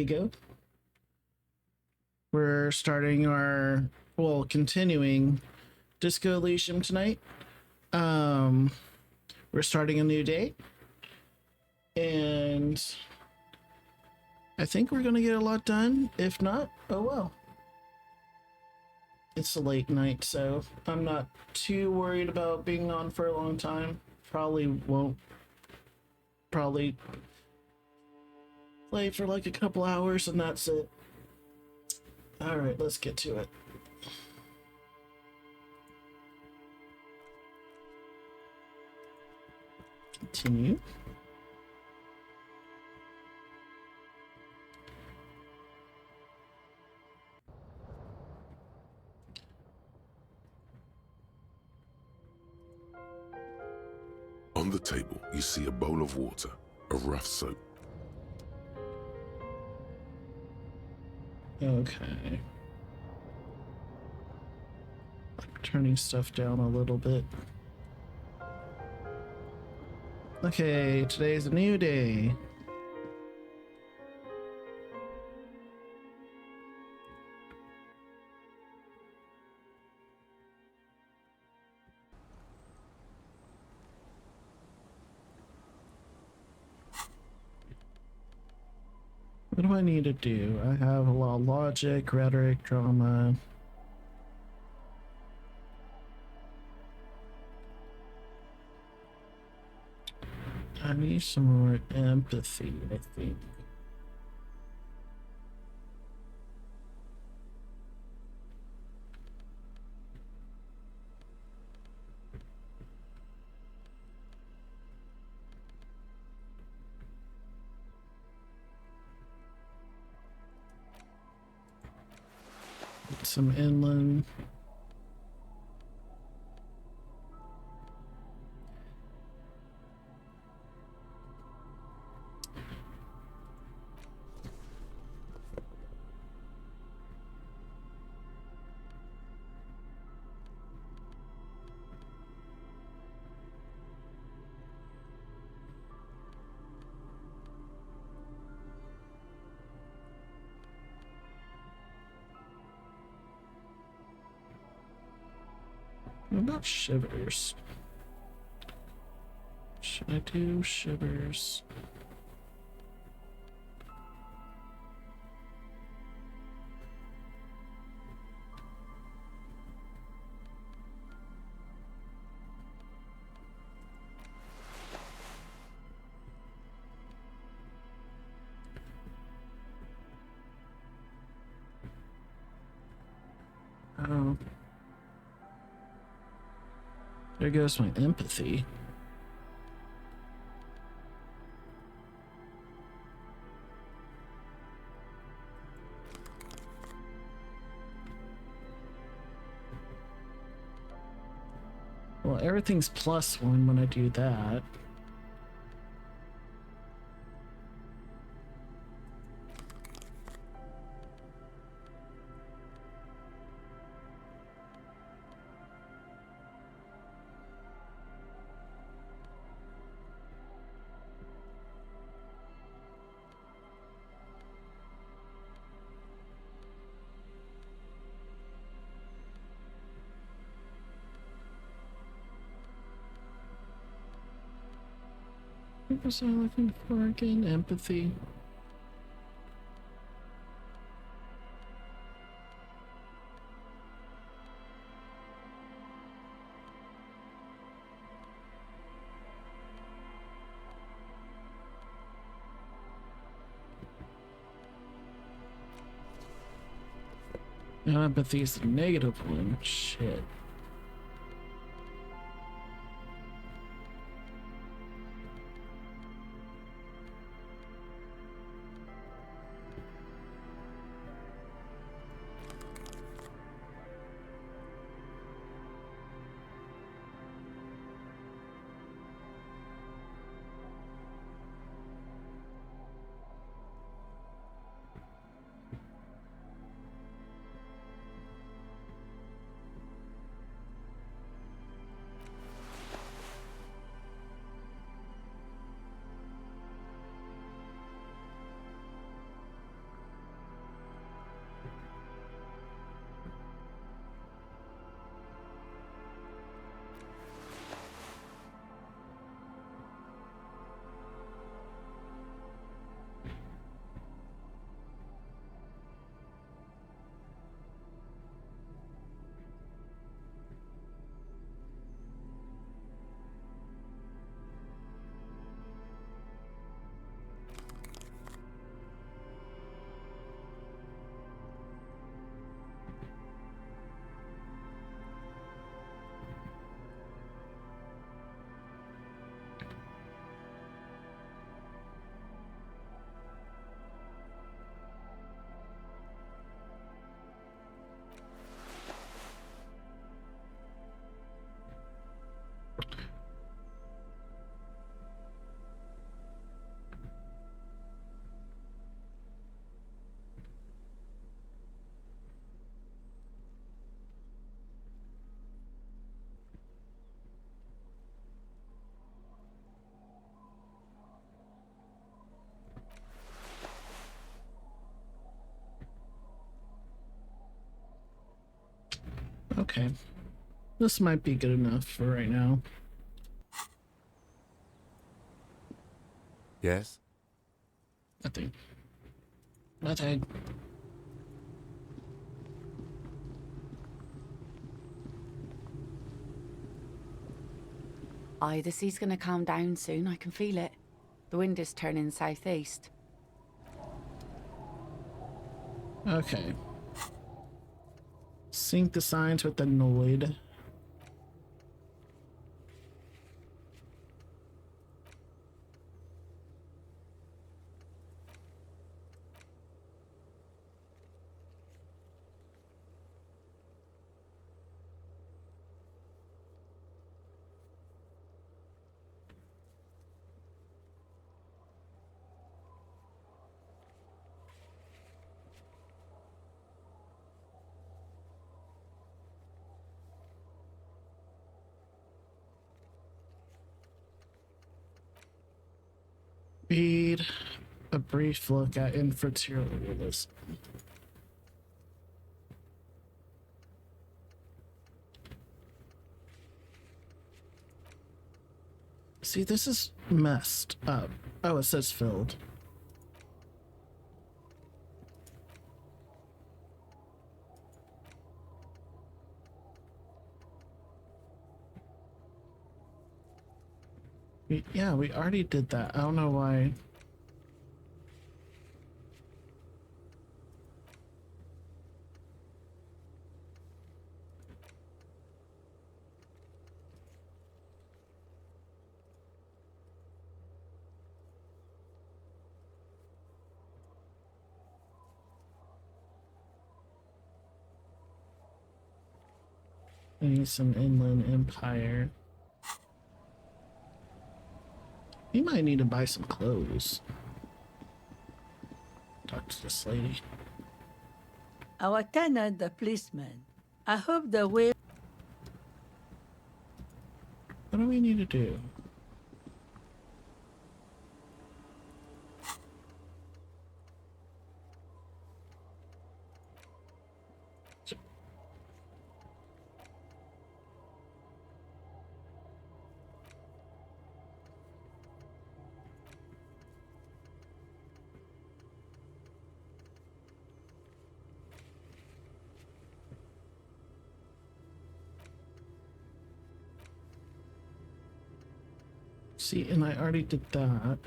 Viggo. We're starting continuing Disco Elysium tonight. We're starting a new day, and I think we're gonna get a lot done. If not, oh well. It's a late night, so I'm not too worried about being on for a long time. Probably won't. Probably play for like a couple hours and that's it. Alright, let's get to it. Continue. On the table, you see a bowl of water, a rough soap. Okay. Turning stuff down a little bit. Okay, today's a new day. What do I need to do? I have a lot of logic, rhetoric, drama. I need some more empathy, I think. Some inland. What about shivers? Should I do shivers? Oh. There goes my empathy. Well, everything's +1 when I do that. What was I looking for again? Empathy. Empathy is the -1. Shit. Okay. This might be good enough for right now. Yes? Nothing. Nothing. Aye, the sea's gonna calm down soon. I can feel it. The wind is turning southeast. Okay. Sync the signs with the Noid. Read a brief look at infertility. See, this is messed up. Oh, it says filled. Yeah, we already did that. I don't know why. I need some inland empire. You might need to buy some clothes. Talk to this lady. Our tenant, the policeman. I hope the way. What do we need to do? See, and I already did that.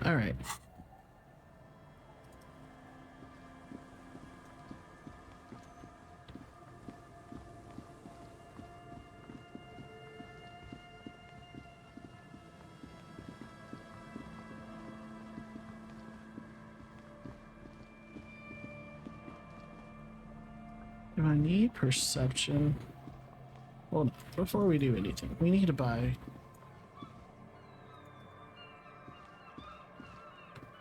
All right. Do I need perception? Hold on. Before we do anything, we need to buy.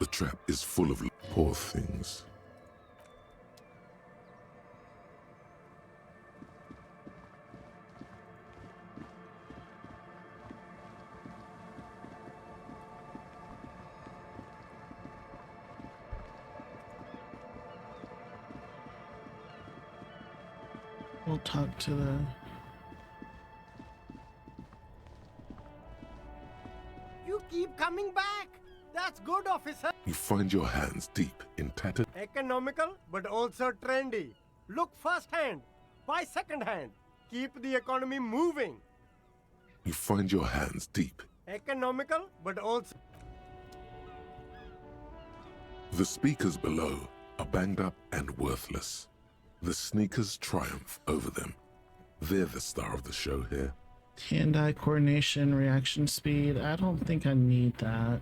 The trap is full of poor things. We'll talk to the. You keep coming back. That's good, officer. You find your hands deep in tattered. Economical, but also trendy. Look first hand, buy second hand. Keep the economy moving. You find your hands deep. Economical, but also. The speakers below are banged up and worthless. The sneakers triumph over them. They're the star of the show here. Hand-eye coordination, reaction speed. I don't think I need that.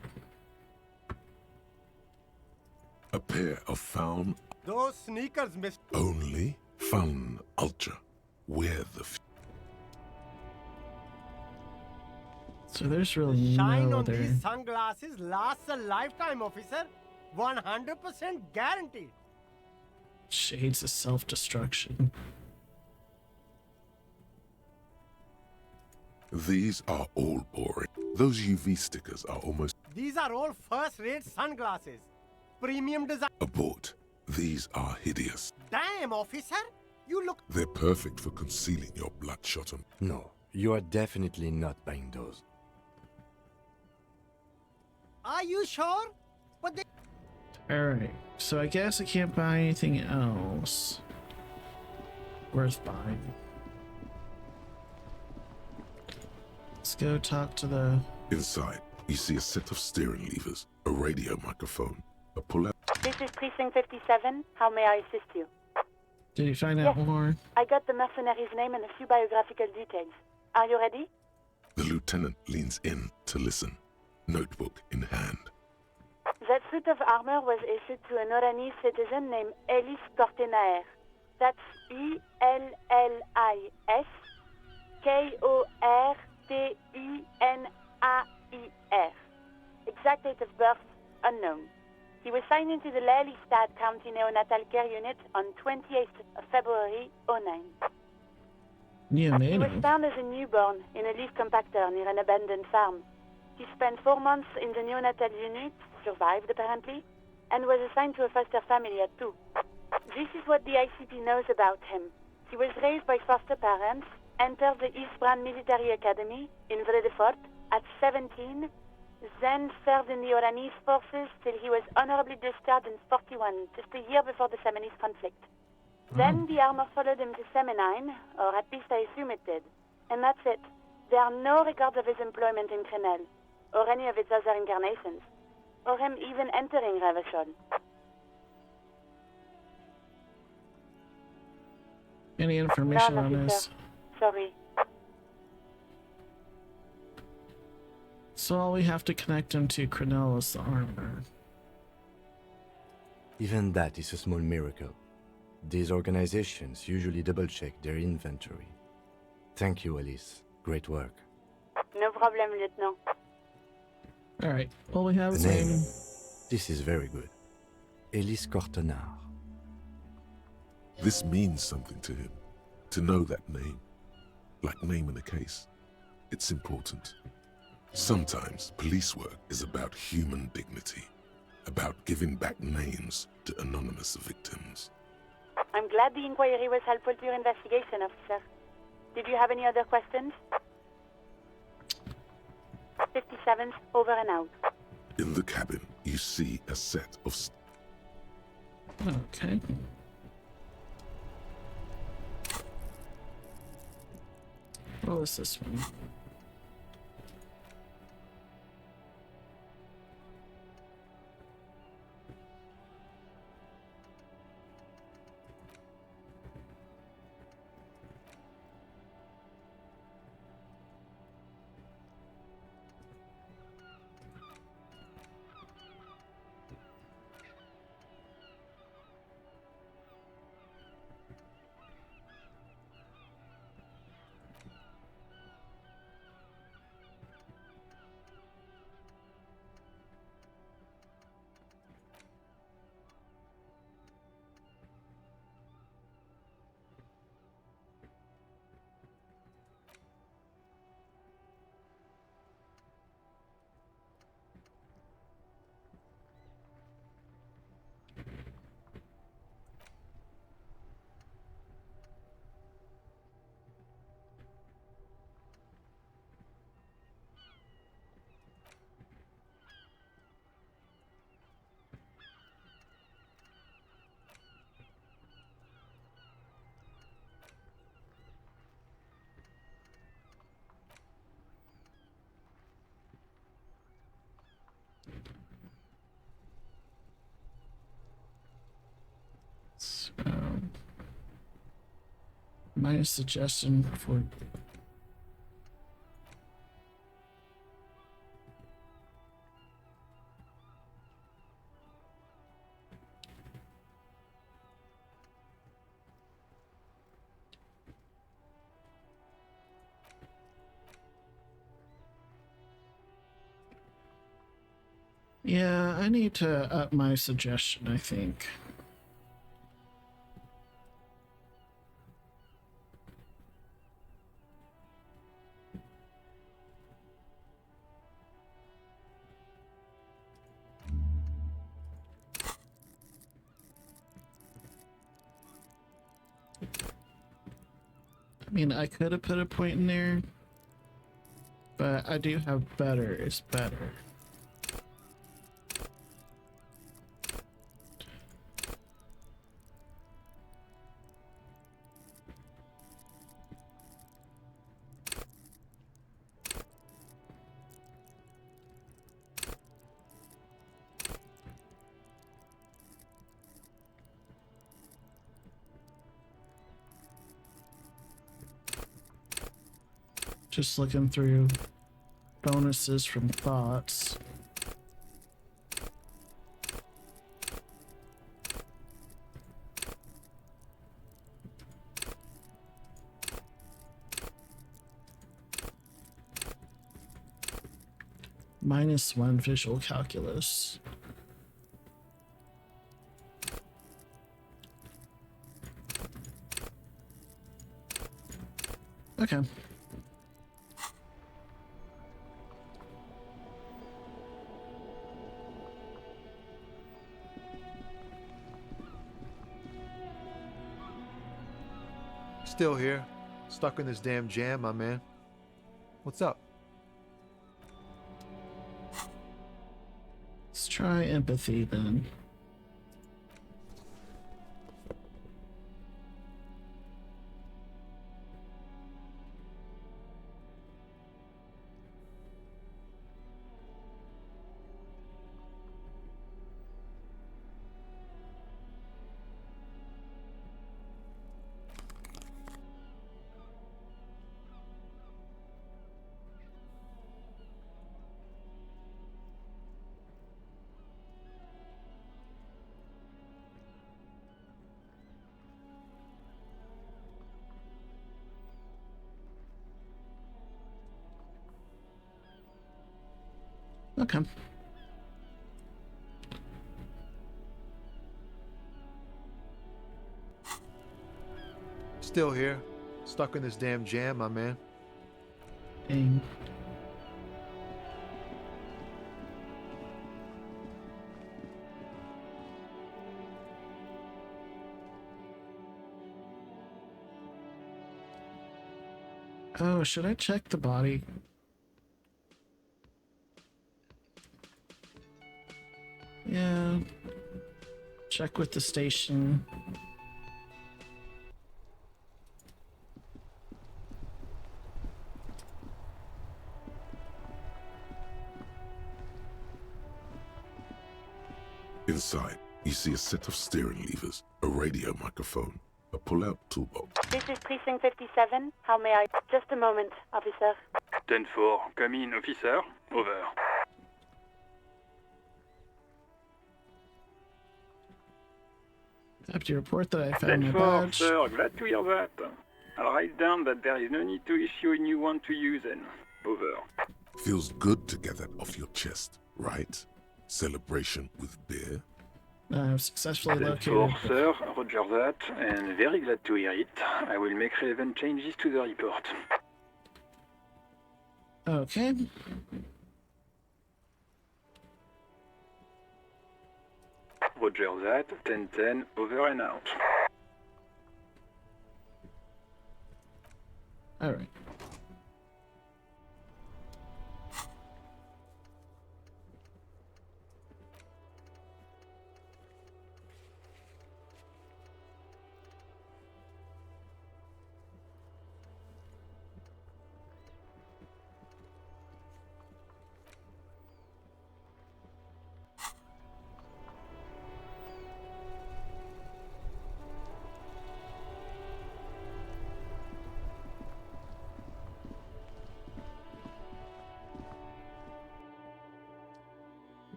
A pair of Faun Those sneakers, Mr. only. Faun Ultra. Wear the So there's really Shine no on other... these sunglasses lasts a lifetime, officer. 100% guaranteed. Shades of self-destruction. These are all boring. Those UV stickers are almost These are all first-rate sunglasses. Premium design. abort. These are hideous. Damn, officer. You look... They're perfect for concealing your bloodshot. No, you are definitely not buying those. Are you sure? But they... Alright, so I guess I can't buy anything else worth buying. Let's go talk to the... Inside, you see a set of steering levers, a radio microphone, a pull-out. This is Precinct 57. How may I assist you? Did you find out Yes. more? I got the mercenary's name and a few biographical details. Are you ready? The lieutenant leans in to listen, notebook in hand. That suit of armor was issued to an Oranese citizen named Ellis Cortenaer. That's Ellis Kortenaer. Exact date of birth unknown. He was signed into the Lelystad County Neonatal Care Unit on 28th of February 09. He was Neonatal? found as a newborn in a leaf compactor near an abandoned farm. He spent 4 months in the neonatal unit, survived apparently, and was assigned to a foster family at 2. This is what the ICP knows about him. He was raised by foster parents, entered the Eastbrand Military Academy in Vredefort at 17, then served in the Oranese forces till he was honorably discharged in 41, just a year before the Seminese conflict. Then the armor followed him to Seminine, or at least I assume it did. And that's it. There are no records of his employment in Crenel, or any of its other incarnations, or him even entering Revachol. Any information None, on officer. this? Sorry. So all we have to connect him to Crenel is the armor. Even that is a small miracle. These organizations usually double-check their inventory. Thank you, Alice. Great work. No problem, Lieutenant. Alright, well we have The his name. name. This is very good. Ellis Cortenaer. This means something to him, to know that name. Like naming a case. It's important. Sometimes police work is about human dignity, about giving back names to anonymous victims. I'm glad the inquiry was helpful to your investigation, officer. Did you have any other questions? 57's over and out. In the cabin, you see a set of Okay. What was this one? My suggestion for yeah, I need to up my suggestion, I think. I mean, I could have put a point in there, but I do have better is better. Just looking through bonuses from thoughts. -1 visual calculus. Okay. Still here, stuck in this damn jam, my man. What's up? Let's try empathy then. Okay. Still here, stuck in this damn jam, my man. Dang. Oh, should I check the body? Yeah. Check with the station. Inside, you see a set of steering levers, a radio microphone, a pull-out toolbox. This is Precinct 57. How may I... Just a moment, officer. 10-4, come in, officer. Over. Happy to report that I found my 10-4, badge. sir, glad to hear that. I'll write down that there is no need to issue a new one to you then. Over. Feels good to get that off your chest, right? Celebration with beer? I've successfully 10-4, located. sir, roger that, and very glad to hear it. I will make relevant changes to the report. Okay. Roger that, 10-10, over and out. All right.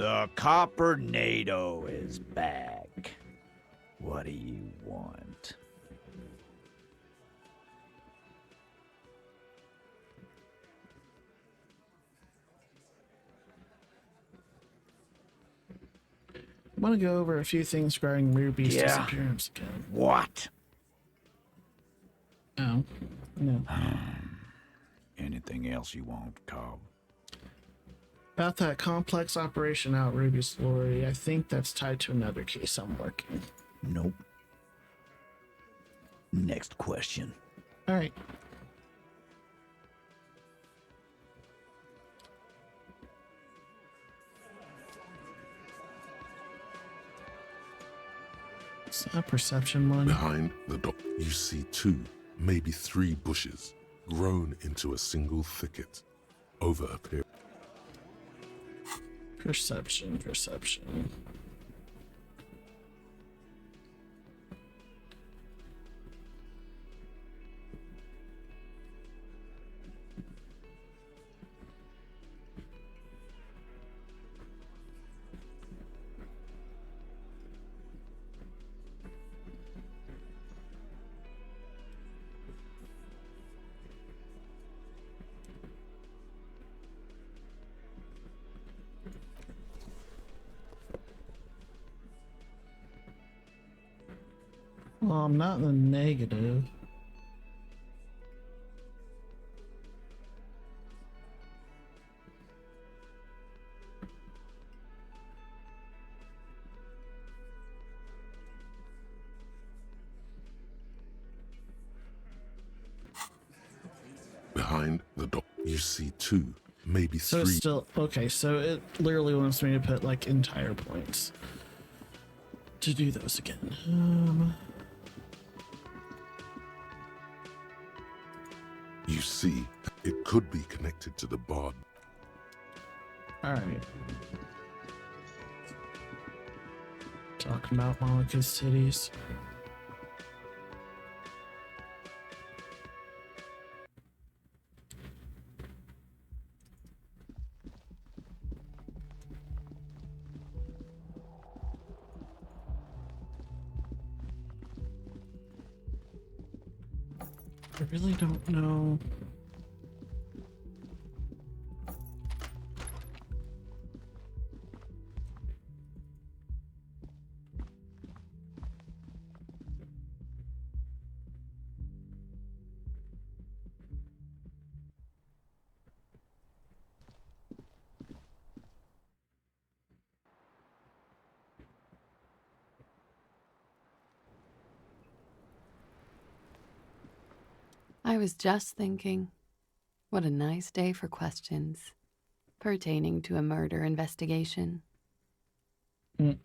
The Coppernado is back. What do you want? I want to go over a few things regarding Ruby's disappearance again. What? Oh, no. Anything else you want, Cobb? About that complex operation out Ruby's Lorry, I think that's tied to another case I'm working. Nope. Next question. All right. Is that a perception one? Behind the door, you see 2, maybe 3 bushes grown into a single thicket over a period. Perception. Well, I'm not in the negative. Behind the door, you see 2, maybe 3. So it's still okay. So it literally wants me to put like entire points to do those again. You see, it could be connected to the bar. All right. Talking about Monica's titties. I really don't know. I was just thinking, what a nice day for questions pertaining to a murder investigation. The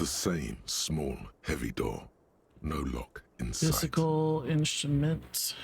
same small, heavy door. No lock in sight. Physical instruments.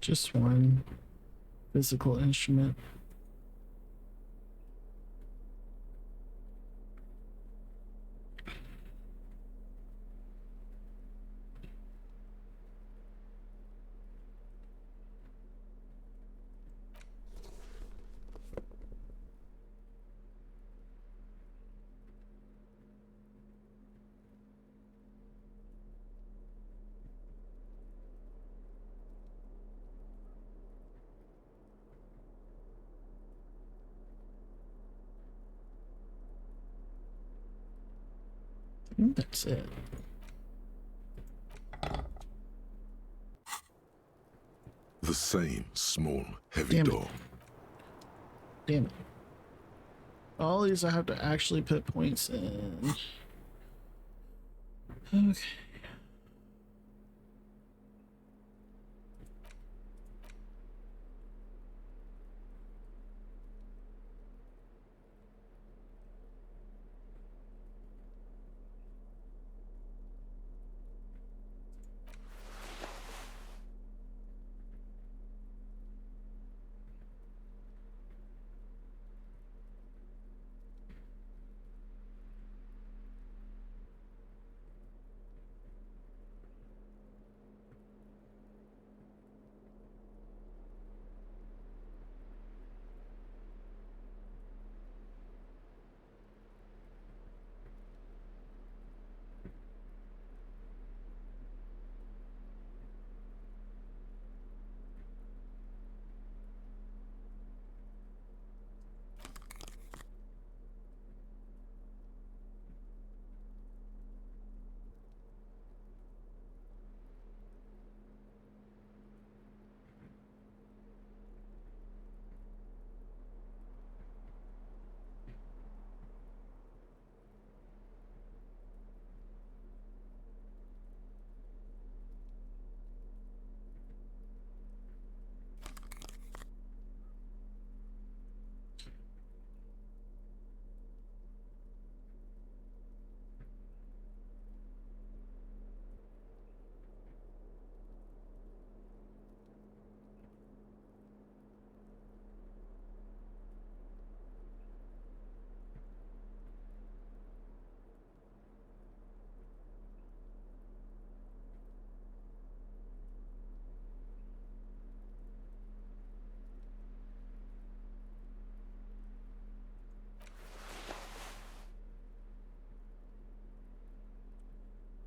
Just one physical instrument. I think that's it. The same small, heavy Damn it. door. Damn it. All these I have to actually put points in. Okay.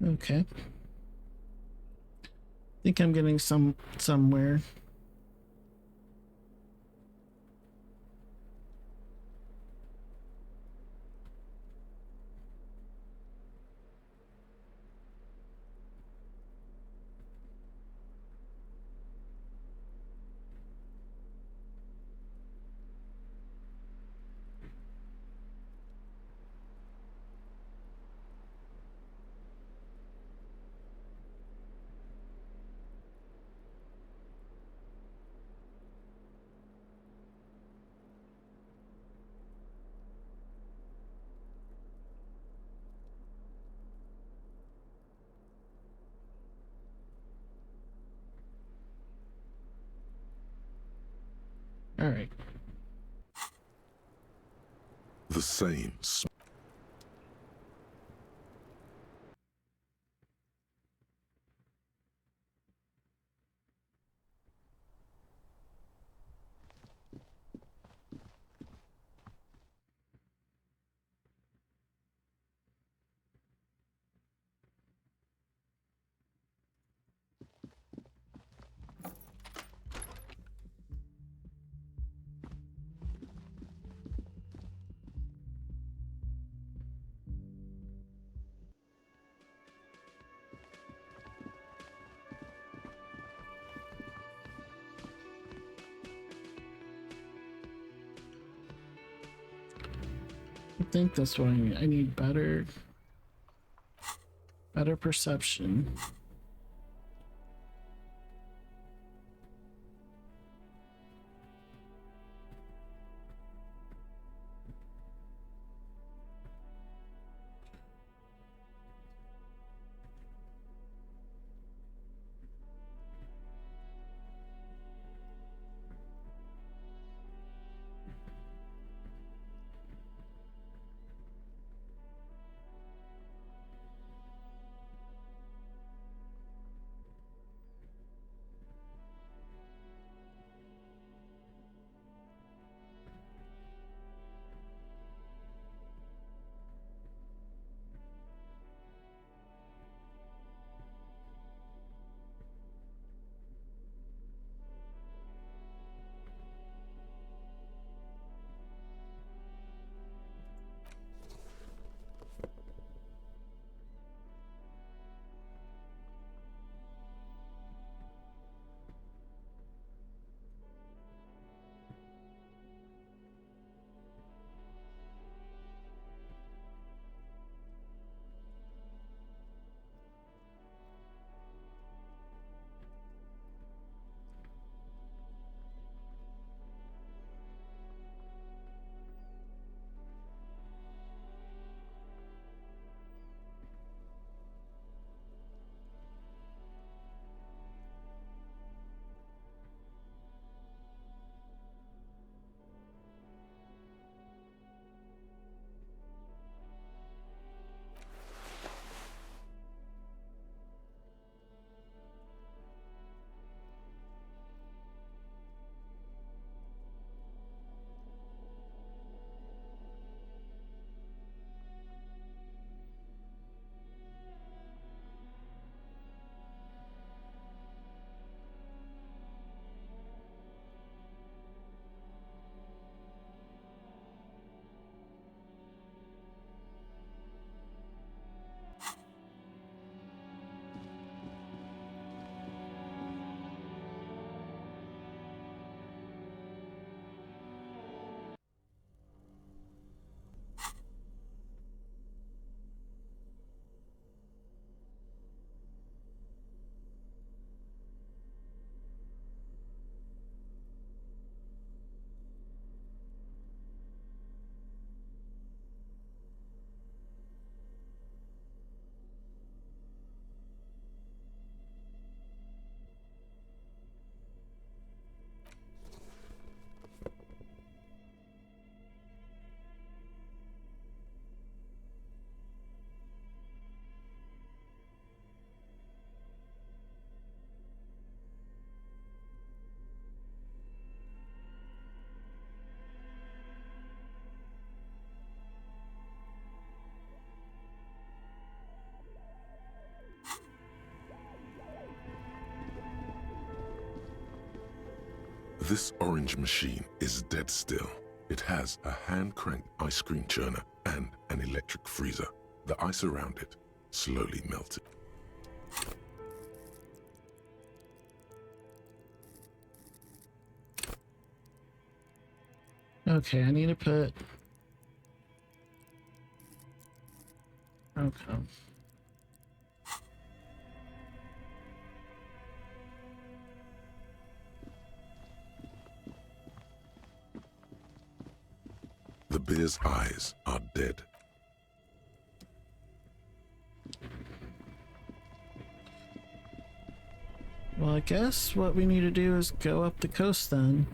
Okay. Think I'm getting somewhere. All right. The same I think that's what I need. I need better perception. This orange machine is dead still. It has a hand-cranked ice cream churner and an electric freezer. The ice around it slowly melted. Okay, I need to put... Okay. The bear's eyes are dead. Well, I guess what we need to do is go up the coast then.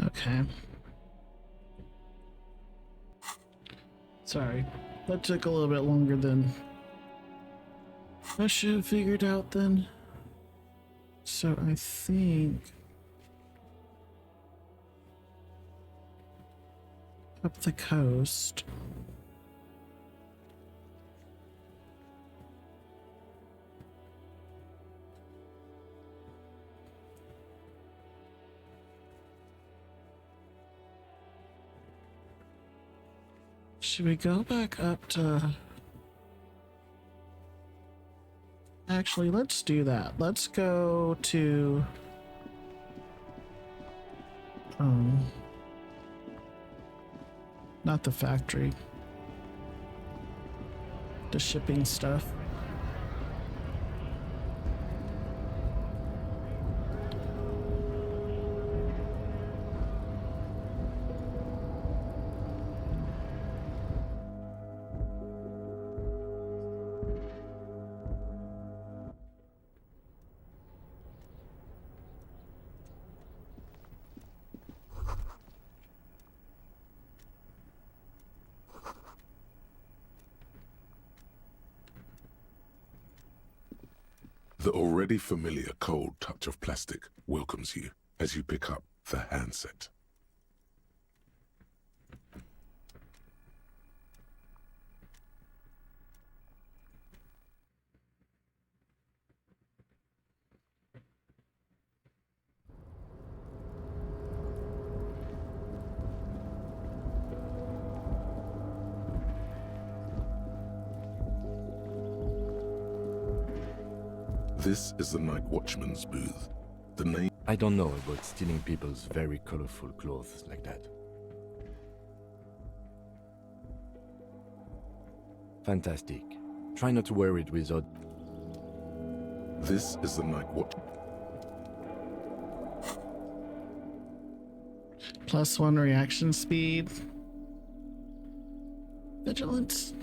Okay. Sorry. That took a little bit longer than I should have figured out then. So I think up the coast. Should we go back up to... Actually, let's do that. Let's go to... Not the factory. The shipping stuff. The already familiar cold touch of plastic welcomes you as you pick up the handset. This is the night watchman's booth. The name... I don't know about stealing people's very colorful clothes like that. Fantastic. Try not to wear it without... This is the night watch... +1 reaction speed. Vigilance.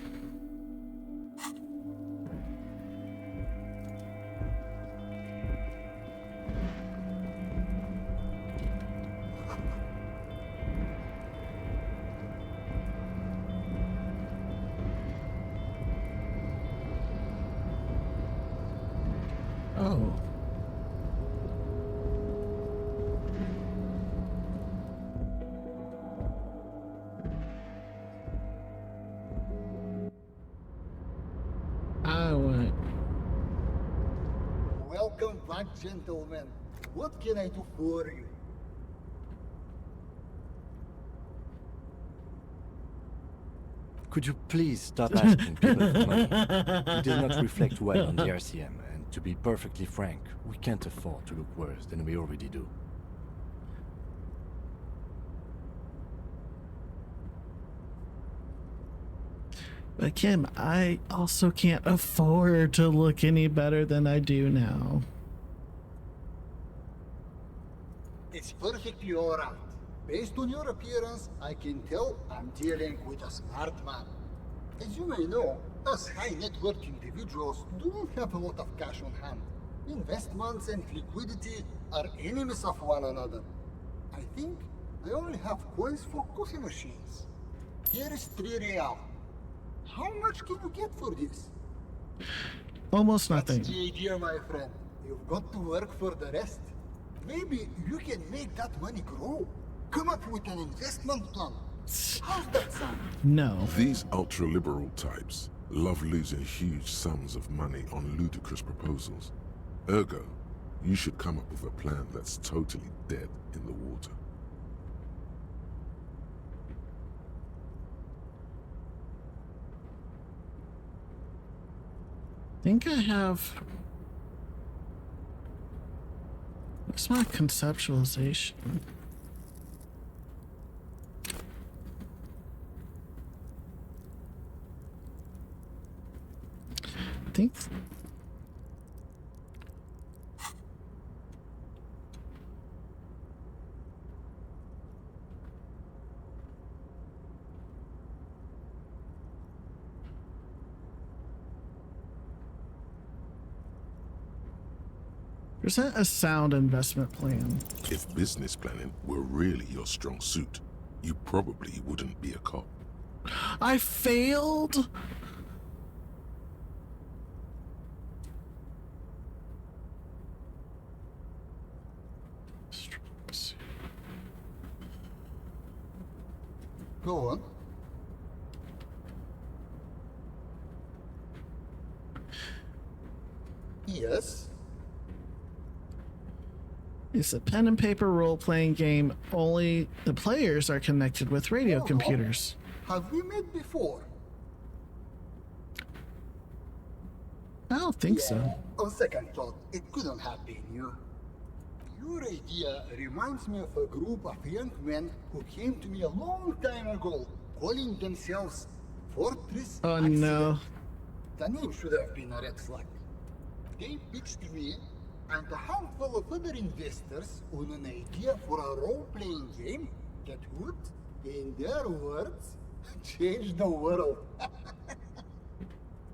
Oh. Welcome back, gentlemen. What can I do for you? Could you please stop asking people for money? It does not reflect well on the RCM, and to be perfectly frank, we can't afford to look worse than we already do. But Kim, I also can't afford to look any better than I do now. It's perfectly alright. Based on your appearance, I can tell I'm dealing with a smart man. As you may know, us high net worth individuals do not have a lot of cash on hand. Investments and liquidity are enemies of one another. I think I only have coins for coffee machines. Here is 3 real. How much can you get for this? Almost nothing. That's the idea, my friend. You've got to work for the rest. Maybe you can make that money grow. Come up with an investment plan. How's that sound? No. These ultra-liberal types love losing huge sums of money on ludicrous proposals. Ergo, you should come up with a plan that's totally dead in the water. I think I have... What's my conceptualization? I think... Present a sound investment plan. If business planning were really your strong suit, you probably wouldn't be a cop. I failed? Go on. Yes? It's a pen and paper role-playing game. Only the players are connected with radio computers. Have we met before? I don't think so. On second thought, it couldn't have been you. Your idea reminds me of a group of young men who came to me a long time ago, calling themselves Fortress Oh Accident. no. The name should have been a red flag. They pitched me and a handful of other investors on an idea for a role-playing game that would, in their words, change the world.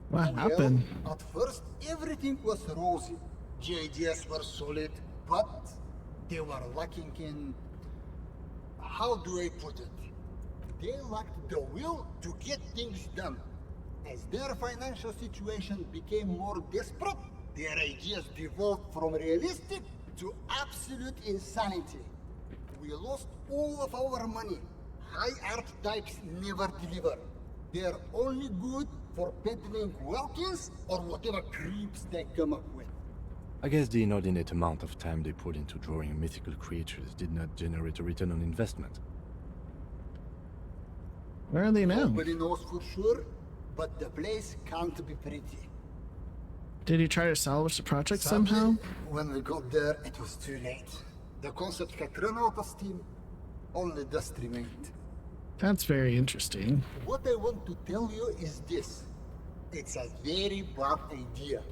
What happened? At first, everything was rosy. The ideas were solid, but they were lacking in... How do I put it? They lacked the will to get things done. As their financial situation became more desperate, their ideas devolved from realistic to absolute insanity. We lost all of our money. High art types never deliver. They're only good for peddling Welkins or whatever creeps they come up with. I guess the inordinate amount of time they put into drawing mythical creatures did not generate a return on investment. Where are they now? Nobody knows for sure, but the place can't be pretty. Did he try to salvage the project Sadly, somehow? when we got there, it was too late. The concept had run out of steam. Only dust remained. That's very interesting. What I want to tell you is this. It's a very bad idea.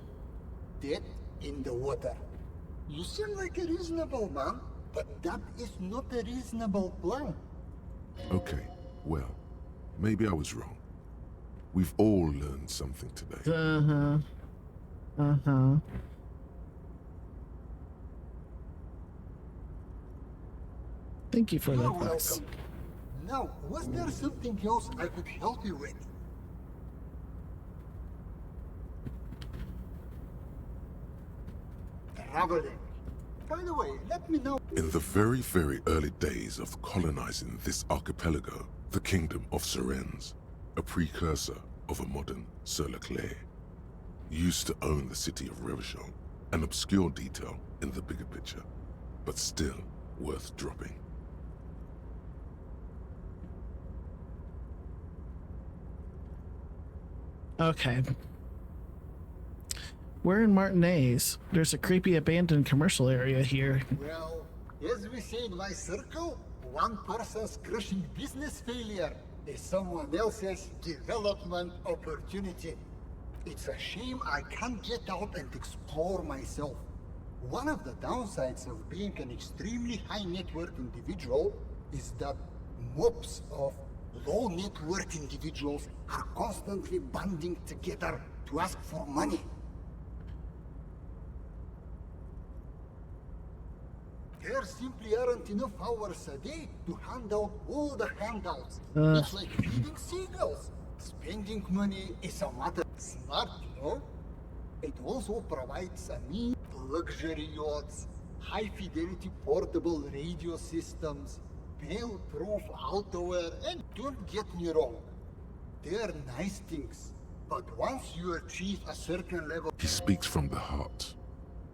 Dead in the water. You seem like a reasonable man, but that is not a reasonable plan. Okay, well, maybe I was wrong. We've all learned something today. Uh-huh. Uh-huh. Thank you for You're that, Fox. welcome. Now, was there something else I could help you with? Traveling. By the way, let me know. In the very, very early days of colonizing this archipelago, the kingdom of Sirens, a precursor of a modern Sur-le-Clair, used to own the city of Revachol, an obscure detail in the bigger picture, but still worth dropping. Okay. We're in Martinez. There's a creepy abandoned commercial area here. Well, as we say in my circle, one person's crushing business failure is someone else's development opportunity. It's a shame I can't get out and explore myself. One of the downsides of being an extremely high net worth individual is that mobs of low net worth individuals are constantly banding together to ask for money. There simply aren't enough hours a day to hand out all the handouts. It's like feeding seagulls. Spending money is a matter smart, you know? It also provides a means luxury yachts, high-fidelity portable radio systems, fail-proof outerwear, and don't get me wrong, they're nice things. But once you achieve a certain level... He speaks from the heart.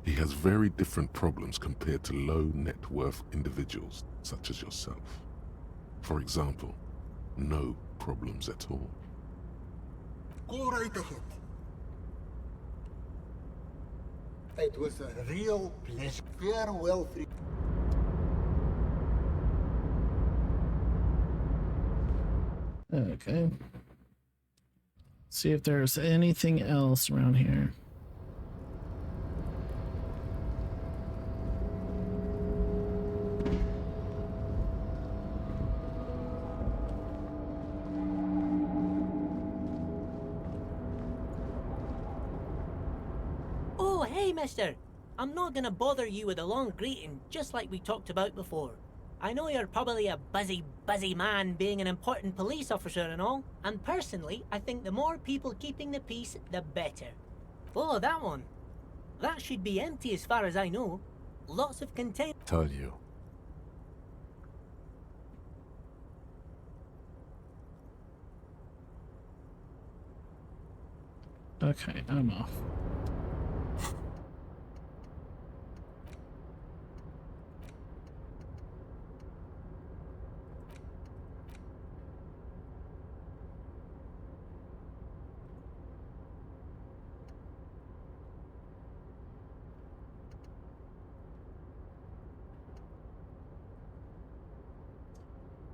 He has very different problems compared to low net worth individuals such as yourself. For example, no problems at all. Go right ahead. It was a real pleasure. Farewell, free. Okay. See if there's anything else around here. Oh, hey, mister. I'm not gonna bother you with a long greeting, just like we talked about before. I know you're probably a busy man being an important police officer and all, and personally, I think the more people keeping the peace, the better. Oh, that one. That should be empty as far as I know. Lots of containers. Told you. Okay, I'm off.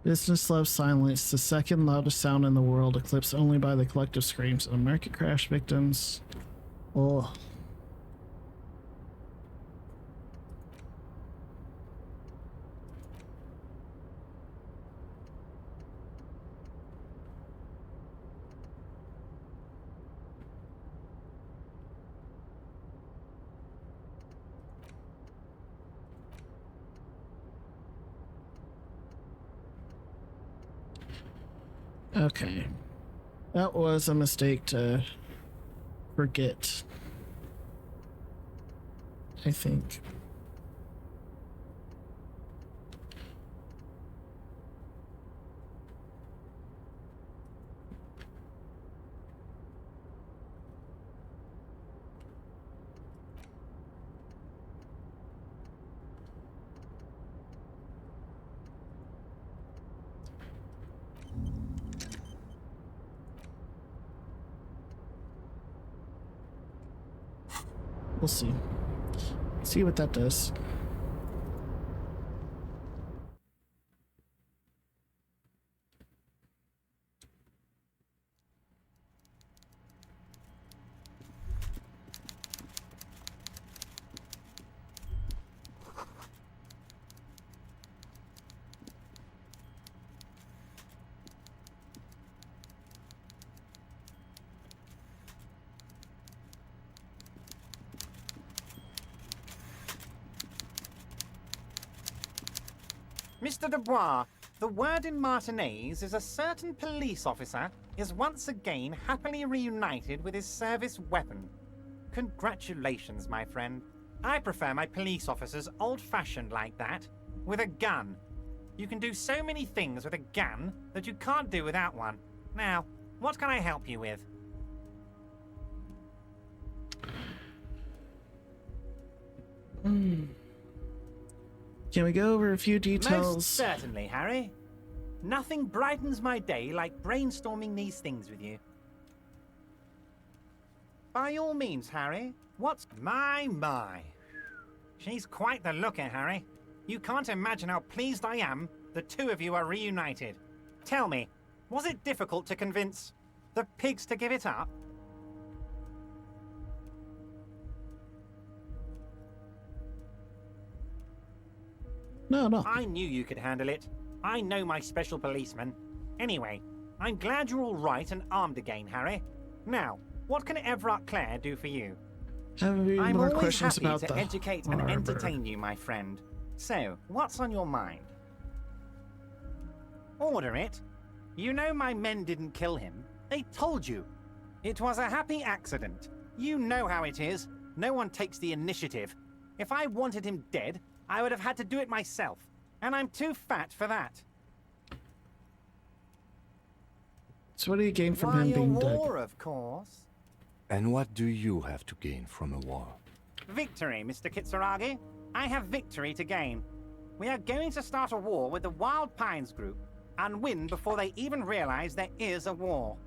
Business loves silence, the second loudest sound in the world, eclipsed only by the collective screams of market crash victims. Oh. Okay. That was a mistake to forget, I think. We'll see. See what that does. Mr. DuBois, the word in Martinez is a certain police officer is once again happily reunited with his service weapon. Congratulations, my friend. I prefer my police officers old-fashioned like that, with a gun. You can do so many things with a gun that you can't do without one. Now, what can I help you with? Can we go over a few details? Most certainly, Harry. Nothing brightens my day like brainstorming these things with you. By all means, Harry. What's... My. She's quite the looker, Harry. You can't imagine how pleased I am the two of you are reunited. Tell me, was it difficult to convince the pigs to give it up? No. I knew you could handle it. I know my special policeman. Anyway, I'm glad you're all right and armed again, Harry. Now, what can Everett Clare do for you? I'm more always questions happy about to the educate and harbor. entertain you, my friend. So, what's on your mind? Order it. You know my men didn't kill him. They told you. It was a happy accident. You know how it is. No one takes the initiative. If I wanted him dead, I would have had to do it myself. And I'm too fat for that. So what do you gain from him being dead? War, of course. And what do you have to gain from a war? Victory, Mr. Kitsuragi. I have victory to gain. We are going to start a war with the Wild Pines group and win before they even realize there is a war.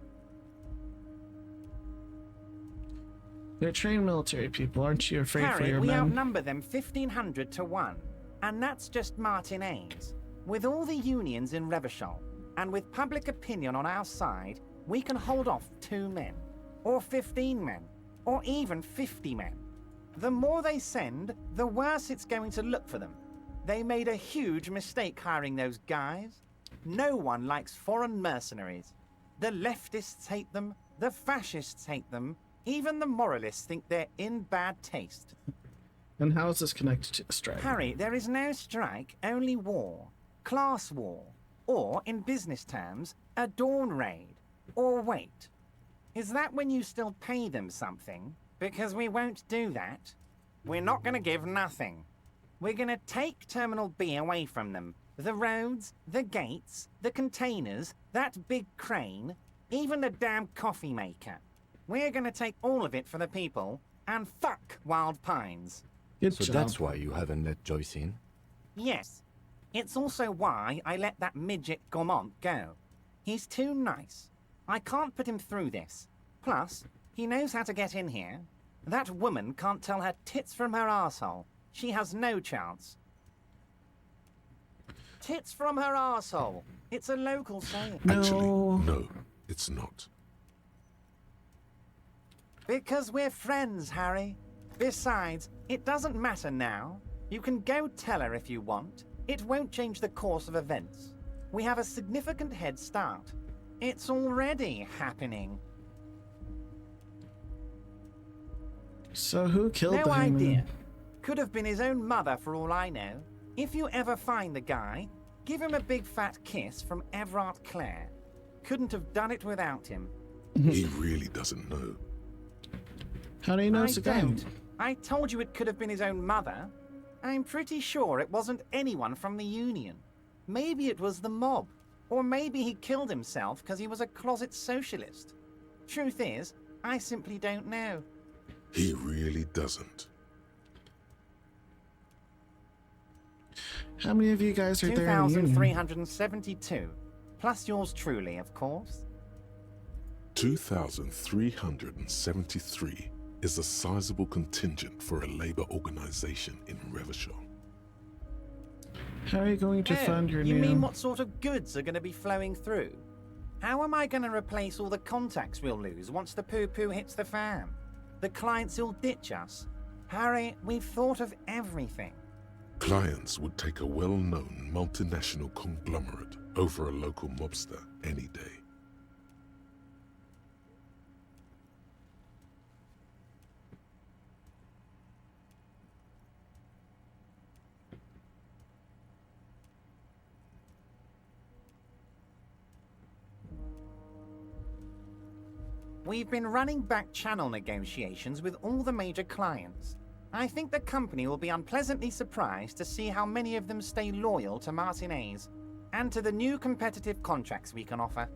They're trained military people. Aren't you afraid for Harry, your we men? outnumber them 1,500 to 1. And that's just Martinez. With all the unions in Revachol, and with public opinion on our side, we can hold off 2 men, or 15 men, or even 50 men. The more they send, the worse it's going to look for them. They made a huge mistake hiring those guys. No one likes foreign mercenaries. The leftists hate them, the fascists hate them, even the moralists think they're in bad taste. And how is this connected to the strike? Harry, there is no strike, only war. Class war. Or, in business terms, a dawn raid. Or wait. Is that when you still pay them something? Because we won't do that. We're not going to give nothing. We're going to take Terminal B away from them. The roads, the gates, the containers, that big crane, even the damn coffee maker. We're going to take all of it for the people, and fuck Wild Pines. Good so job. That's why you haven't let Joyce in? Yes. It's also why I let that midget Gaumont go. He's too nice. I can't put him through this. Plus, he knows how to get in here. That woman can't tell her tits from her arsehole. She has no chance. Tits from her arsehole. It's a local saying. Actually, no, it's not. Because we're friends, Harry. Besides, it doesn't matter now. You can go tell her if you want. It won't change the course of events. We have a significant head start. It's already happening. So who killed No the idea. hangman? Could have been his own mother for all I know. If you ever find the guy, give him a big fat kiss from Everett Clare. Couldn't have done it without him. He really doesn't know. How do you know it's a guy? don't. I told you it could have been his own mother. I'm pretty sure it wasn't anyone from the Union. Maybe it was the mob. Or maybe he killed himself because he was a closet socialist. Truth is, I simply don't know. He really doesn't. How many of you guys are there in the Union? 2,372. Plus yours truly, of course. 2,373. is a sizable contingent for a labor organization in Revachol. How are you going to fund your you new... mean what sort of goods are going to be flowing through? How am I going to replace all the contacts we'll lose once the poo-poo hits the fan? The clients who'll ditch us? Harry, we've thought of everything. Clients would take a well-known multinational conglomerate over a local mobster any day. We've been running back channel negotiations with all the major clients. I think the company will be unpleasantly surprised to see how many of them stay loyal to Martinez and to the new competitive contracts we can offer.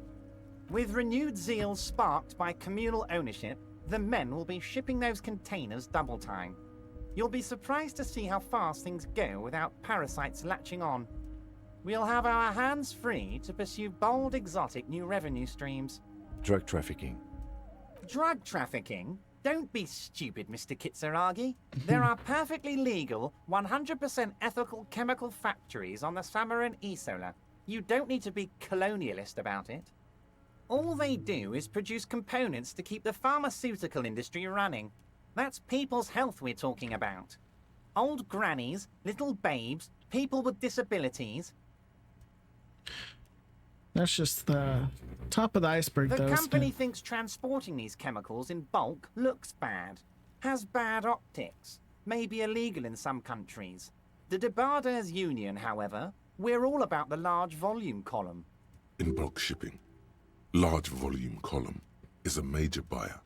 With renewed zeal sparked by communal ownership, the men will be shipping those containers double time. You'll be surprised to see how fast things go without parasites latching on. We'll have our hands free to pursue bold, exotic new revenue streams. Drug trafficking. Drug trafficking? Don't be stupid, Mr. Kitsuragi. There are perfectly legal, 100% ethical chemical factories on the Samaran Isola. You don't need to be colonialist about it. All they do is produce components to keep the pharmaceutical industry running. That's people's health we're talking about. Old grannies, little babes, people with disabilities. That's just the top of the iceberg, though. The company thinks transporting these chemicals in bulk looks bad, has bad optics, may be illegal in some countries. The Debarders Union, however, we're all about the large volume column. In bulk shipping, large volume column is a major buyer,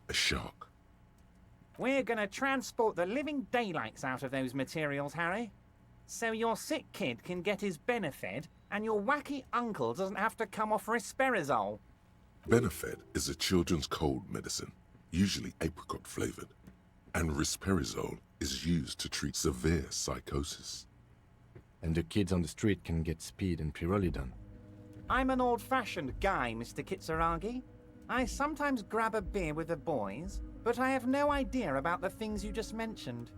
a shark. We're gonna transport the living daylights out of those materials, Harry. So your sick kid can get his Benefed and your wacky uncle doesn't have to come off risperidone. Benefed is a children's cold medicine, usually apricot flavored, and risperidone is used to treat severe psychosis. And the kids on the street can get speed and pyrrolidone. I'm an old-fashioned guy, Mr. Kitsuragi. I sometimes grab a beer with the boys, but I have no idea about the things you just mentioned.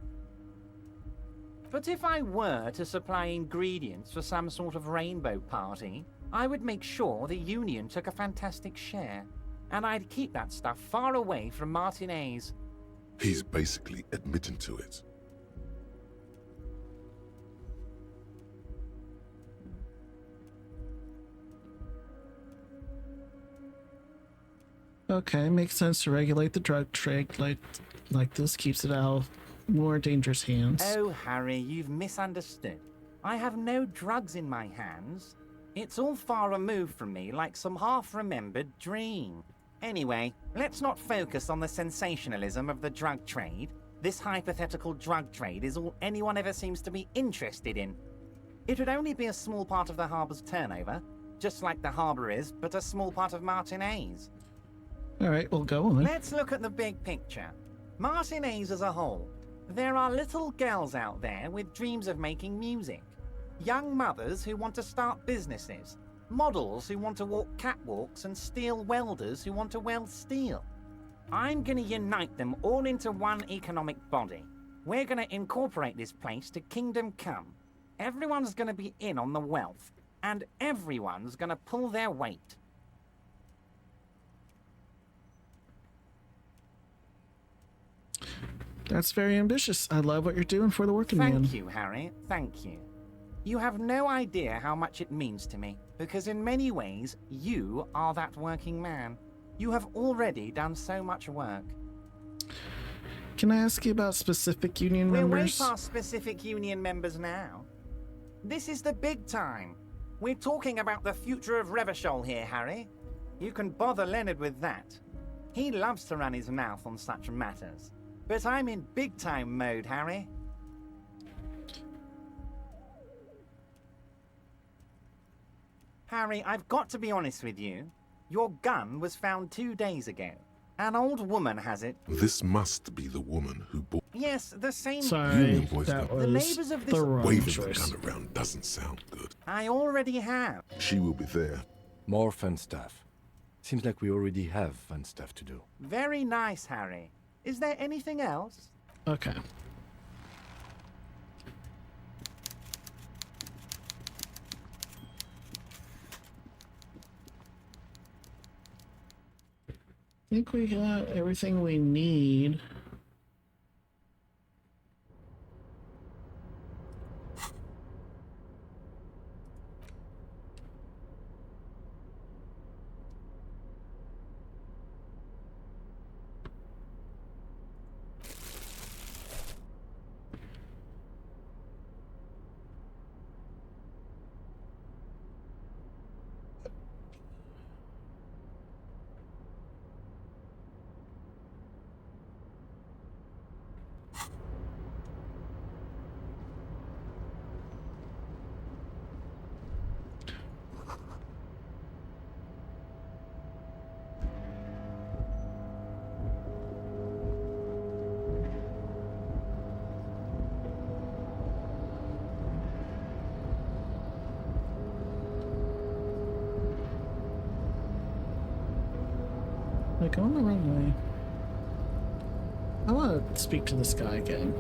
But if I were to supply ingredients for some sort of rainbow party, I would make sure the Union took a fantastic share. And I'd keep that stuff far away from Martinez. He's basically admitting to it. Okay, makes sense to regulate the drug trade like this. Keeps it out of more dangerous hands. Oh, Harry, you've misunderstood. I have no drugs in my hands. It's all far removed from me, like some half-remembered dream. Anyway, let's not focus on the sensationalism of the drug trade. This hypothetical drug trade is all anyone ever seems to be interested in. It would only be a small part of the harbor's turnover, just like the harbor is, but a small part of Martinez. All right, we'll go on. Let's look at the big picture. Martinez as a whole. There are little girls out there with dreams of making music. Young mothers who want to start businesses. Models who want to walk catwalks and steel welders who want to weld steel. I'm going to unite them all into one economic body. We're going to incorporate this place to Kingdom Come. Everyone's going to be in on the wealth, and everyone's going to pull their weight. That's very ambitious. I love what you're doing for the working man. Thank you, Harry. Thank you. You have no idea how much it means to me, because in many ways, you are that working man. You have already done so much work. Can I ask you about specific union members? We're way past specific union members now. This is the big time. We're talking about the future of Revachol here, Harry. You can bother Leonard with that. He loves to run his mouth on such matters. But I'm in big-time mode, Harry. Harry, I've got to be honest with you. Your gun was found 2 days ago. An old woman has it. This must be the woman who bought... Yes, the same... Sorry, voice that was the neighbors of this... the wrong Waving choice. the gun around doesn't sound good. I already have. She will be there. More fun stuff. Seems like we already have fun stuff to do. Very nice, Harry. Is there anything else? Okay. I think we got everything we need. Like, going the wrong way. I want to speak to this guy again.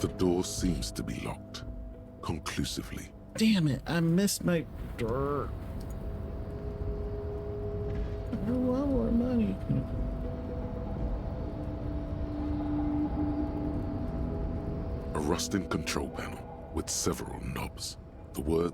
The door seems to be locked. Conclusively. Damn it, I missed my door. I want more money. A rusting control panel with several knobs. The word...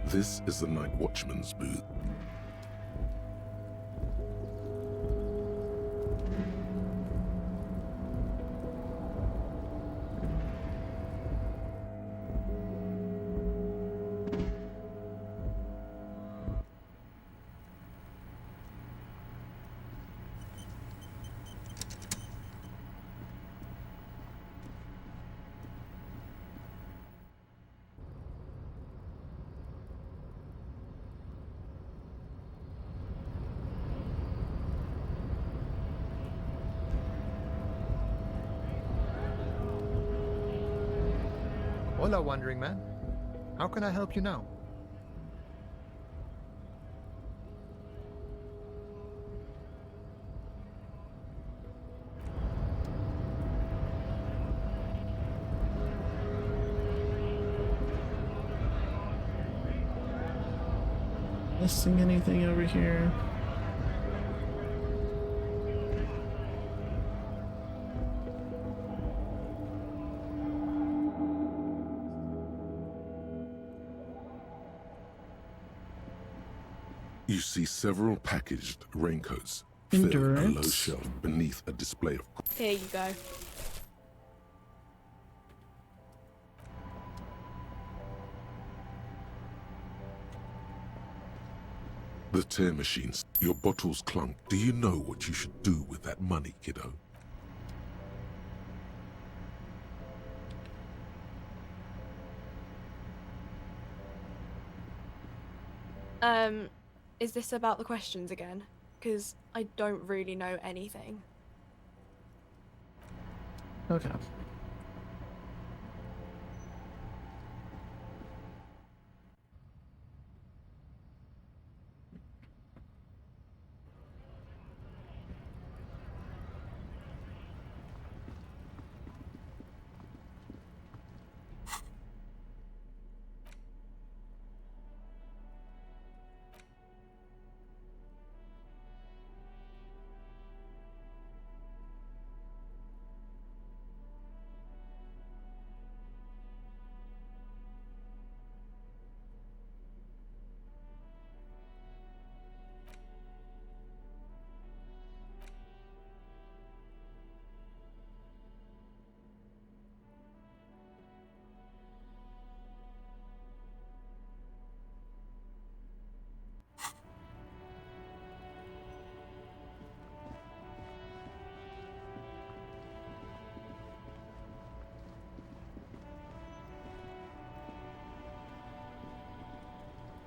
This is the night watchman's booth. Hola, Wandering Man. How can I help you now? Missing anything over here? You see several packaged raincoats fill a low shelf beneath a display of... Here you go. The tear machines. Your bottles clunk. Do you know what you should do with that money, kiddo? Is this about the questions again? Because I don't really know anything. Okay.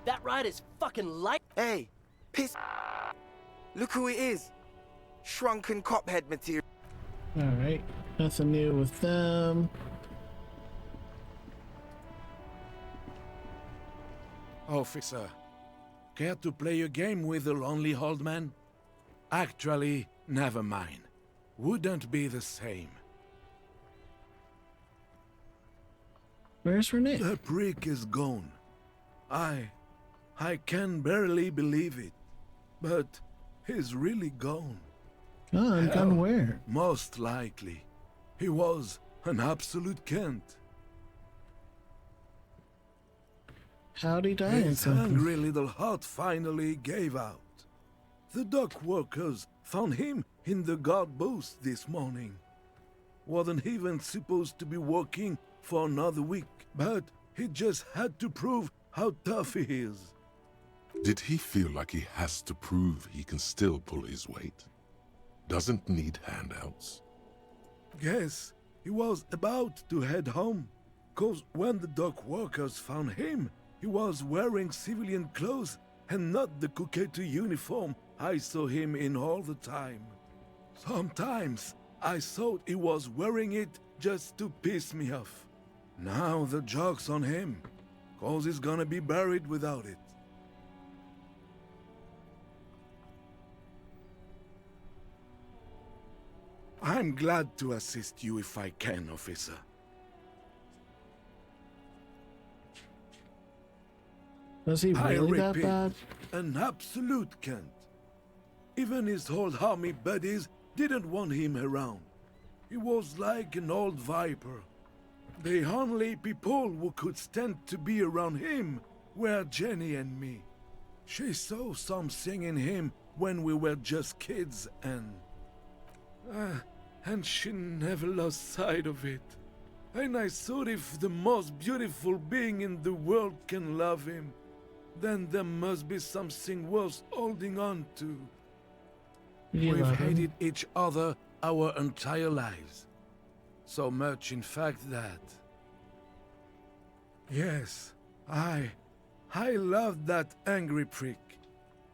That ride is fucking light. Hey, piss. Look who it is. Shrunken cophead material. Alright, nothing new with them. Officer, care to play a game with the lonely old man? Actually, never mind. Wouldn't be the same. Where's Renee? The prick is gone. I can barely believe it. But he's really gone. Gone? Hell, Gone where? Most likely. He was an absolute cunt. How'd he die? His hungry little heart finally gave out. The dock workers found him in the guard booth this morning. Wasn't even supposed to be working for another week, but he just had to prove how tough he is. Did he feel like he has to prove he can still pull his weight? Doesn't need handouts? Guess he was about to head home, 'cause when the dock workers found him, he was wearing civilian clothes and not the Kuketu uniform I saw him in all the time. Sometimes I thought he was wearing it just to piss me off. Now the joke's on him, 'cause he's gonna be buried without it. I'm glad to assist you if I can, officer. Was he really that bad? An absolute cunt. Even his old army buddies didn't want him around. He was like an old viper. The only people who could stand to be around him were Jenny and me. She saw something in him when we were just kids and she never lost sight of it. And I thought if the most beautiful being in the world can love him, then there must be something worth holding on to. We've hated each other our entire lives. So much, in fact, that... Yes, I loved that angry prick.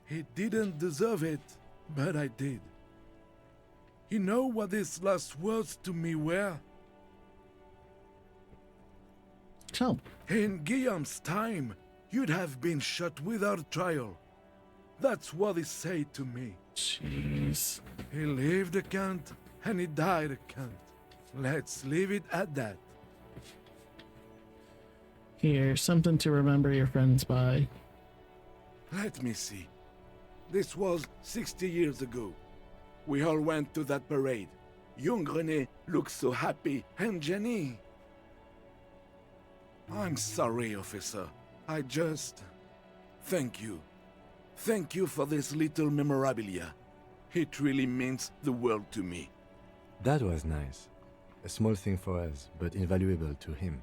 He didn't deserve it, but I did. You know what his last words to me were? Tell me. In Guillaume's time, you'd have been shot without trial. That's what he said to me. Jeez. He lived a cunt, and he died a cunt. Let's leave it at that. Here, something to remember your friends by. Let me see. This was 60 years ago. We all went to that parade. Young René looked so happy, and Jenny... I'm sorry, officer. I just... Thank you. Thank you for this little memorabilia. It really means the world to me. That was nice. A small thing for us, but invaluable to him.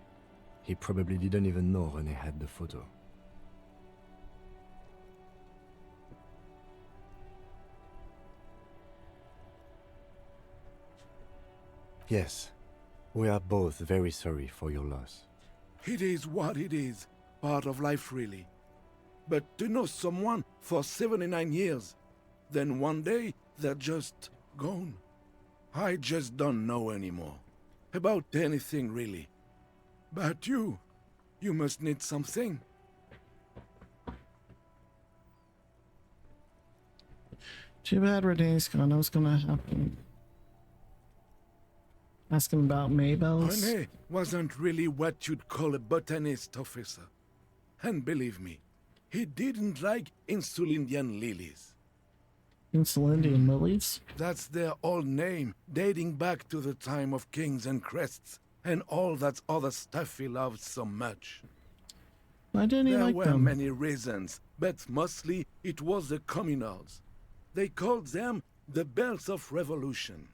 He probably didn't even know René had the photo. Yes, we are both very sorry for your loss. It is what it is. Part of life, really. But to know someone for 79 years, then one day they're just gone. I just don't know anymore. About anything, really. But you must need something. Too bad Renee's gone. I was gonna have to ask him about Maybells. René wasn't really what you'd call a botanist, officer. And believe me, he didn't like Insulindian lilies. Insulindian lilies? That's their old name, dating back to the time of kings and crests, and all that other stuff he loved so much. Why didn't he like them? There were many reasons, but mostly it was the communards. They called them the Bells of Revolution.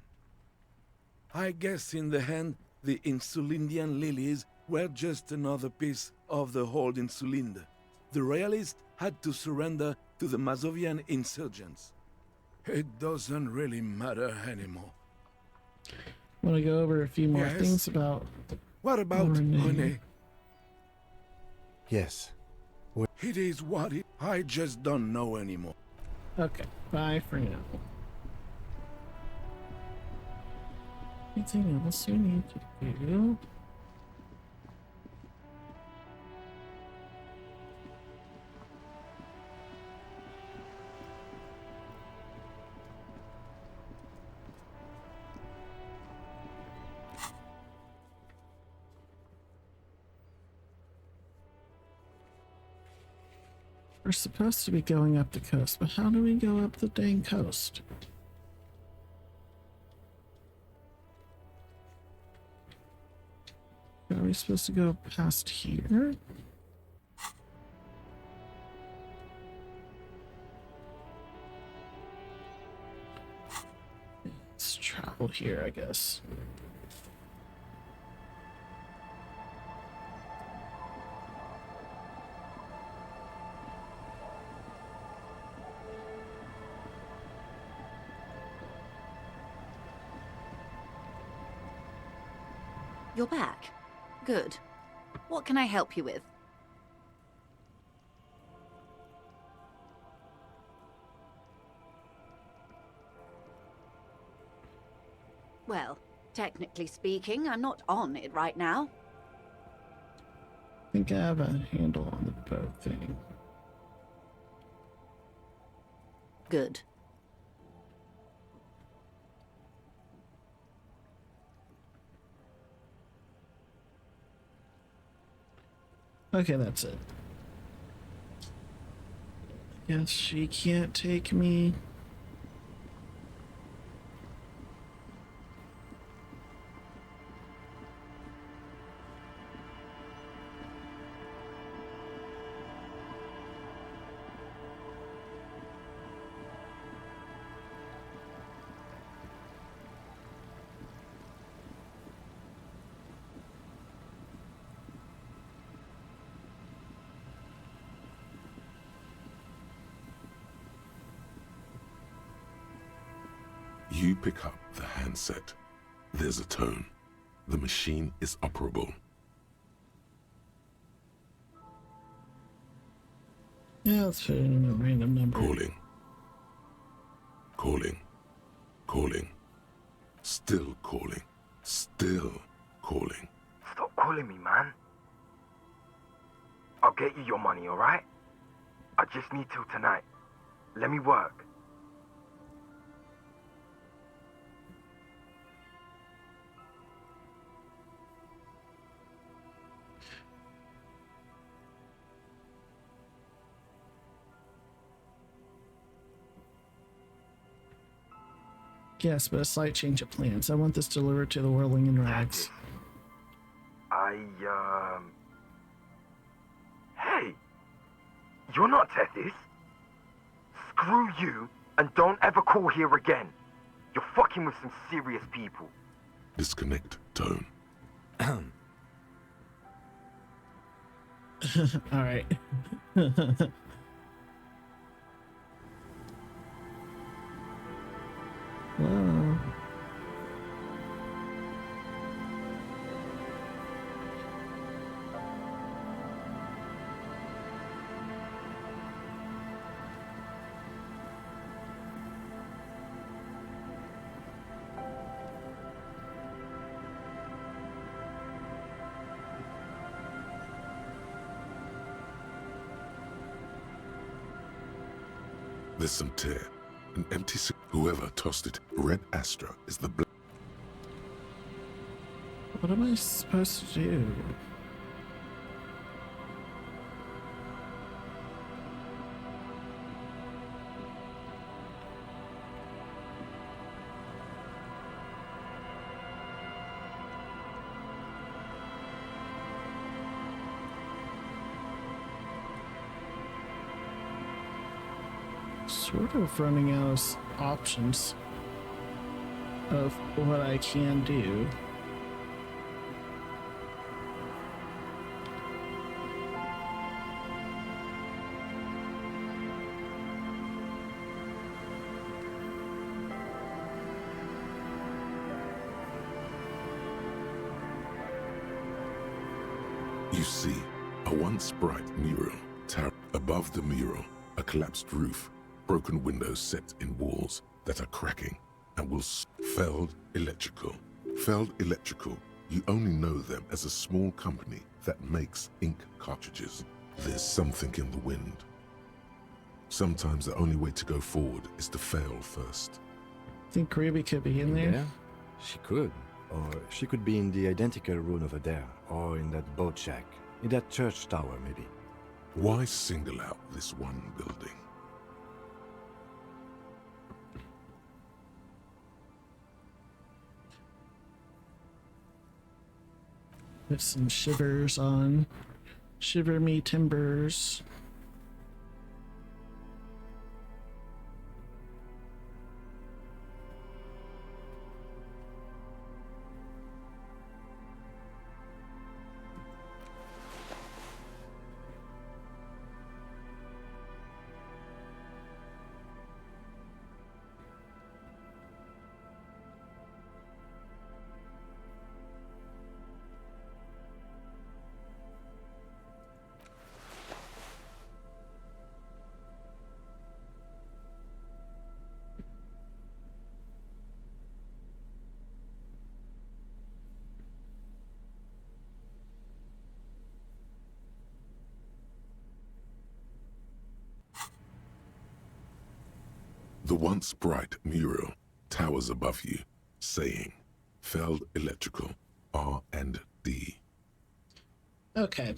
I guess in the end, the Insulindian lilies were just another piece of the whole Insulinde. The royalists had to surrender to the Mazovian insurgents. It doesn't really matter anymore. Want to go over a few more things about... What about René? Yes. It is what it. I just don't know anymore. Okay, bye for now. Anything else you need to do? We're supposed to be going up the coast, but how do we go up the dang coast? Are we supposed to go past here? Let's travel here, I guess. You're back. Good. What can I help you with? Well, technically speaking, I'm not on it right now. I think I have a handle on the boat thing. Good. Okay, that's it. Guess she can't take me. You pick up the handset. There's a tone. The machine is operable. Yeah, let's put in a random number. Calling. Calling. Calling. Still calling. Still calling. Stop calling me, man. I'll get you your money, alright? I just need till tonight. Let me work. Yes, but a slight change of plans. I want this delivered to the Whirling in Rags. Hey! You're not Tethys. Screw you, and don't ever call here again. You're fucking with some serious people. Disconnect tone. Alright. Whoa. There's some tear. An empty whoever tossed it. Red Astra is the What am I supposed to do? Sort of running out of options of what I can do. You see, a once bright mural Above the mural, a collapsed roof, broken windows set in walls that are cracking and will Feld Electrical. Feld Electrical, you only know them as a small company that makes ink cartridges. There's something in the wind. Sometimes the only way to go forward is to fail first. Think Ruby could be in there? She could. Or she could be in the identical room over there, or in that boat shack, in that church tower maybe. Why single out this one building? With some shivers on. Shiver me timbers. The once bright mural towers above you, saying, Feld Electrical, R&D. Okay.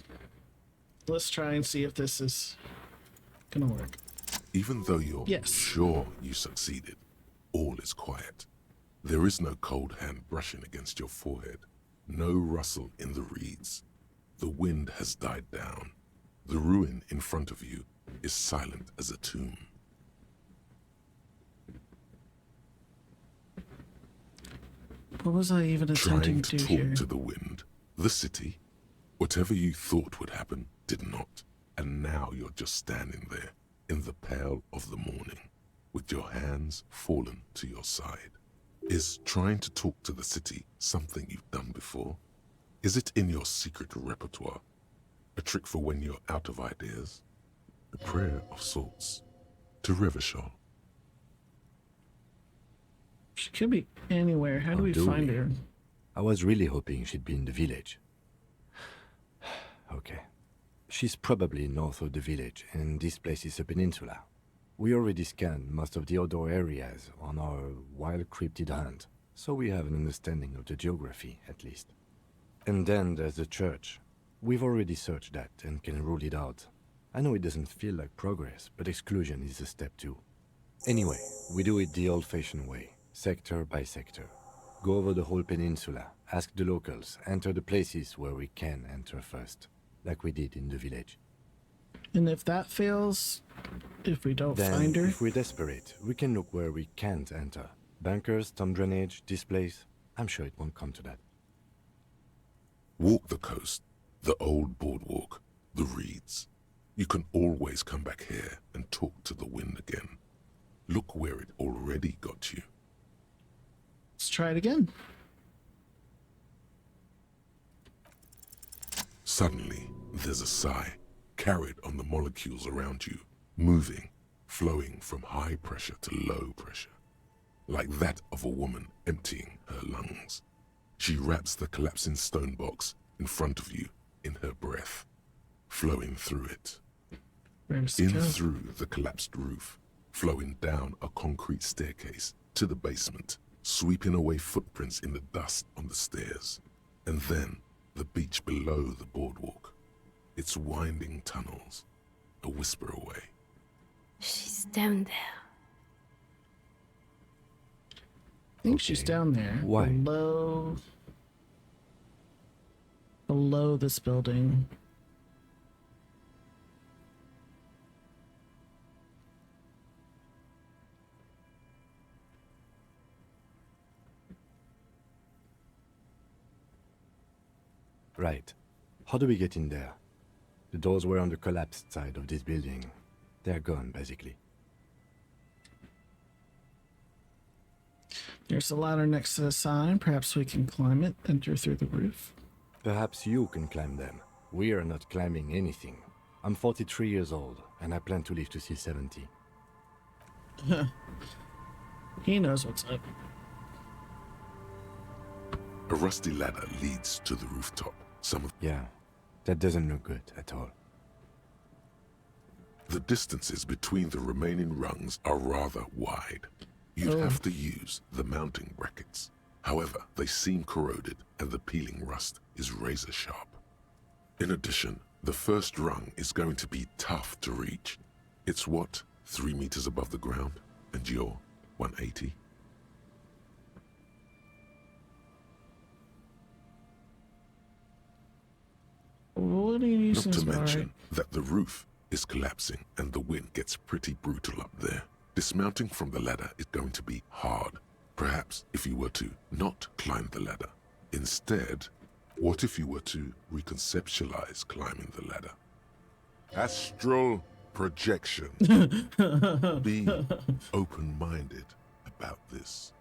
Let's try and see if this is gonna work. Even though you're sure you succeeded, all is quiet. There is no cold hand brushing against your forehead, no rustle in the reeds. The wind has died down. The ruin in front of you is silent as a tomb. What was I even attempting to do here? Trying to talk to the wind, the city. Whatever you thought would happen did not. And now you're just standing there in the pale of the morning with your hands fallen to your side. Is trying to talk to the city something you've done before? Is it in your secret repertoire? A trick for when you're out of ideas? A prayer of sorts to Revachol. She could be anywhere. How do we find her? I was really hoping she'd be in the village. Okay. She's probably north of the village, and this place is a peninsula. We already scanned most of the outdoor areas on our wild cryptid hunt, so we have an understanding of the geography, at least. And then there's the church. We've already searched that and can rule it out. I know it doesn't feel like progress, but exclusion is a step too. Anyway, we do it the old-fashioned way. Sector by sector. Go over the whole peninsula, ask the locals, enter the places where we can enter first, like we did in the village. And if that fails, if we don't Then, find her? If we're desperate, we can look where we can't enter. Bunkers, storm drainage, this place. I'm sure it won't come to that. Walk the coast, the old boardwalk, the reeds. You can always come back here and talk to the wind again. Look where it already got you. Let's try it again. Suddenly, there's a sigh, carried on the molecules around you, moving, flowing from high pressure to low pressure, like that of a woman emptying her lungs. She wraps the collapsing stone box in front of you in her breath, flowing through it. Through the collapsed roof, flowing down a concrete staircase to the basement, sweeping away footprints in the dust on the stairs, and then the beach below the boardwalk, its winding tunnels, a whisper away. She's down there. I think she's down there. Why? Below this building. Right. How do we get in there? The doors were on the collapsed side of this building. They're gone, basically. There's a ladder next to the sign. Perhaps we can climb it, enter through the roof. Perhaps you can climb them. We are not climbing anything. I'm 43 years old, and I plan to live to see 70. He knows what's up. A rusty ladder leads to the rooftop. Yeah, that doesn't look good at all. The distances between the remaining rungs are rather wide. You'd have to use the mounting brackets. However, they seem corroded and the peeling rust is razor sharp. In addition, the first rung is going to be tough to reach. It's what, 3 meters above the ground? And you're 180? What do you Not to say? mention that the roof is collapsing and the wind gets pretty brutal up there. Dismounting from the ladder is going to be hard. Perhaps if you were to not climb the ladder. Instead, what if you were to reconceptualize climbing the ladder? Astral projection. Be open-minded about this.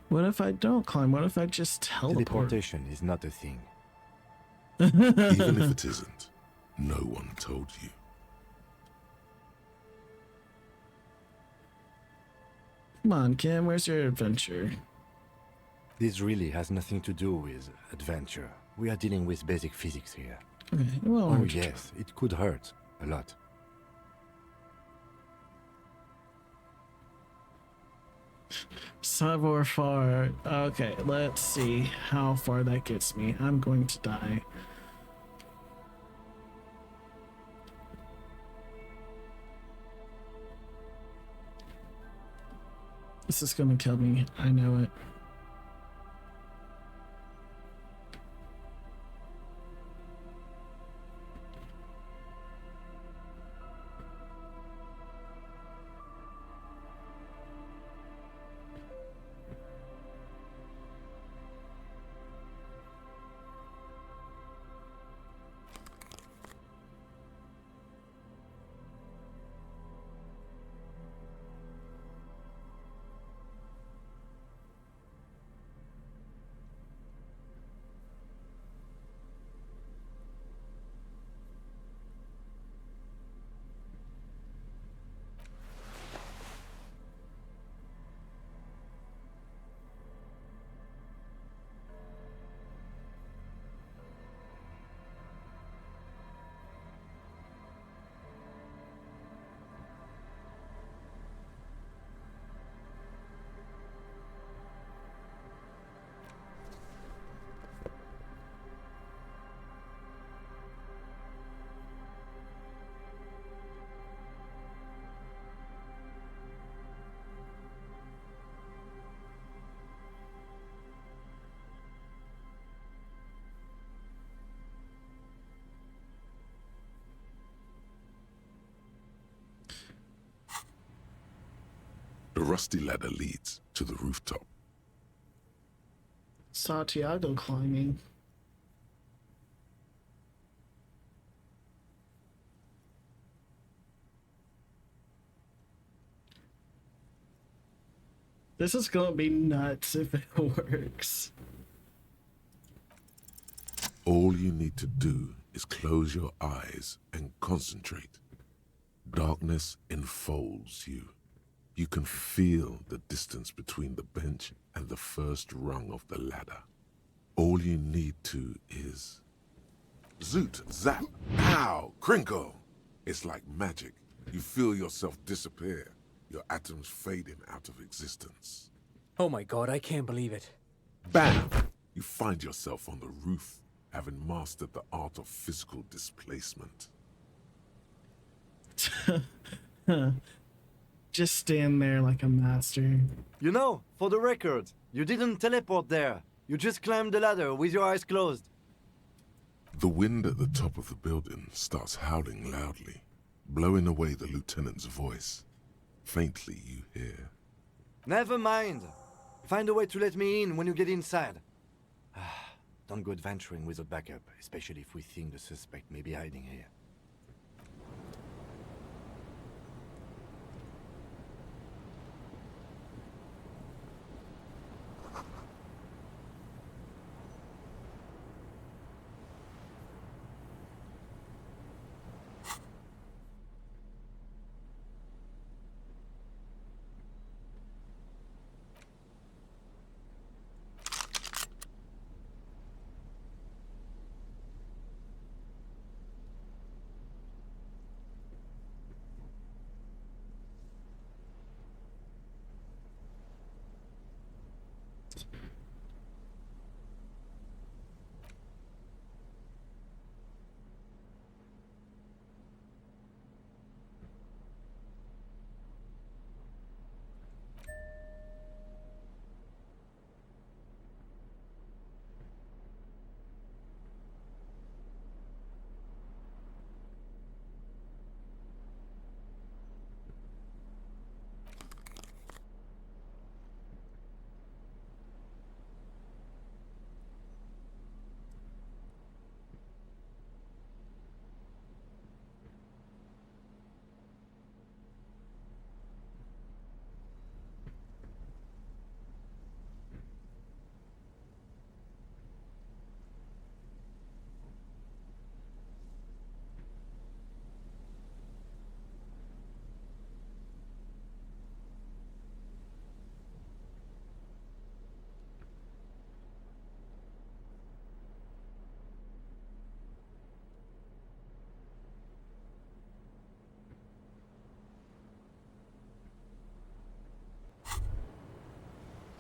What if I don't climb? What if I just teleport? Teleportation is not a thing. Even if it isn't, no one told you. Come on, Kim, where's your adventure? This really has nothing to do with adventure. We are dealing with basic physics here. Okay, well, oh yes, it could hurt a lot. Sub or far. Okay, let's see how far that gets me. I'm going to die. This is gonna kill me. I know it. The rusty ladder leads to the rooftop. Santiago climbing. This is gonna be nuts if it works. All you need to do is close your eyes and concentrate. Darkness enfolds you. You can feel the distance between the bench and the first rung of the ladder. All you need to is... Zoot, zap, pow, crinkle! It's like magic. You feel yourself disappear, your atoms fading out of existence. Oh my god, I can't believe it. Bam! You find yourself on the roof, having mastered the art of physical displacement. Just stand there like a master. You know, for the record, you didn't teleport there. You just climbed the ladder with your eyes closed. The wind at the top of the building starts howling loudly, blowing away the lieutenant's voice. Faintly you hear. Never mind. Find a way to let me in when you get inside. Don't go adventuring without backup, especially if we think the suspect may be hiding here.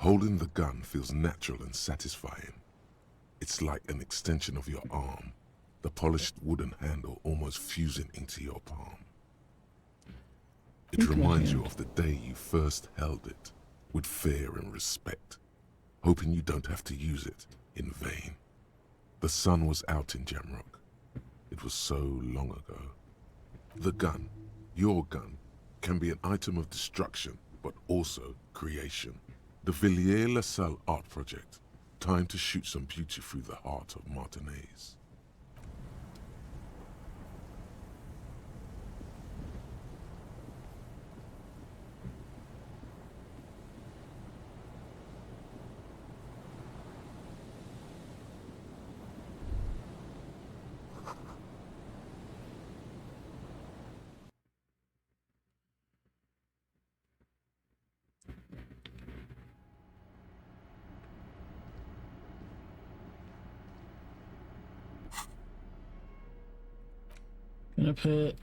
Holding the gun feels natural and satisfying. It's like an extension of your arm, the polished wooden handle almost fusing into your palm. It reminds you of the day you first held it, with fear and respect, hoping you don't have to use it in vain. The sun was out in Jamrock. It was so long ago. The gun, your gun, can be an item of destruction, but also creation. The VWAAAAT art project. Time to shoot some beauty through the heart of Martinez. Gonna put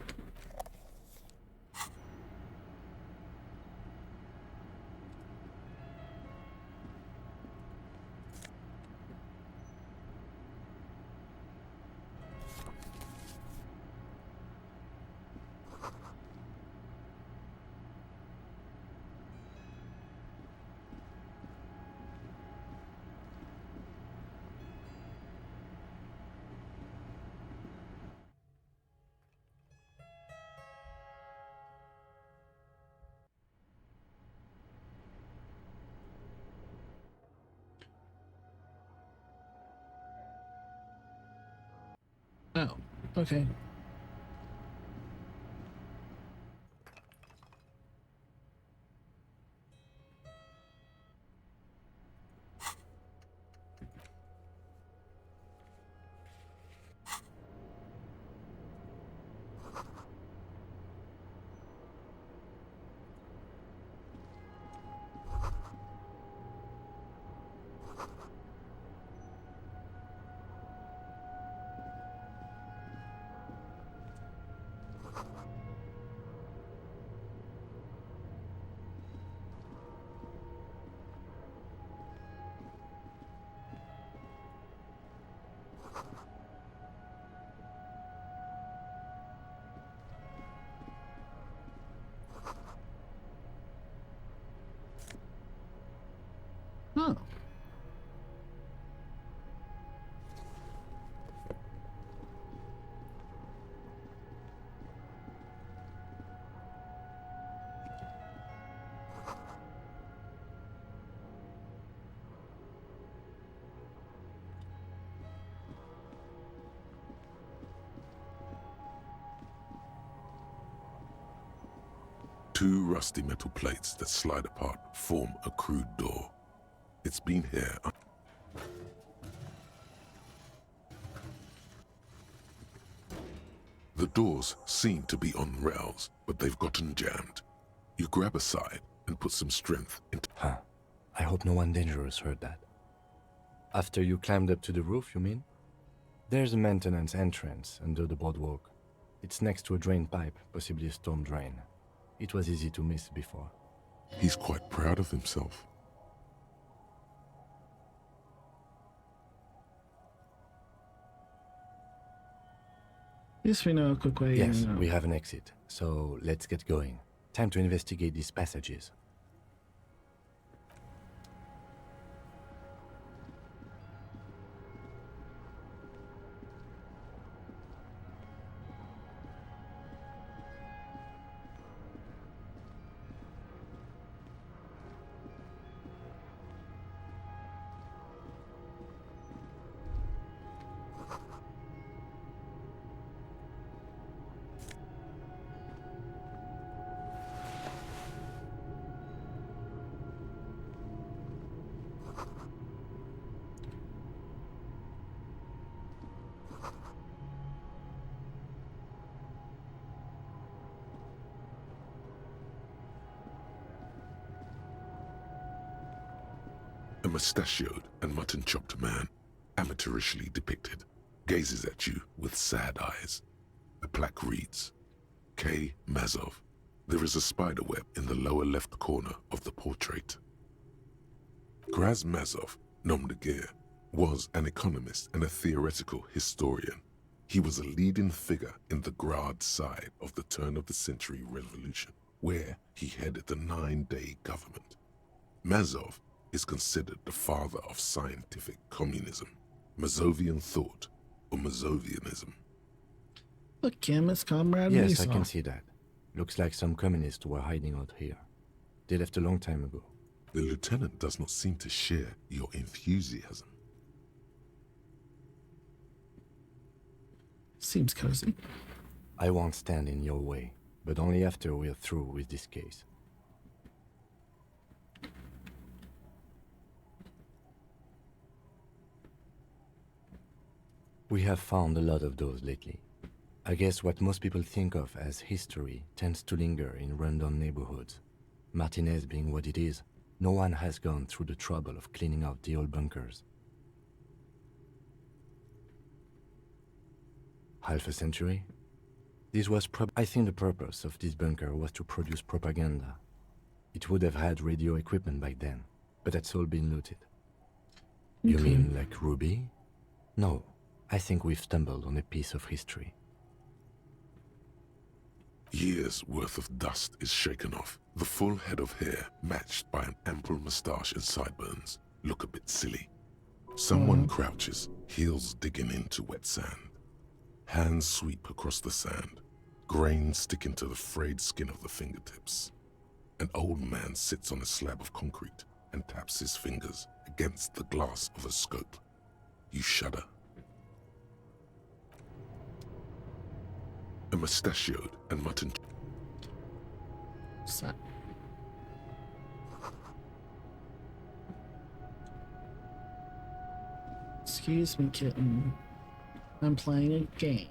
oh, okay. Oh. Two rusty metal plates that slide apart form a crude door. It's been here. The doors seem to be on rails, but they've gotten jammed. You grab a side and put some strength into... Huh. I hope no one dangerous heard that. After you climbed up to the roof, you mean? There's a maintenance entrance under the boardwalk. It's next to a drain pipe, possibly a storm drain. It was easy to miss before. He's quite proud of himself. Yes, we know a quick way. Yes, we have an exit, so let's get going. Time to investigate these passages. A mustachioed and mutton-chopped man, amateurishly depicted, gazes at you with sad eyes. The plaque reads, K. Mazov. There is a spider web in the lower left corner of the portrait. Krasmazov, nom de guerre, was an economist and a theoretical historian. He was a leading figure in the Grad side of the turn-of-the-century revolution, where he headed the 9-day government. Mazov is considered the father of scientific communism, Mazovian thought, or Mazovianism. Look, Kim, it's Comrade Yes, I Mazov. can see that. Looks like some communists were hiding out here. They left a long time ago. The lieutenant does not seem to share your enthusiasm. Seems cozy. I won't stand in your way, but only after we're through with this case. We have found a lot of those lately. I guess what most people think of as history tends to linger in rundown neighborhoods. Martinez being what it is, no one has gone through the trouble of cleaning out the old bunkers. Half a century? This was I think the purpose of this bunker was to produce propaganda. It would have had radio equipment back then, but that's all been looted. You mean like Ruby? No, I think we've stumbled on a piece of history. Years' worth of dust is shaken off. The full head of hair, matched by an ample moustache and sideburns, look a bit silly. Someone crouches, heels digging into wet sand. Hands sweep across the sand, grains sticking to the frayed skin of the fingertips. An old man sits on a slab of concrete and taps his fingers against the glass of a scope. You shudder. A mustachioed and mutton. Excuse me, kitten. I'm playing a game.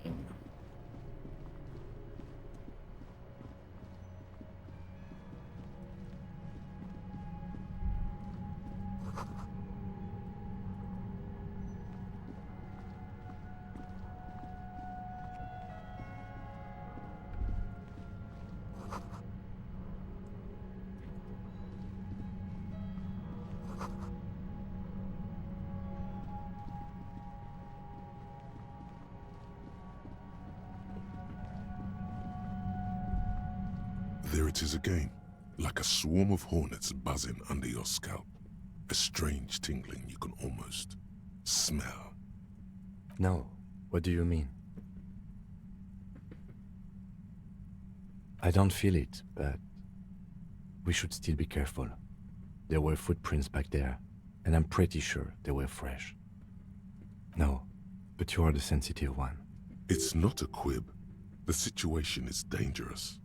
There it is again, like a swarm of hornets buzzing under your scalp. A strange tingling you can almost smell. No, what do you mean? I don't feel it, but we should still be careful. There were footprints back there, and I'm pretty sure they were fresh. No, but you are the sensitive one. It's not a quib. The situation is dangerous.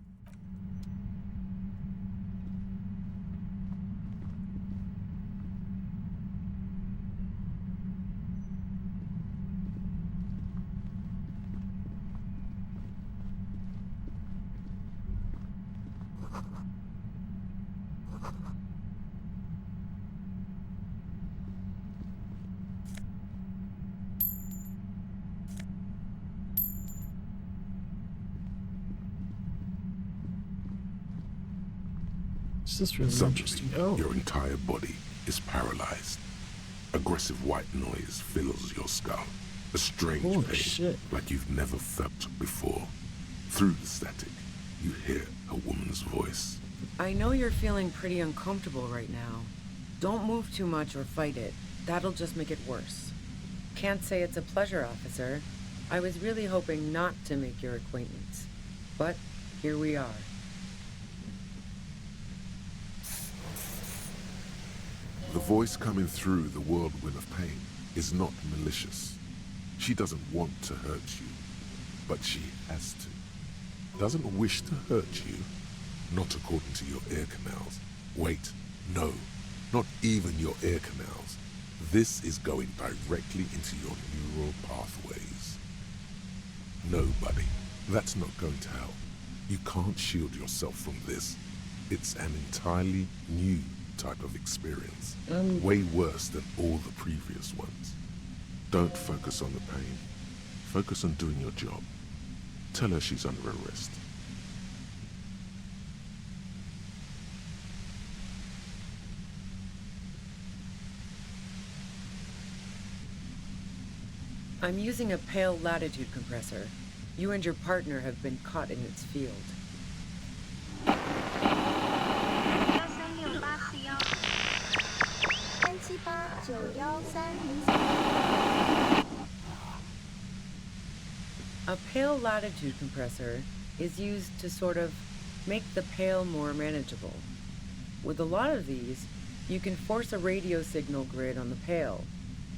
This is really Suddenly, interesting. your entire body is paralyzed. Aggressive white noise fills your skull. A strange pain, like you've never felt before. Through the static, you hear a woman's voice. I know you're feeling pretty uncomfortable right now. Don't move too much or fight it. That'll just make it worse. Can't say it's a pleasure, officer. I was really hoping not to make your acquaintance. But here we are. The voice coming through the whirlwind of pain is not malicious. She doesn't want to hurt you, but she has to. Doesn't wish to hurt you, not according to your ear canals. Wait, no, not even your ear canals. This is going directly into your neural pathways. No, buddy, that's not going to help. You can't shield yourself from this. It's an entirely new type of experience. Way worse than all the previous ones. Don't focus on the pain. Focus on doing your job. Tell her she's under arrest. I'm using a pale latitude compressor. You and your partner have been caught in its field. A pale latitude compressor is used to sort of make the pale more manageable. With a lot of these, you can force a radio signal grid on the pale,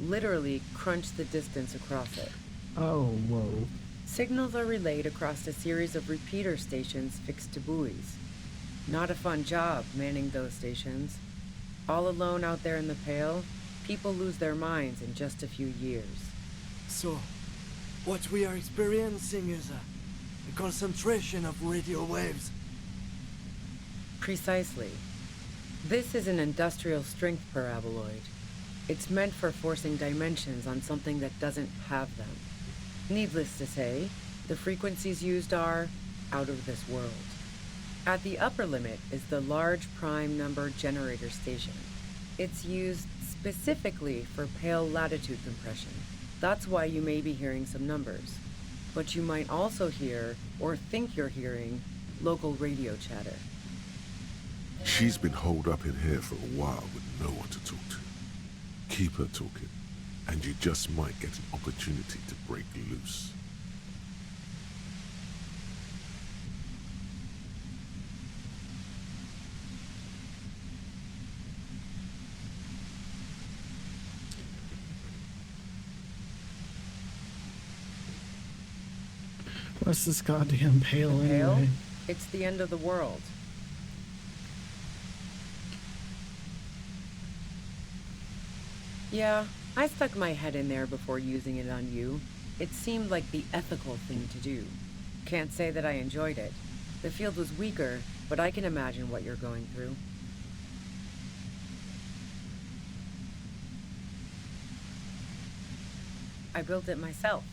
literally crunch the distance across it. Oh, whoa. Signals are relayed across a series of repeater stations fixed to buoys. Not a fun job manning those stations. All alone out there in the pale, people lose their minds in just a few years. So, what we are experiencing is a concentration of radio waves. Precisely. This is an industrial strength paraboloid. It's meant for forcing dimensions on something that doesn't have them. Needless to say, the frequencies used are out of this world. At the upper limit is the large prime number generator station. It's used specifically for pale latitude compression. That's why you may be hearing some numbers. But you might also hear, or think you're hearing, local radio chatter. She's been holed up in here for a while with no one to talk to. Keep her talking, and you just might get an opportunity to break loose. What's this goddamn pale Pale? anyway? It's the end of the world. Yeah, I stuck my head in there before using it on you. It seemed like the ethical thing to do. Can't say that I enjoyed it. The field was weaker, but I can imagine what you're going through. I built it myself.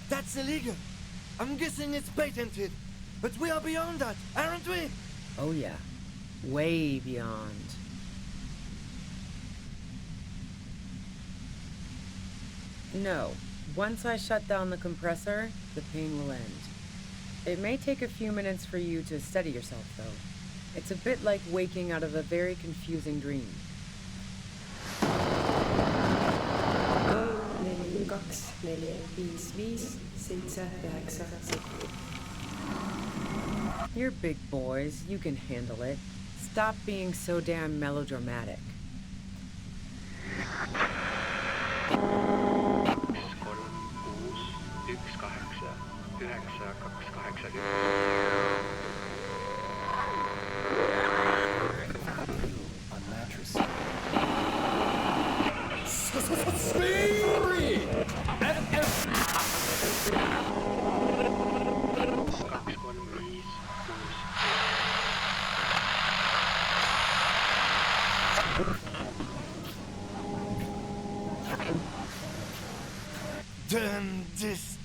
That's illegal. I'm guessing it's patented. But we are beyond that, aren't we? Oh yeah, way beyond. No, once I shut down the compressor, the pain will end. It may take a few minutes for you to steady yourself, though. It's a bit like waking out of a very confusing dream. You're big boys, you can handle it. Stop being so damn melodramatic. Damn this.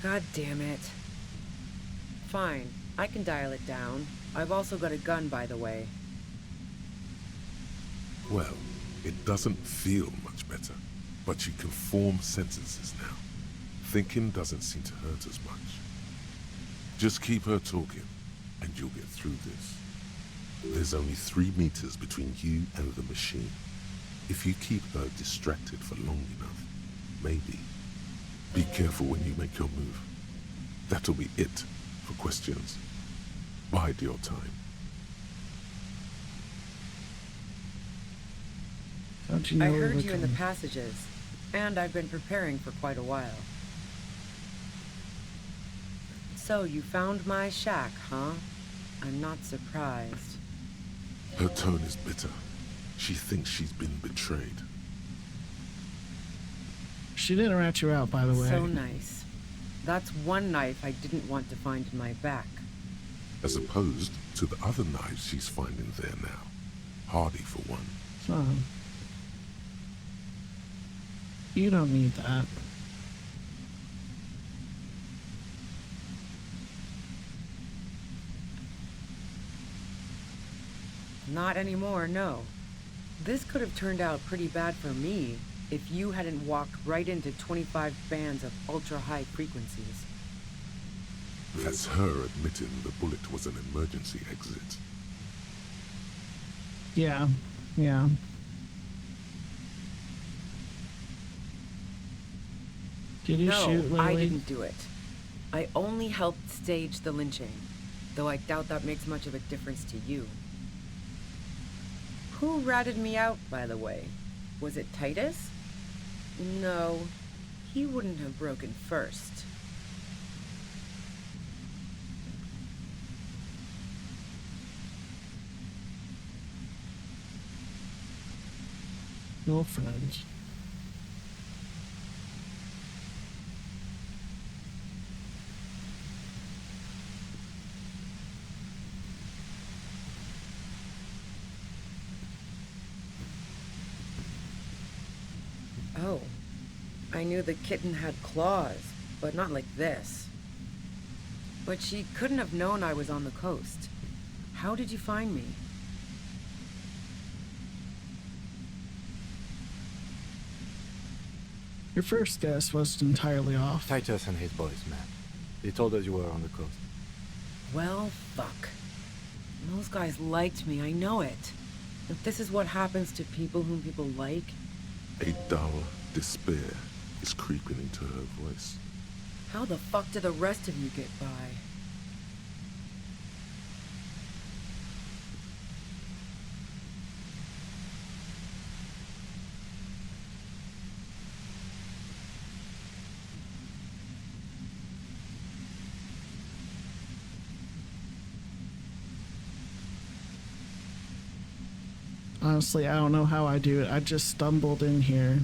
God damn it. Fine, I can dial it down. I've also got a gun, by the way. Well, it doesn't feel much better, but you can form sentences now. Thinking doesn't seem to hurt as much. Just keep her talking, and you'll get through this. There's only 3 meters between you and the machine. If you keep her distracted for long enough, maybe. Be careful when you make your move. That'll be it for questions. Bide your time. How'd you know I we heard were you in the coming? passages, and I've been preparing for quite a while. So you found my shack, huh? I'm not surprised. Her tone is bitter. She thinks she's been betrayed. She didn't rat you out, by the way. So nice. That's one knife I didn't want to find in my back. As opposed to the other knives she's finding there now. Hardy for one. Son. You don't need that. Not anymore, no. This could have turned out pretty bad for me, if you hadn't walked right into 25 bands of ultra-high frequencies. That's her admitting the bullet was an emergency exit. Yeah, yeah. Did you shoot Lily? I didn't do it. I only helped stage the lynching, though I doubt that makes much of a difference to you. Who ratted me out, by the way? Was it Titus? No, he wouldn't have broken first. Girlfriend. Oh, I knew the kitten had claws, but not like this. But she couldn't have known I was on the coast. How did you find me? Your first guess wasn't entirely off. Titus and his boys, man. They told us you were on the coast. Well, fuck. Those guys liked me, I know it. If this is what happens to people whom people like... A dull despair is creeping into her voice. How the fuck do the rest of you get by? Honestly, I don't know how I do it. I just stumbled in here.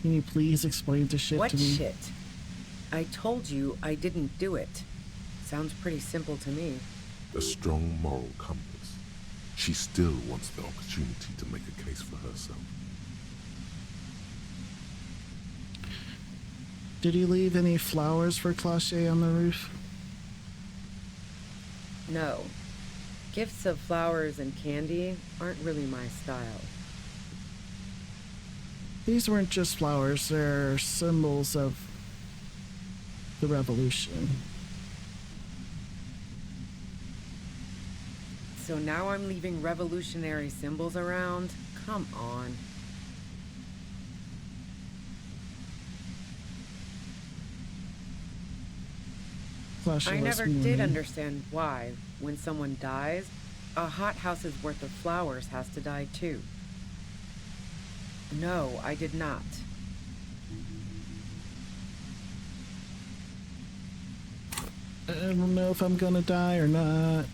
Can you please explain the shit What to me? What shit? I told you I didn't do it. Sounds pretty simple to me. A strong moral compass. She still wants the opportunity to make a case for herself. Did he leave any flowers for Clache on the roof? No. Gifts of flowers and candy aren't really my style. These weren't just flowers, they're symbols of the revolution. So now I'm leaving revolutionary symbols around? Come on. I never did understand why, when someone dies, a hothouse's worth of flowers has to die too. No, I did not. I don't know if I'm gonna die or not.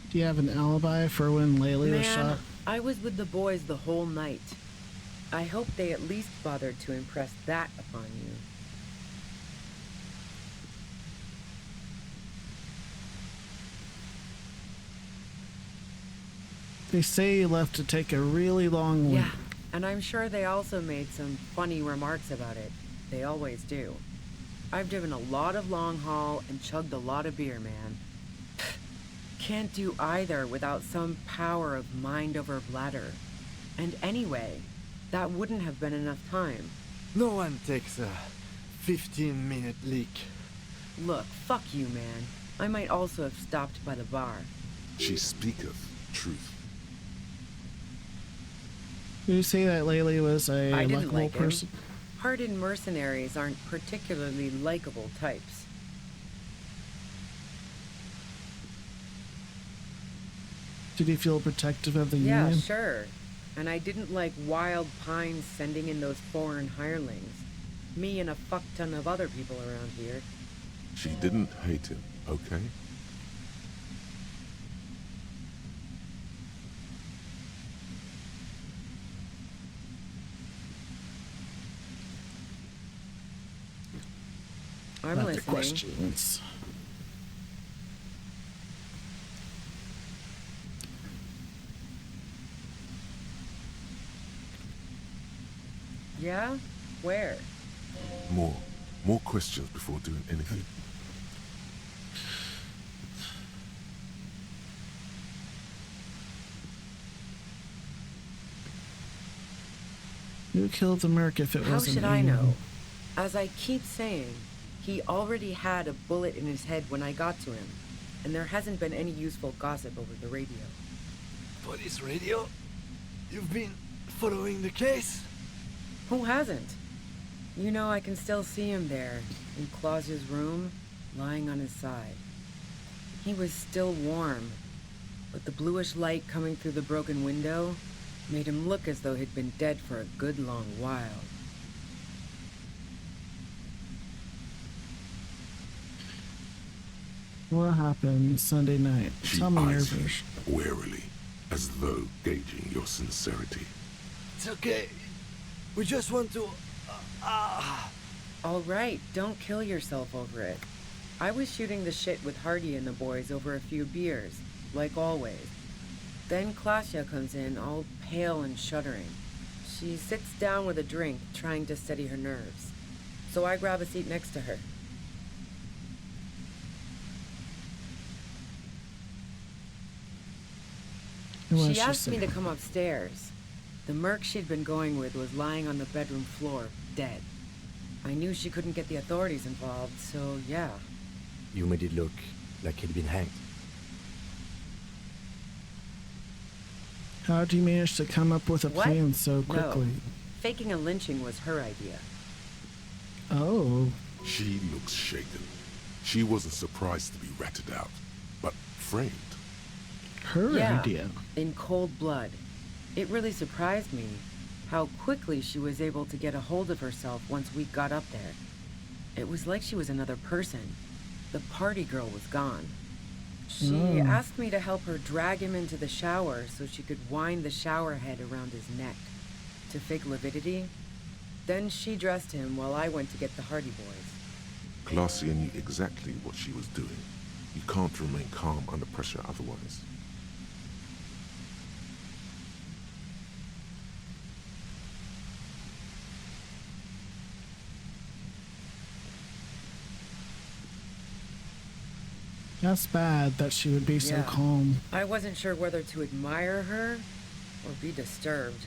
Do you have an alibi for when Laylee was shot? I was with the boys the whole night. I hope they at least bothered to impress that upon you. They say you left to take a really long Yeah, walk. and I'm sure they also made some funny remarks about it. They always do. I've driven a lot of long haul and chugged a lot of beer, man. Can't do either without some power of mind over bladder. And anyway, that wouldn't have been enough time. No one takes a 15-minute leak. Look, fuck you, man. I might also have stopped by the bar. She speaketh truth. Did you say that Laylee was a I didn't likable like person? him. Hardened mercenaries aren't particularly likable types. Did he feel protective of the Yeah, Union? sure. And I didn't like Wild Pines sending in those foreign hirelings. Me and a fuck ton of other people around here. She didn't hate him, okay? I'm Other listening. questions. Yeah? Where? More questions before doing anything. Who killed the merc if it How wasn't should I you? know? As I keep saying, he already had a bullet in his head when I got to him, and there hasn't been any useful gossip over the radio. Police radio? You've been following the case? Who hasn't? You know, I can still see him there, in Claus's room, lying on his side. He was still warm, but the bluish light coming through the broken window made him look as though he'd been dead for a good long while. What happened Sunday night? She Tell me your eyes you version. warily, as though gauging your sincerity. It's okay. We just want to... All right, don't kill yourself over it. I was shooting the shit with Hardy and the boys over a few beers, like always. Then Klasia comes in, all pale and shuddering. She sits down with a drink, trying to steady her nerves. So I grab a seat next to her. She asked me to come upstairs. The merc she'd been going with was lying on the bedroom floor, dead. I knew she couldn't get the authorities involved, so yeah. You made it look like he'd been hanged. How'd you manage to come up with a What? plan so No. quickly? Faking a lynching was her idea. Oh. She looks shaken. She wasn't surprised to be ratted out, but framed. Her Yeah, idea. in cold blood. It really surprised me how quickly she was able to get a hold of herself once we got up there. It was like she was another person. The party girl was gone. She asked me to help her drag him into the shower so she could wind the shower head around his neck to fake lividity. Then she dressed him while I went to get the Hardy boys. Glacia knew exactly what she was doing. You can't remain calm under pressure otherwise. That's bad that she would be so Yeah. calm. I wasn't sure whether to admire her or be disturbed.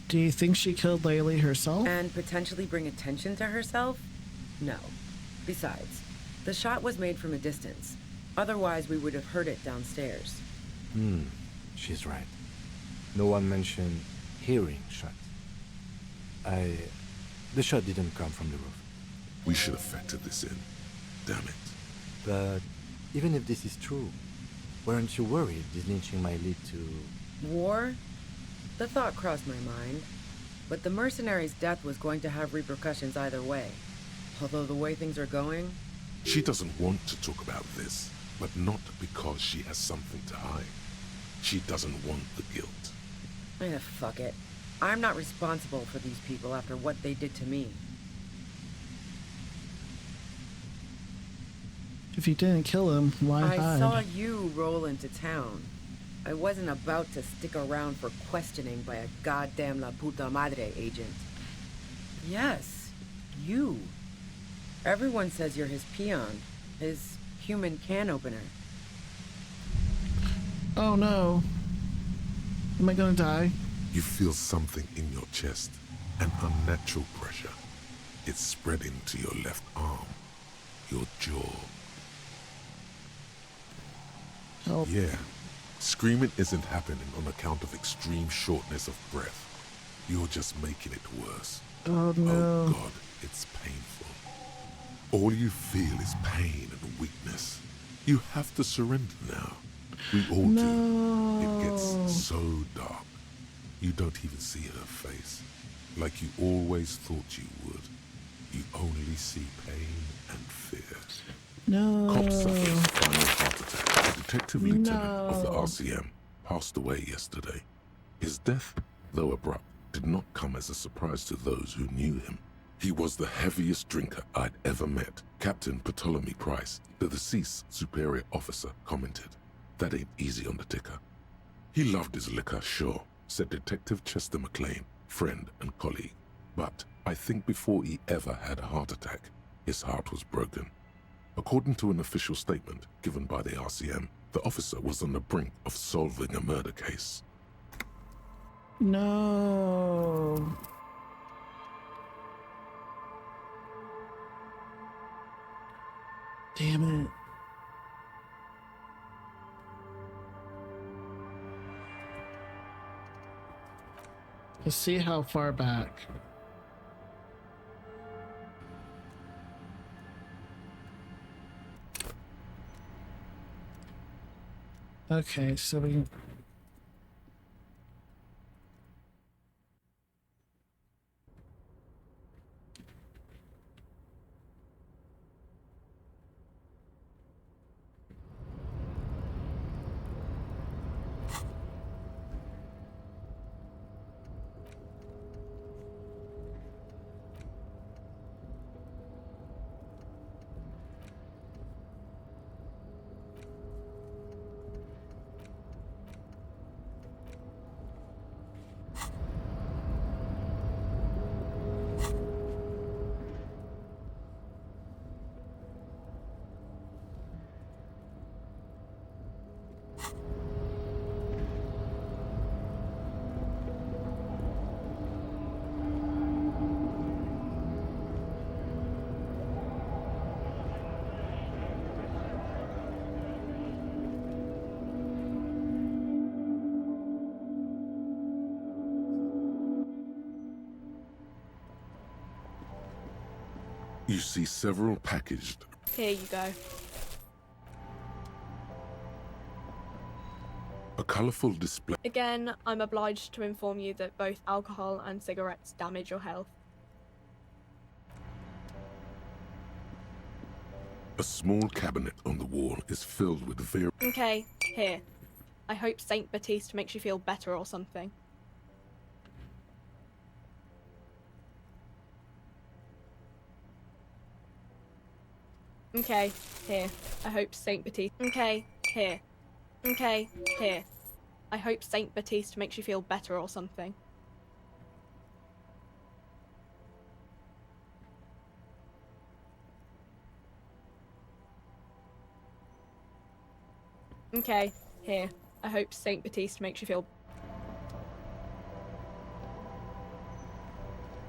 Do you think she killed Laylee herself? And potentially bring attention to herself? No. Besides, the shot was made from a distance. Otherwise, we would have heard it downstairs. She's right. No one mentioned hearing shots. The shot didn't come from the roof. We should have factored this in. Damn it. But even if this is true, weren't you worried this lynching might lead to... War? The thought crossed my mind. But the mercenary's death was going to have repercussions either way. Although the way things are going... She doesn't want to talk about this, but not because she has something to hide. She doesn't want the guilt. Fuck it. I'm not responsible for these people after what they did to me. If you didn't kill him, why hide? I saw you roll into town. I wasn't about to stick around for questioning by a goddamn La Puta Madre agent. Yes, you. Everyone says you're his peon, his human can opener. Oh no. Am I gonna die? You feel something in your chest, an unnatural pressure. It's spreading to your left arm, your jaw. Help. Yeah, screaming isn't happening on account of extreme shortness of breath. You're just making it worse. Oh no. Oh God, it's painful. All you feel is pain and weakness. You have to surrender now. We all do. It gets so dark. You don't even see her face, like you always thought you would. You only see pain and fear. No. Cop suffered a final heart attack. The detective lieutenant of the RCM passed away yesterday. His death, though abrupt, did not come as a surprise to those who knew him. He was the heaviest drinker I'd ever met. Captain Ptolemy Price, the deceased superior officer, commented, "That ain't easy on the ticker." He loved his liquor, sure, said Detective Chester McLean, friend and colleague. But I think before he ever had a heart attack, his heart was broken. According to an official statement given by the RCM, the officer was on the brink of solving a murder case. No. Damn it. Let's see how far back. Okay, so we You see several packaged. Here you go. A colorful display. Again, I'm obliged to inform you that both alcohol and cigarettes damage your health. A small cabinet on the wall is filled with Okay, here. I hope Saint Baptiste makes you feel better or something. Okay, here. I hope Saint Baptiste. Okay, here. Okay, here. I hope Saint Baptiste makes you feel better or something. Okay, here. I hope Saint Baptiste makes you feel.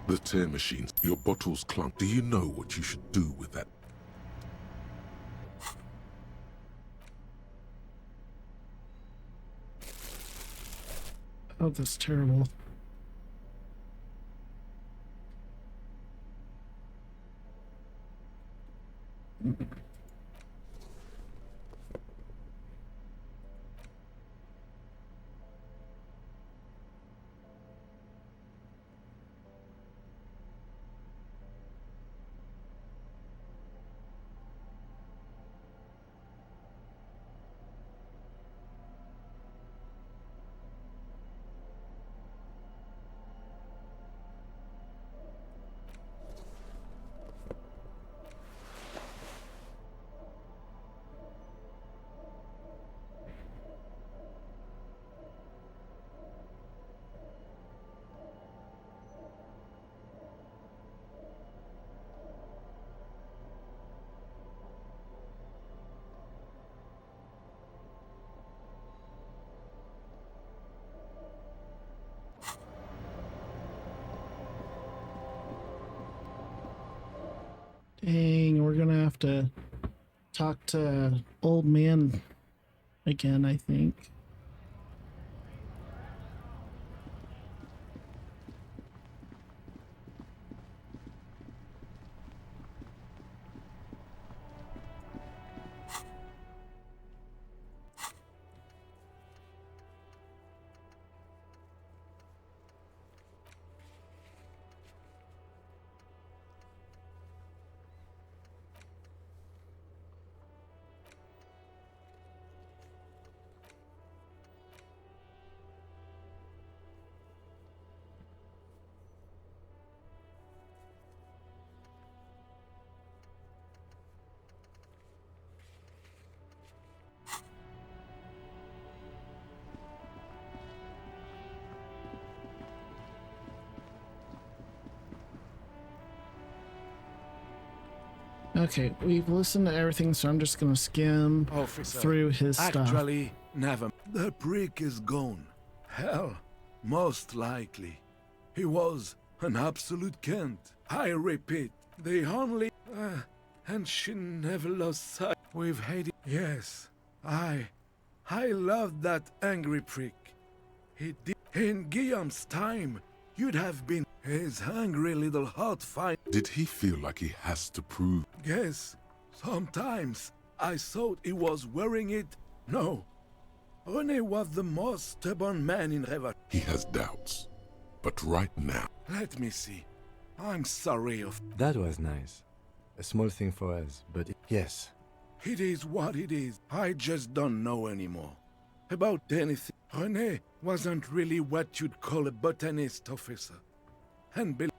The tear machines. Your bottles clunk. Do you know what you should do with that? Oh, that's terrible. Dang, we're gonna have to talk to old man again, I think. Okay, we've listened to everything, so I'm just gonna skim Officer, through his stuff. Actually, never. The prick is gone. Hell, most likely. He was an absolute cunt. I repeat, the only... and she never lost sight. We've hated... Yes, I loved that angry prick. He did... In Guillaume's time, you'd have been his hungry little hot fight. Did he feel like he has to prove? Yes, sometimes I thought he was wearing it. No, René was the most stubborn man in Reva. He has doubts. But right now... Let me see. I'm sorry of... That was nice. A small thing for us, but yes. It is what it is. I just don't know anymore. About anything. René wasn't really what you'd call a botanist, officer. And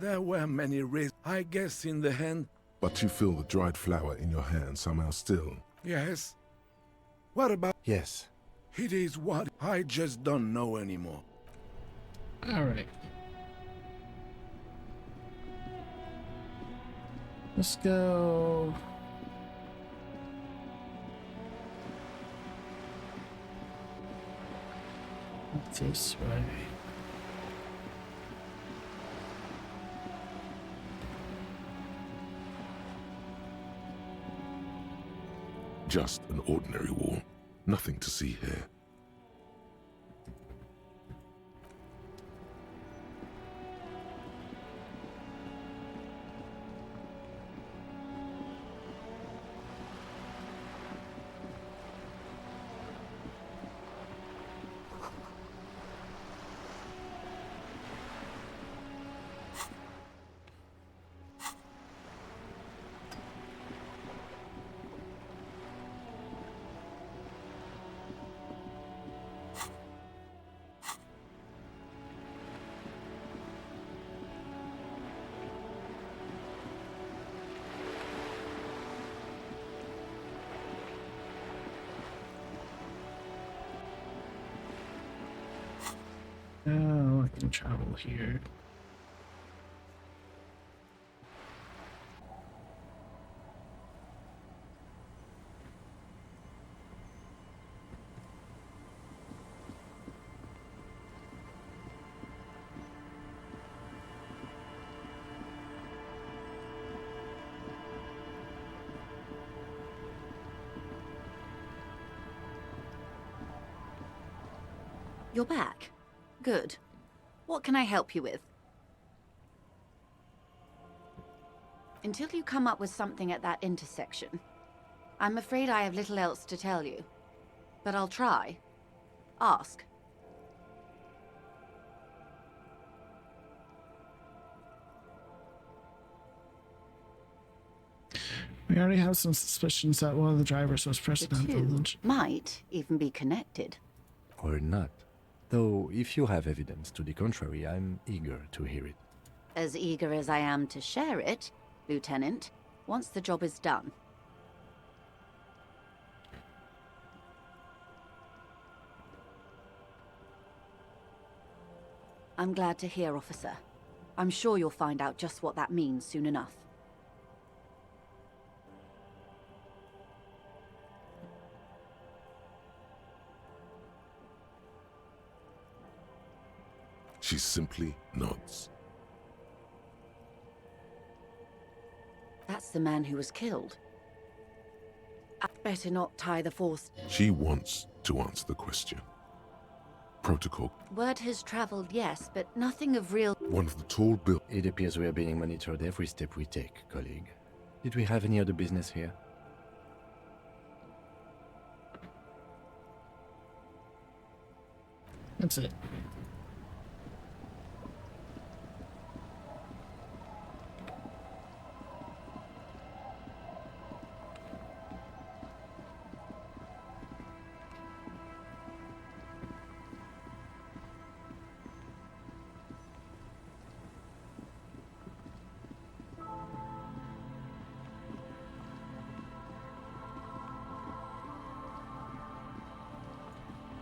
there were many risks, I guess, in the hand. But you feel the dried flower in your hand somehow still? Yes. What about... Yes. It is what... I just don't know anymore. Alright. Let's go... this way. Just an ordinary wall. Nothing to see here. Oh, I can travel here. You're back. Good. What can I help you with? Until you come up with something at that intersection, I'm afraid I have little else to tell you. But I'll try. Ask. We already have some suspicions that one of the drivers was present at the lunch. Might even be connected. Or not. Though, if you have evidence to the contrary, I'm eager to hear it. As eager as I am to share it, Lieutenant, once the job is done. I'm glad to hear, officer. I'm sure you'll find out just what that means soon enough. She simply nods. That's the man who was killed. I'd better not tie the force. She wants to answer the question. Protocol. Word has traveled, yes, but nothing of real... One of the tall buildings. It appears we are being monitored every step we take, colleague. Did we have any other business here? That's it.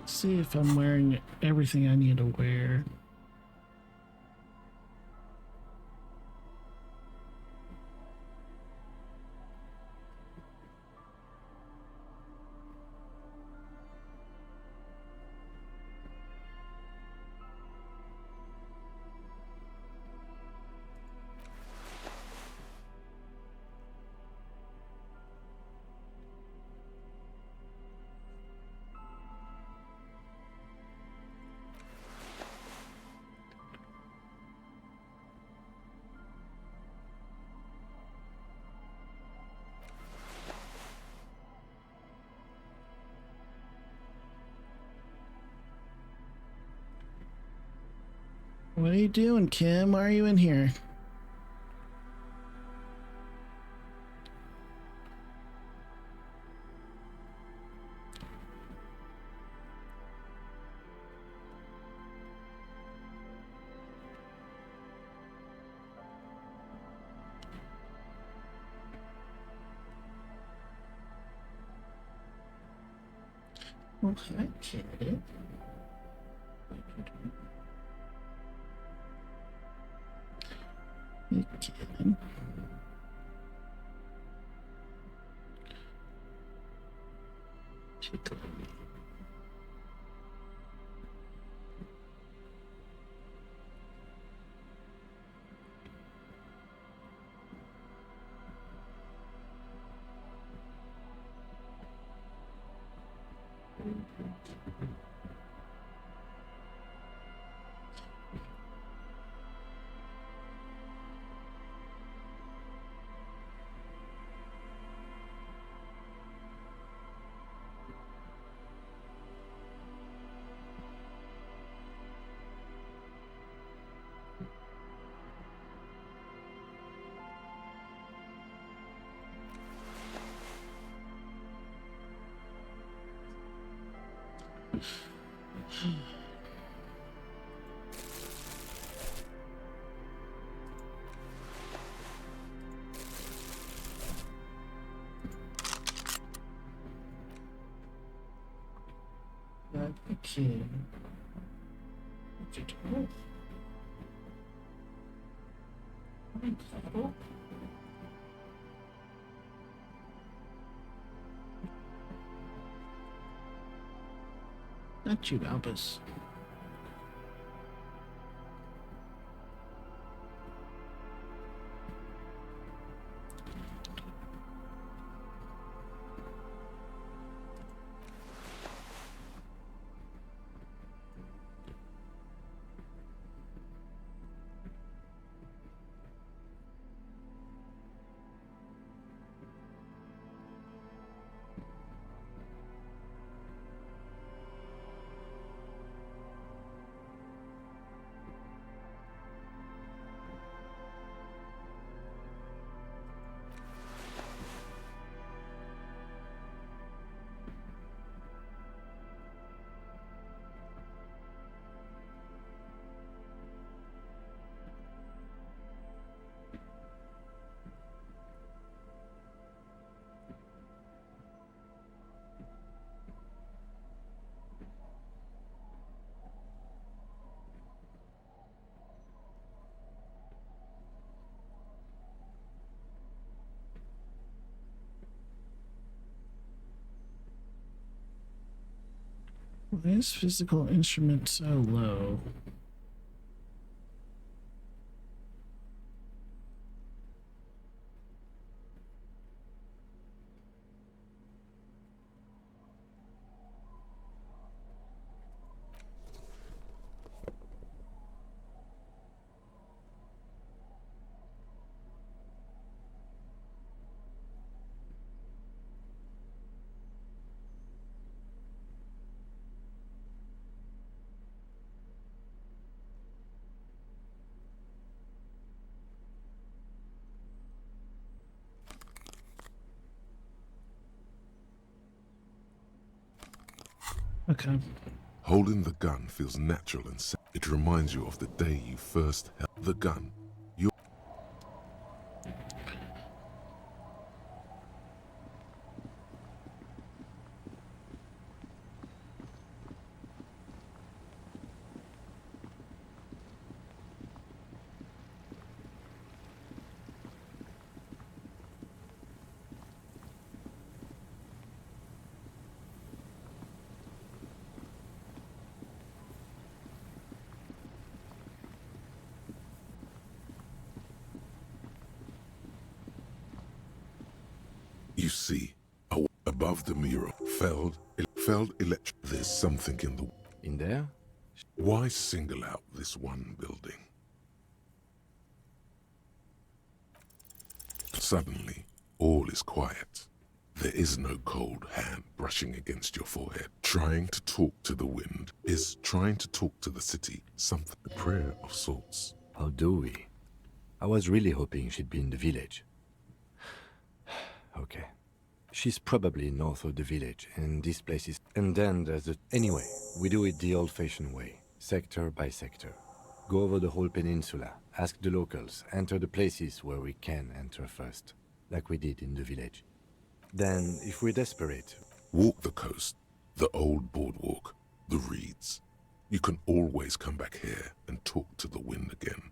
See if I'm wearing everything I need to wear. What are you doing, Kim? Why are you in here? Oh, hi, kid. Hey, kid. Tickle me. Okay. What you doing? Hi, Cuddle. Not you, Albus. Why is physical instrument so low? Okay. Holding the gun feels natural and safe. It reminds you of the day you first held the gun. You see, above the mural, felled electric. There's something in there? Why single out this one building? Suddenly, all is quiet. There is no cold hand brushing against your forehead. Trying to talk to the wind is trying to talk to the city, something, a prayer of sorts. How do we? I was really hoping she'd be in the village. Okay. She's probably north of the village, and this place is... And then there's the... Anyway, we do it the old-fashioned way, sector by sector. Go over the whole peninsula, ask the locals, enter the places where we can enter first, like we did in the village. Then, if we're desperate... Walk the coast, the old boardwalk, the reeds. You can always come back here and talk to the wind again.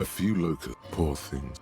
A few locals, poor things.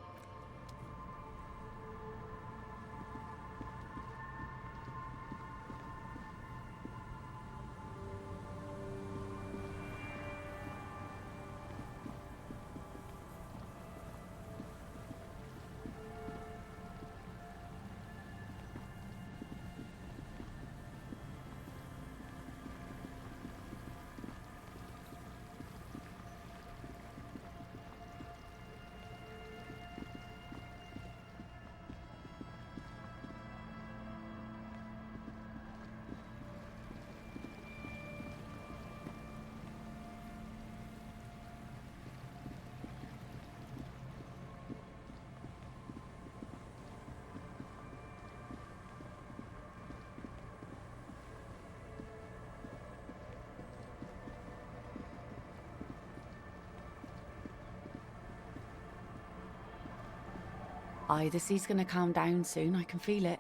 Aye, the sea's gonna calm down soon, I can feel it.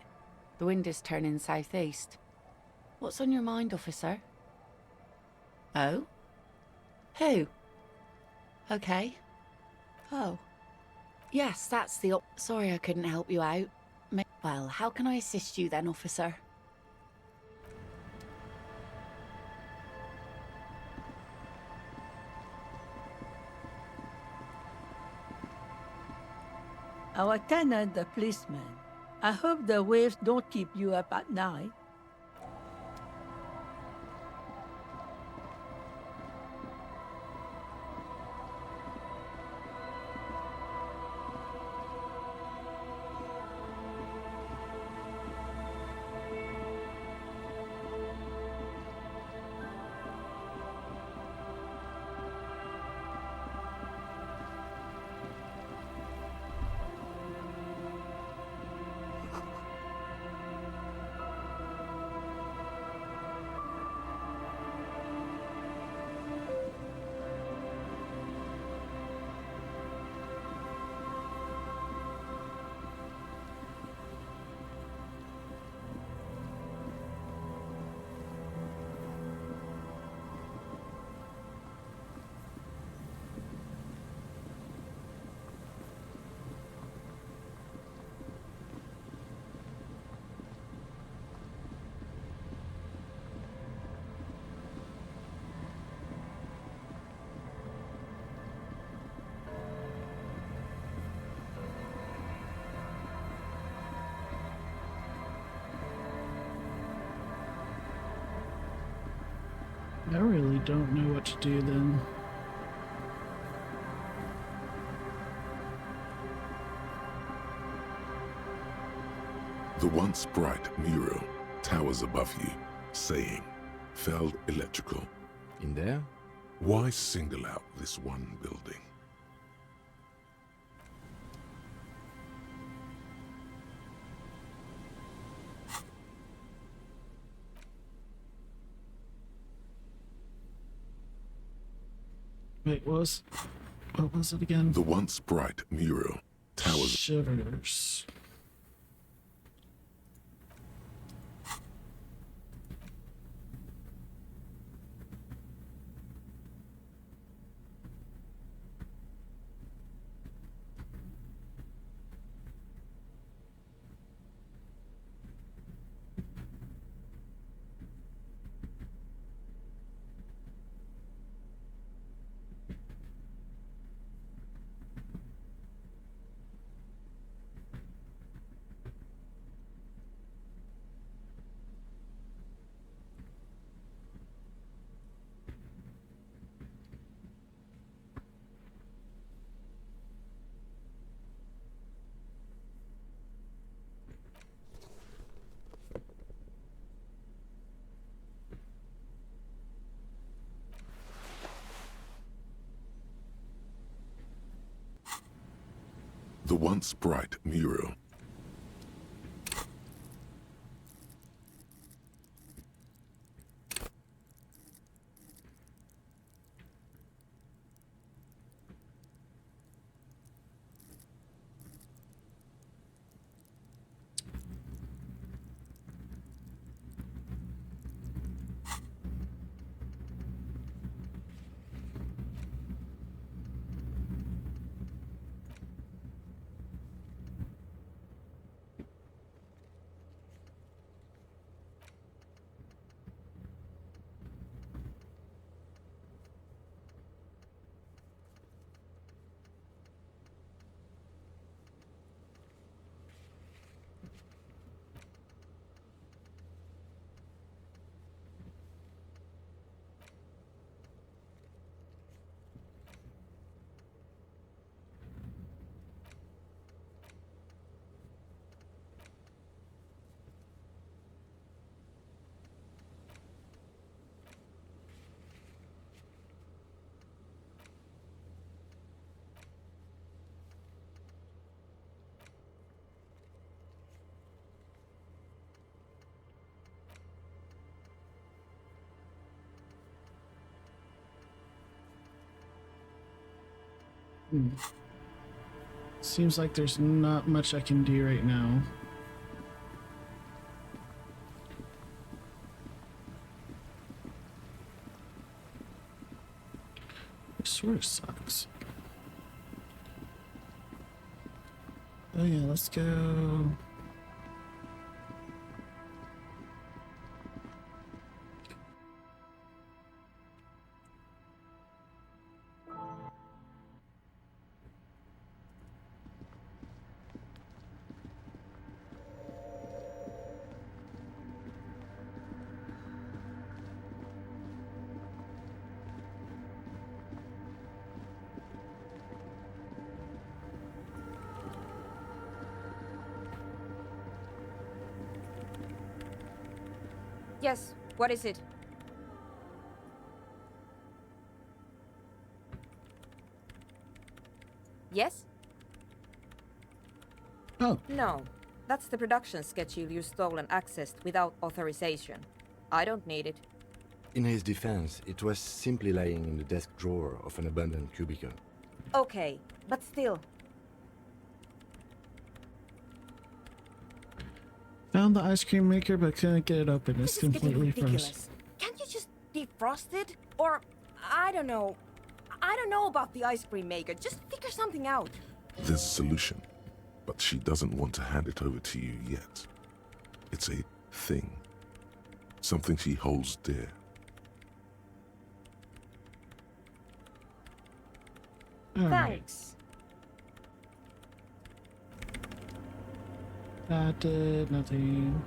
The wind is turning southeast. What's on your mind, officer? Oh? Who? Okay. Oh. Yes, that's the Sorry I couldn't help you out. Well, how can I assist you then, officer? Our tenant, the policeman. I hope the waves don't keep you up at night. I really don't know what to do then. The once bright mural towers above you, saying, Feld Electrical. In there? Why single out this one building? Wait, what was it again? The once bright mural towers. Shivers. The once bright mural. Seems like there's not much I can do right now. This sort of sucks. Oh yeah, let's go. Yes, what is it? Yes? Oh. No, that's the production schedule you stole and accessed without authorization. I don't need it. In his defense, it was simply lying in the desk drawer of an abandoned cubicle. Okay, but still. Found the ice cream maker, but couldn't get it open. It's This is getting completely frozen. ridiculous. Can't you just defrost it? Or, I don't know. I don't know about the ice cream maker. Just figure something out. There's a solution, but she doesn't want to hand it over to you yet. It's a thing. Something she holds dear. Thanks. That did nothing.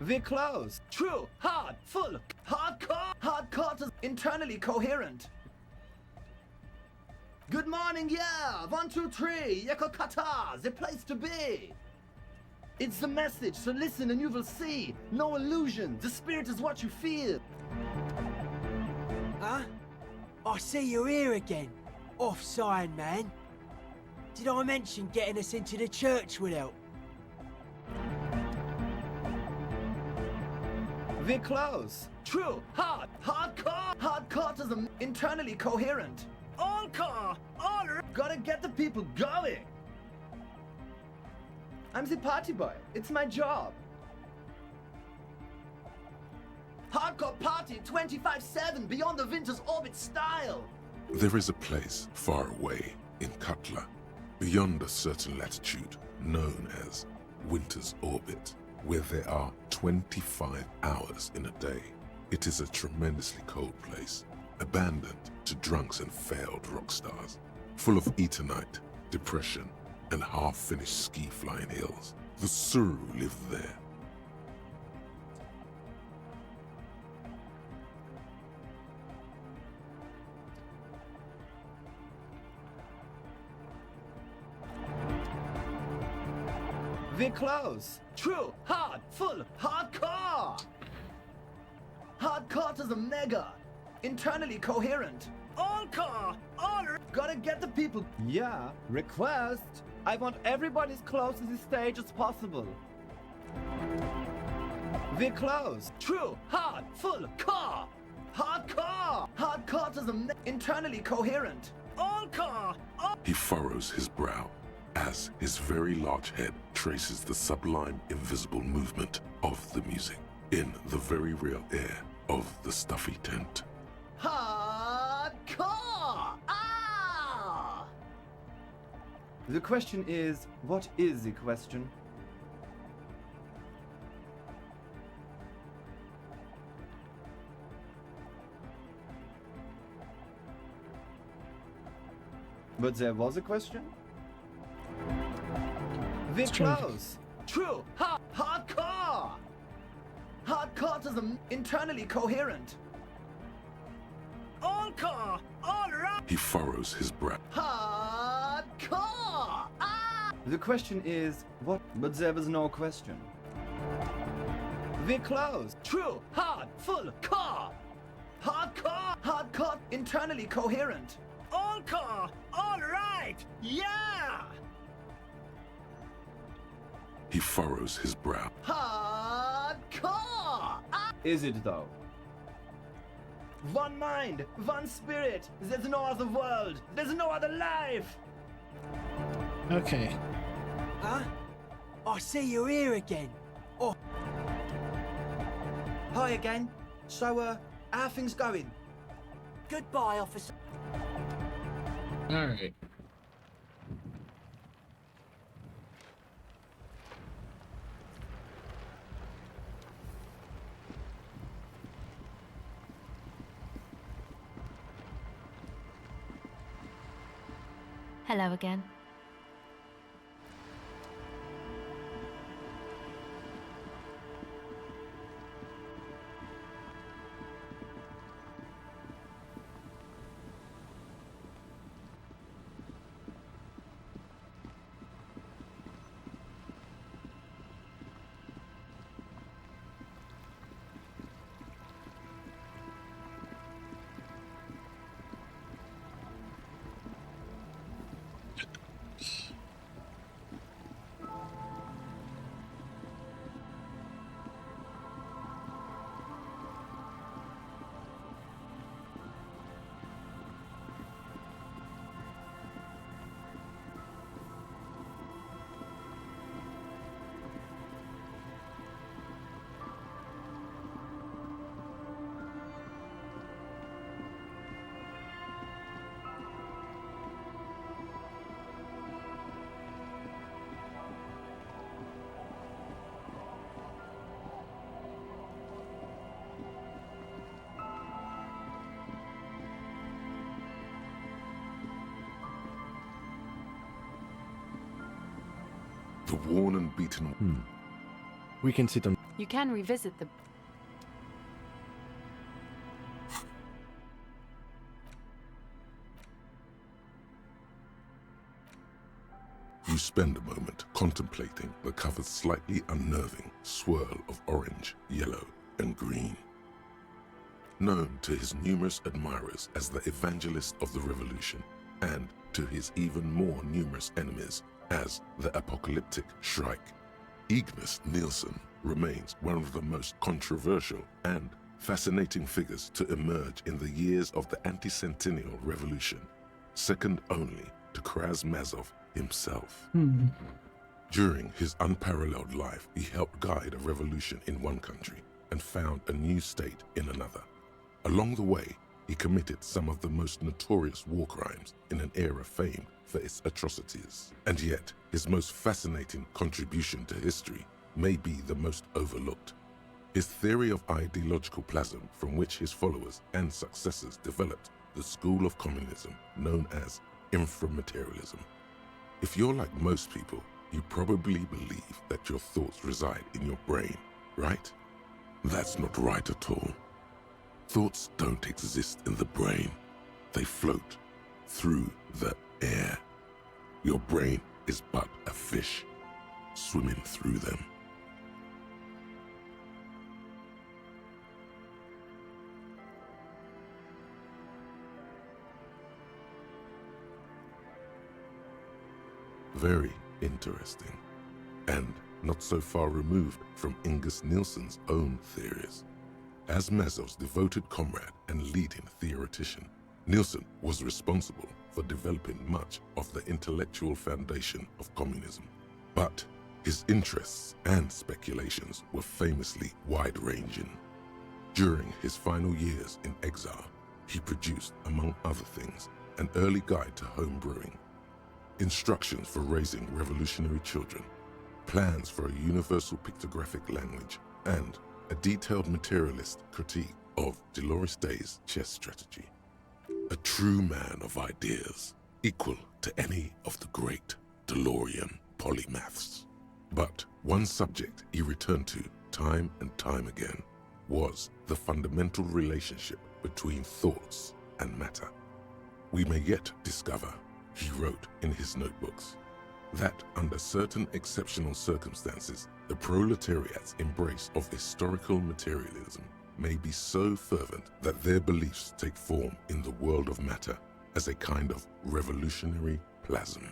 We're close. True. Hard. Full. Hardcore. Hardcore is internally coherent. Good morning, yeah. 1, 2, 3. Yakokata. The place to be. It's the message, so listen and you will see. No illusion. The spirit is what you feel. Huh? I see you're here again. Offside, man. Did I mention getting us into the church would help? We're close. True. Hard. Hardcore. Hardcore is internally coherent. All car. All. Gotta get the people going. I'm the party boy. It's my job. Hardcore party 25/7 beyond the winter's orbit style. There is a place far away in Cutler, beyond a certain latitude, known as Winter's Orbit, where there are 25 hours in a day. It is a tremendously cold place, abandoned to drunks and failed rock stars, full of Eternite, depression, and half-finished ski-flying hills. The Suru live there. We're close. True. Hard. Full. Hardcore. Hardcore is a mega. Internally coherent. All car. All. Gotta get the people. Yeah. Request. I want everybody as close to the stage as possible. We're close. True. Hard. Full. Car. Hardcore. Hardcore is internally coherent. All car. All. He furrows his brow as his very large head traces the sublime invisible movement of the music in the very real air of the stuffy tent. Hardcore! Ah! The question is, what is the question? But there was a question? We're close. True. Hardcore. Hardcore is internally coherent. All car. All right. He furrows his brow. Hardcore. Ah! The question is what? But there was no question. We're close. True. Hard. Full. Car. Hardcore. Hardcore. Internally coherent. All car. All right. Yeah. He furrows his brow. Hardcore! Is it though? One mind, one spirit. There's no other world. There's no other life. Okay. Huh? I see you're here again. Oh. Hi again. So, how are things going? Goodbye, officer. All right. Hello again. The worn and beaten. We can sit on. You can revisit the... You spend a moment contemplating the cover's slightly unnerving swirl of orange, yellow, and green. Known to his numerous admirers as the evangelist of the revolution, and to his even more numerous enemies as the apocalyptic Shrike, Ignis Nielsen remains one of the most controversial and fascinating figures to emerge in the years of the anti-centennial revolution, second only to Krasmazov himself. During his unparalleled life, he helped guide a revolution in one country and found a new state in another. Along the way, he committed some of the most notorious war crimes in an era famed for its atrocities. And yet, his most fascinating contribution to history may be the most overlooked. His theory of ideological plasm, from which his followers and successors developed the school of communism known as inframaterialism. If you're like most people, you probably believe that your thoughts reside in your brain, right? That's not right at all. Thoughts don't exist in the brain. They float through the air. Your brain is but a fish swimming through them. Very interesting, and not so far removed from Ignis Nielsen's own theories. As Mazov's devoted comrade and leading theoretician, Nielsen was responsible for developing much of the intellectual foundation of communism. But his interests and speculations were famously wide-ranging. During his final years in exile, he produced, among other things, an early guide to home brewing, instructions for raising revolutionary children, plans for a universal pictographic language, and a detailed materialist critique of Dolores Day's chess strategy. A true man of ideas, equal to any of the great DeLorean polymaths. But one subject he returned to time and time again was the fundamental relationship between thoughts and matter. We may yet discover, he wrote in his notebooks, that under certain exceptional circumstances, the proletariat's embrace of historical materialism may be so fervent that their beliefs take form in the world of matter as a kind of revolutionary plasm.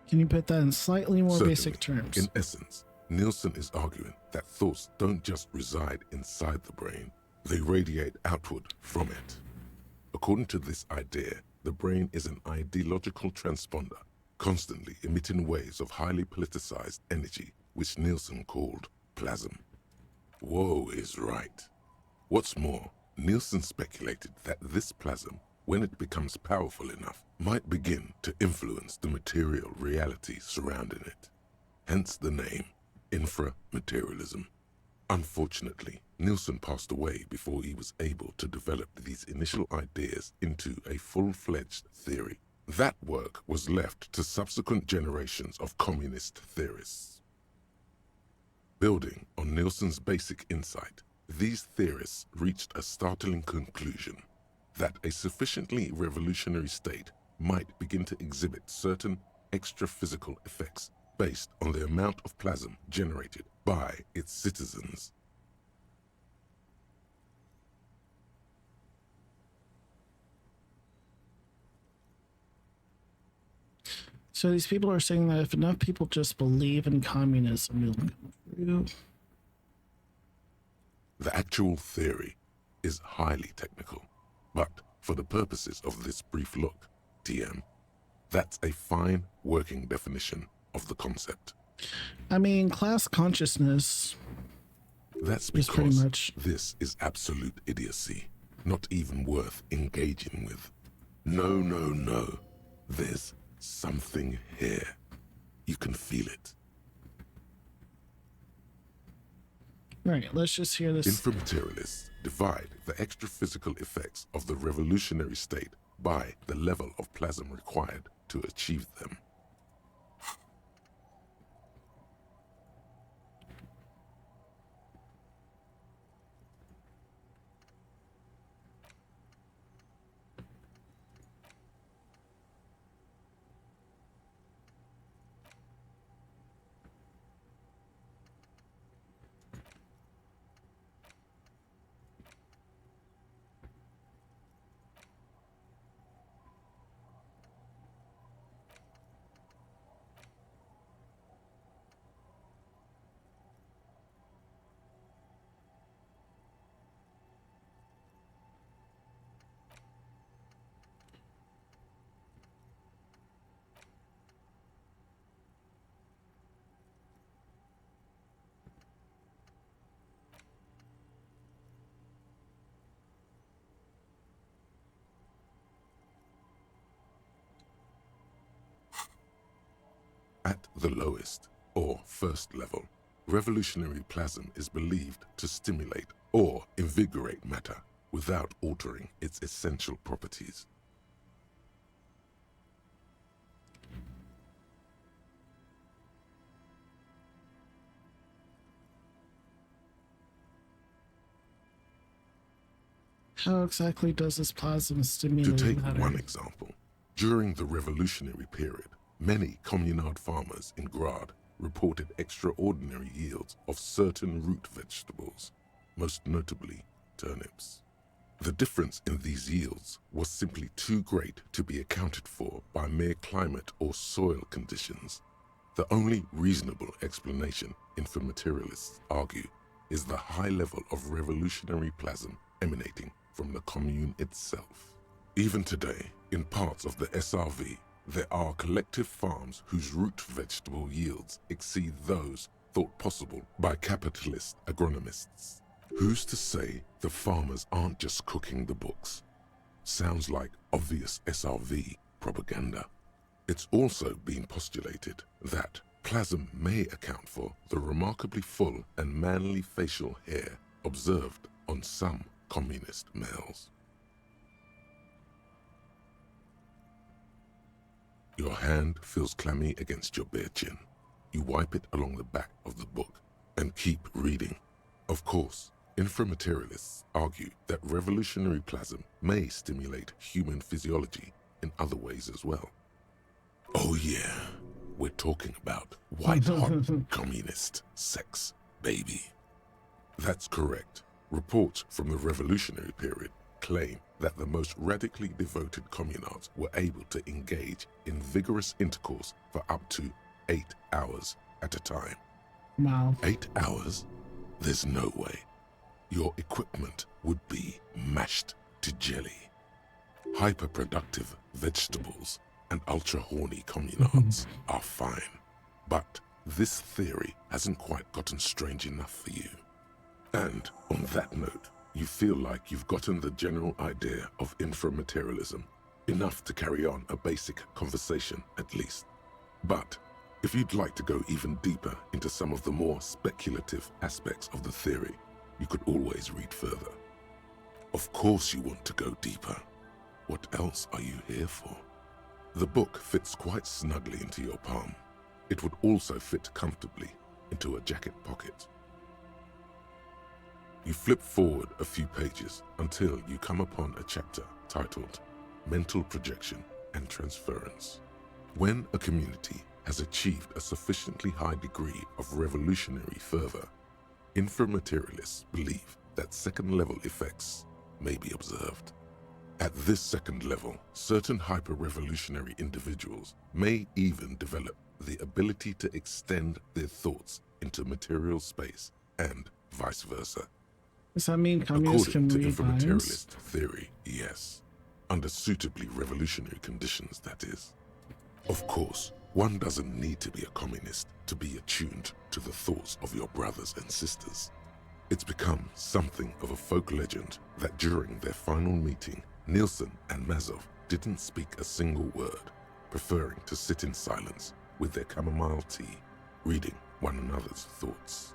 Can you put that in slightly more Certainly, basic terms? In essence, Nielsen is arguing that thoughts don't just reside inside the brain, they radiate outward from it. According to this idea, the brain is an ideological transponder, constantly emitting waves of highly politicized energy, which Nielsen called plasm. Woe is right. What's more, Nielsen speculated that this plasm, when it becomes powerful enough, might begin to influence the material reality surrounding it. Hence the name, inframaterialism. Unfortunately, Nielsen passed away before he was able to develop these initial ideas into a full-fledged theory. That work was left to subsequent generations of communist theorists. Building on Nielsen's basic insight, these theorists reached a startling conclusion that a sufficiently revolutionary state might begin to exhibit certain extra-physical effects based on the amount of plasm generated by its citizens. So these people are saying that if enough people just believe in communism, it'll come true. The actual theory is highly technical, but for the purposes of this brief look, TM, that's a fine working definition of the concept. I mean, class consciousness. That's is pretty because much this is absolute idiocy, not even worth engaging with. No. There's something here. You can feel it. Right, let's just hear this. Inframaterialists divide the extra-physical effects of the revolutionary state by the level of plasm required to achieve them. At the lowest, or first level, revolutionary plasm is believed to stimulate or invigorate matter without altering its essential properties. How exactly does this plasma stimulate To take matter? one example, during the revolutionary period, many communard farmers in Grad reported extraordinary yields of certain root vegetables, most notably turnips. The difference in these yields was simply too great to be accounted for by mere climate or soil conditions. The only reasonable explanation, inframaterialists argue, is the high level of revolutionary plasm emanating from the commune itself. Even today, in parts of the SRV, there are collective farms whose root vegetable yields exceed those thought possible by capitalist agronomists. Who's to say the farmers aren't just cooking the books? Sounds like obvious SRV propaganda. It's also been postulated that plasm may account for the remarkably full and manly facial hair observed on some communist males. Your hand feels clammy against your bare chin. You wipe it along the back of the book and keep reading. Of course, inframaterialists argue that revolutionary plasm may stimulate human physiology in other ways as well. Oh yeah, we're talking about white-hot communist sex, baby. That's correct. Reports from the revolutionary period claim that the most radically devoted communards were able to engage in vigorous intercourse for up to 8 hours at a time. Wow. 8 hours? There's no way. Your equipment would be mashed to jelly. Hyperproductive vegetables and ultra-horny communards are fine. But this theory hasn't quite gotten strange enough for you. And on that note, you feel like you've gotten the general idea of inframaterialism, enough to carry on a basic conversation at least. But if you'd like to go even deeper into some of the more speculative aspects of the theory, you could always read further. Of course you want to go deeper. What else are you here for? The book fits quite snugly into your palm. It would also fit comfortably into a jacket pocket. You flip forward a few pages until you come upon a chapter titled Mental Projection and Transference. When a community has achieved a sufficiently high degree of revolutionary fervor, inframaterialists believe that second-level effects may be observed. At this second level, certain hyper-revolutionary individuals may even develop the ability to extend their thoughts into material space and vice versa. Does that mean communists can According read to minds? inframaterialist theory, yes. Under suitably revolutionary conditions, that is. Of course, one doesn't need to be a communist to be attuned to the thoughts of your brothers and sisters. It's become something of a folk legend that during their final meeting, Nielsen and Mazov didn't speak a single word, preferring to sit in silence with their chamomile tea, reading one another's thoughts.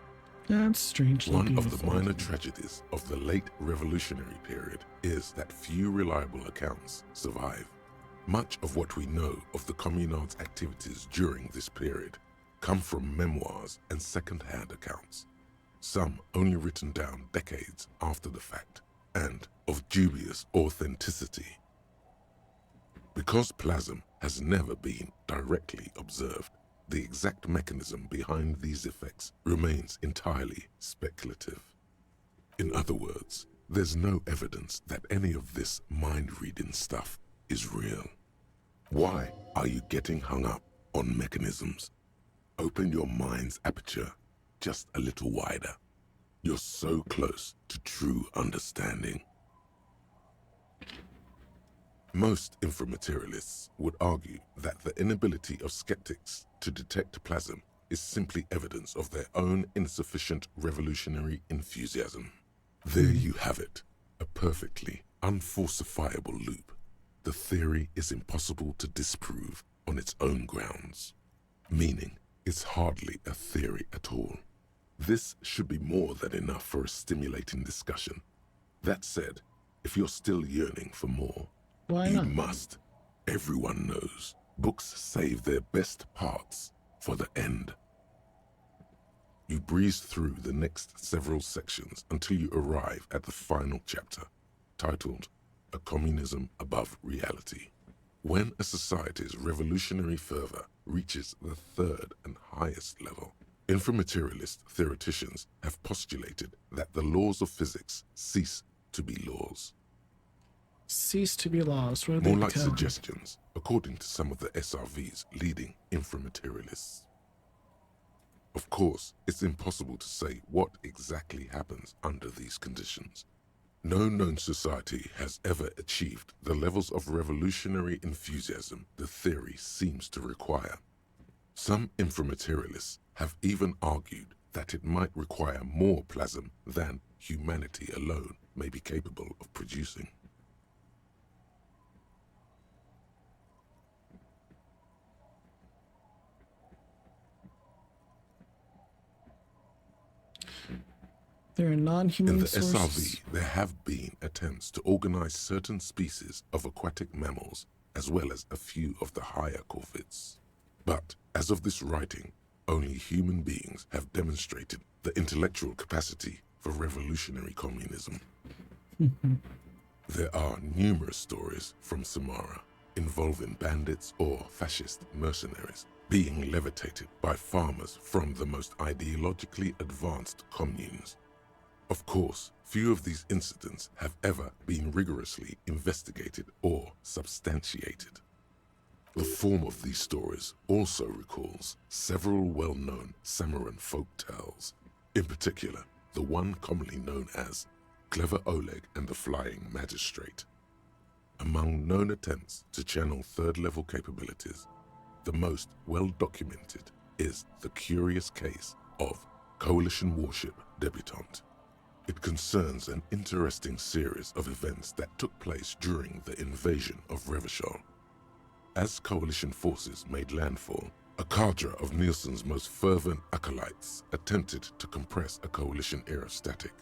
That's strangely One beautiful. of the minor tragedies of the late revolutionary period is that few reliable accounts survive. Much of what we know of the communards' activities during this period come from memoirs and second-hand accounts, some only written down decades after the fact, and of dubious authenticity. Because plasm has never been directly observed, the exact mechanism behind these effects remains entirely speculative. In other words, there's no evidence that any of this mind-reading stuff is real. Why are you getting hung up on mechanisms? Open your mind's aperture just a little wider. You're so close to true understanding. Most inframaterialists would argue that the inability of skeptics to detect plasm is simply evidence of their own insufficient revolutionary enthusiasm. There you have it, a perfectly unfalsifiable loop. The theory is impossible to disprove on its own grounds. meaning it's hardly a theory at all. This should be more than enough for a stimulating discussion. That said, if you're still yearning for more, you must. Everyone knows books save their best parts for the end. You breeze through the next several sections until you arrive at the final chapter, titled A Communism Above Reality. When a society's revolutionary fervor reaches the third and highest level, inframaterialist theoreticians have postulated that the laws of physics cease to be laws. Cease to be laws. What do More they like become? suggestions, according to some of the SRV's leading inframaterialists. Of course, it's impossible to say what exactly happens under these conditions. No known society has ever achieved the levels of revolutionary enthusiasm the theory seems to require. Some inframaterialists have even argued that it might require more plasm than humanity alone may be capable of producing. There are non-human In the sources. SRV, there have been attempts to organize certain species of aquatic mammals, as well as a few of the higher corvids. But, as of this writing, only human beings have demonstrated the intellectual capacity for revolutionary communism. There are numerous stories from Samara involving bandits or fascist mercenaries being levitated by farmers from the most ideologically advanced communes. Of course, few of these incidents have ever been rigorously investigated or substantiated. The form of these stories also recalls several well-known Samoran folk tales, in particular, the one commonly known as Clever Oleg and the Flying Magistrate. Among known attempts to channel third-level capabilities, the most well-documented is the curious case of Coalition warship Debutante. It concerns an interesting series of events that took place during the invasion of Revachol. As Coalition forces made landfall, a cadre of Nielsen's most fervent acolytes attempted to compress a Coalition-era static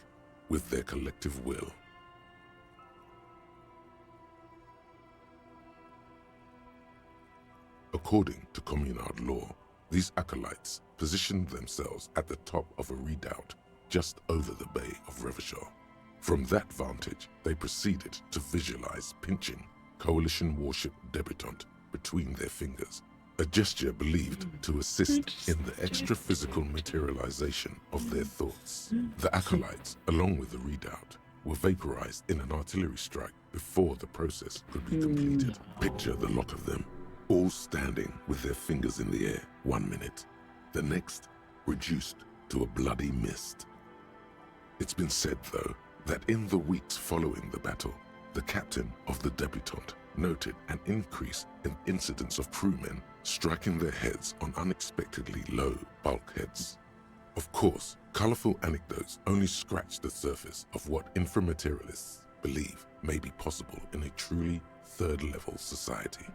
with their collective will. According to Communard law, these acolytes positioned themselves at the top of a redoubt just over the bay of Revachol. From that vantage, they proceeded to visualize pinching Coalition warship Debutante between their fingers, a gesture believed to assist in the extra-physical materialization of their thoughts. The acolytes, along with the redoubt, were vaporized in an artillery strike before the process could be completed. Picture the lot of them, all standing with their fingers in the air 1 minute, the next reduced to a bloody mist. It's been said, though, that in the weeks following the battle, the captain of the Debutante noted an increase in incidents of crewmen striking their heads on unexpectedly low bulkheads. Of course, colorful anecdotes only scratch the surface of what inframaterialists believe may be possible in a truly third-level society.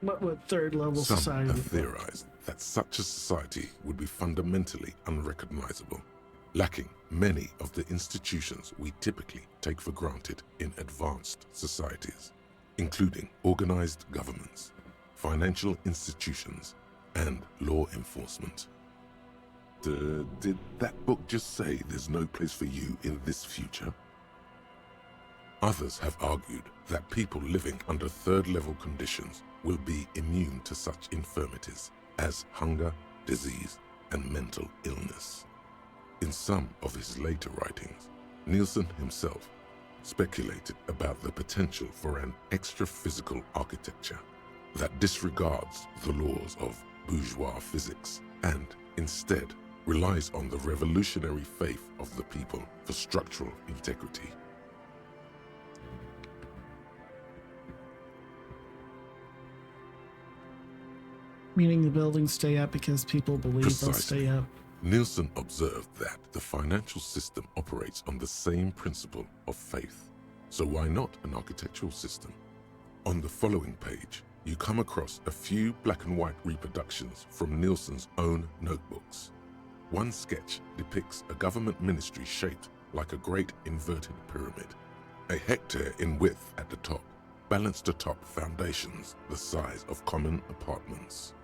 What third-level Some society? have theorized that such a society would be fundamentally unrecognizable, lacking many of the institutions we typically take for granted in advanced societies, including organized governments, financial institutions, and law enforcement. Did that book just say there's no place for you in this future? Others have argued that people living under third-level conditions will be immune to such infirmities as hunger, disease, and mental illness. In some of his later writings, Nielsen himself speculated about the potential for an extra-physical architecture that disregards the laws of bourgeois physics and instead relies on the revolutionary faith of the people for structural integrity. Meaning the buildings stay up because people believe they'll stay up. Nielsen observed that the financial system operates on the same principle of faith. So why not an architectural system? On the following page, you come across a few black and white reproductions from Nielsen's own notebooks. One sketch depicts a government ministry shaped like a great inverted pyramid, a hectare in width at the top, balanced atop foundations the size of common apartments.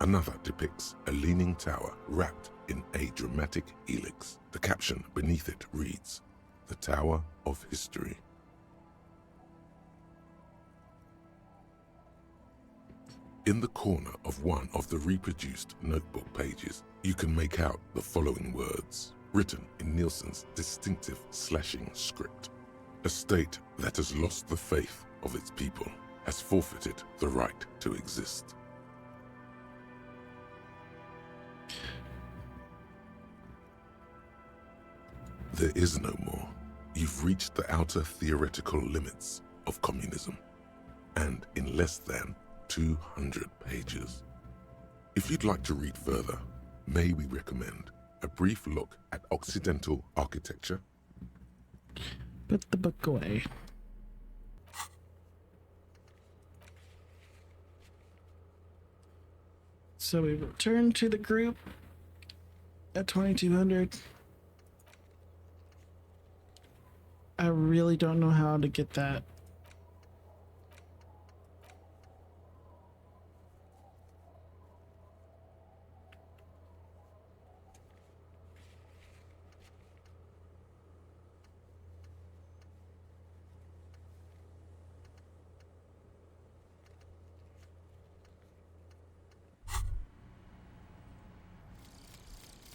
Another depicts a leaning tower wrapped in a dramatic helix. The caption beneath it reads, "The Tower of History." In the corner of one of the reproduced notebook pages, you can make out the following words, written in Nielsen's distinctive slashing script. "A state that has lost the faith of its people has forfeited the right to exist." There is no more. You've reached the outer theoretical limits of communism, and in less than 200 pages. If you'd like to read further, may we recommend a brief look at Occidental architecture? Put the book away. So we return to the group at 2200. I really don't know how to get that.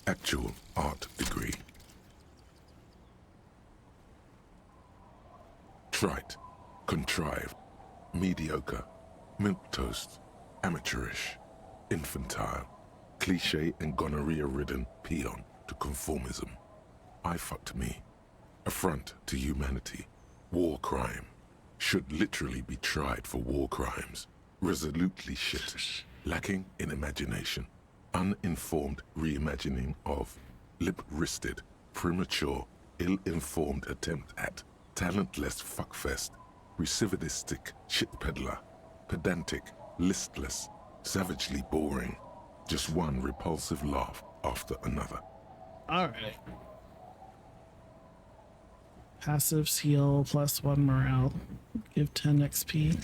Actual art degree. Trite, contrived, mediocre, milquetoast, amateurish, infantile, cliché and gonorrhea-ridden peon to conformism. I fucked me. Affront to humanity. War crime. Should literally be tried for war crimes. Resolutely shit. Lacking in imagination. Uninformed reimagining of. Lip-wristed, premature, ill-informed attempt at. Talentless fuckfest. Recidivistic shit peddler. Pedantic, listless, savagely boring. Just one repulsive laugh after another. Alright. Passives heal +1 morale. Give 10 XP.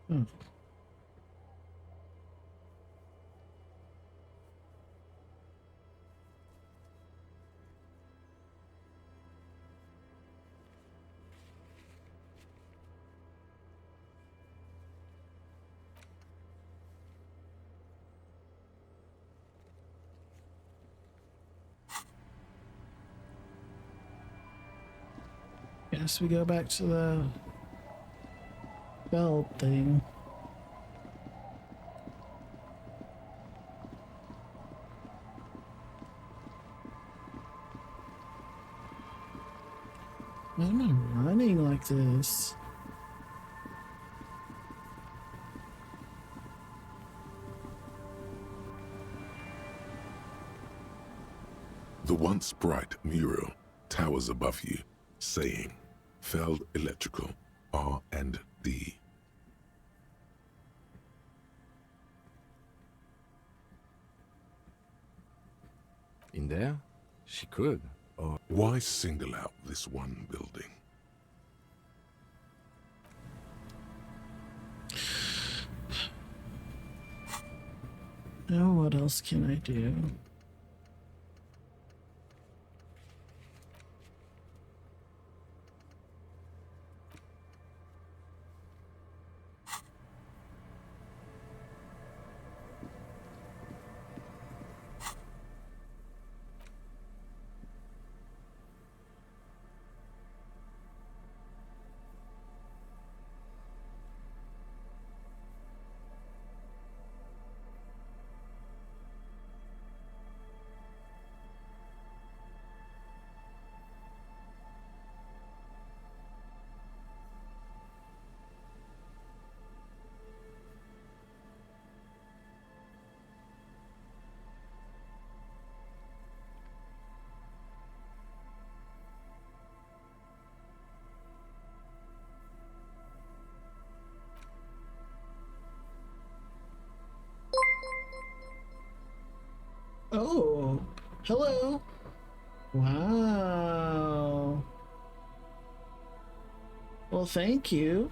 Hmm. Guess we go back to the bell thing. Why am I running like this? The once bright mural towers above you, saying, Feld Electrical, R&D. In there? She could, or... Why single out this one building? Now what else can I do? Oh, hello. Wow. Well, thank you.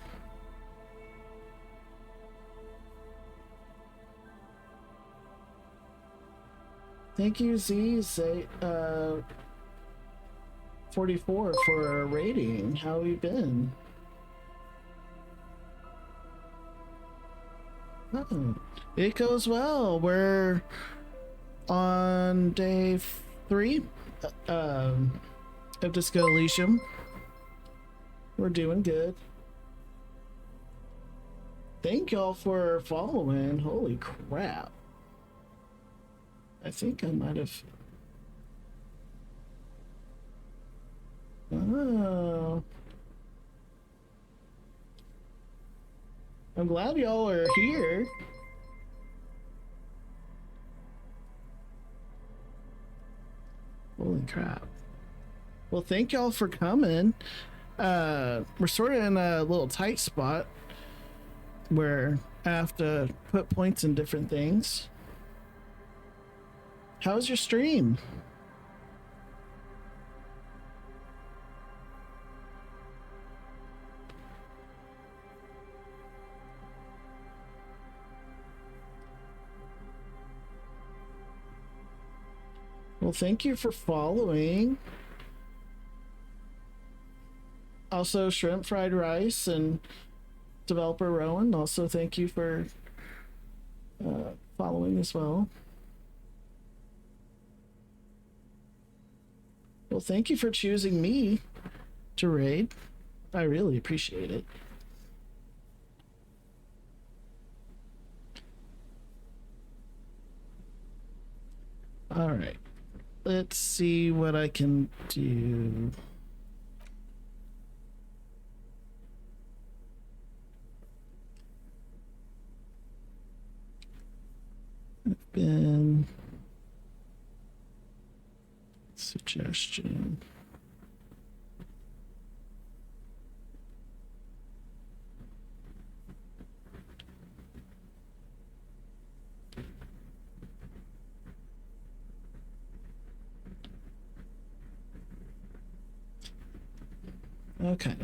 Thank you, Z44 for a rating. How have you been? Oh, it goes well. We're on day 3 of Disco Elysium. We're doing good. Thank y'all for following. Holy crap. I think I might have... Oh. I'm glad y'all are here. Holy crap. Well, thank y'all for coming. We're sort of in a little tight spot where I have to put points in different things. How's your stream? Well, thank you for following. Also, Shrimp Fried Rice and Developer Rowan, also thank you for following as well. Well, thank you for choosing me to raid. I really appreciate it. All right. Let's see what I can do. I've been... Suggestion. Okay.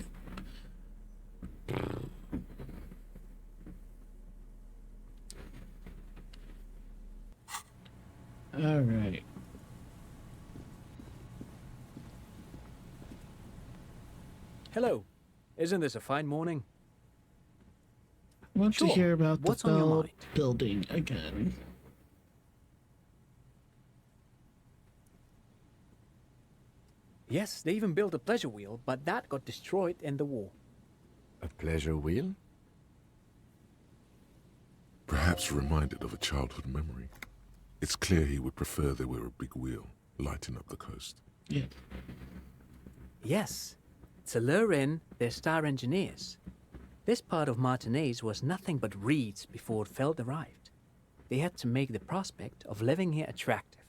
All right. Hello. Isn't this a fine morning? I want to hear about What's the on your Bell mind? building again. Yes, they even built a pleasure wheel, but that got destroyed in the war. A pleasure wheel? Perhaps reminded of a childhood memory. It's clear he would prefer there were a big wheel lighting up the coast. Yeah. Yes. To lure in their star engineers. This part of Martinaise was nothing but reeds before Feld arrived. They had to make the prospect of living here attractive.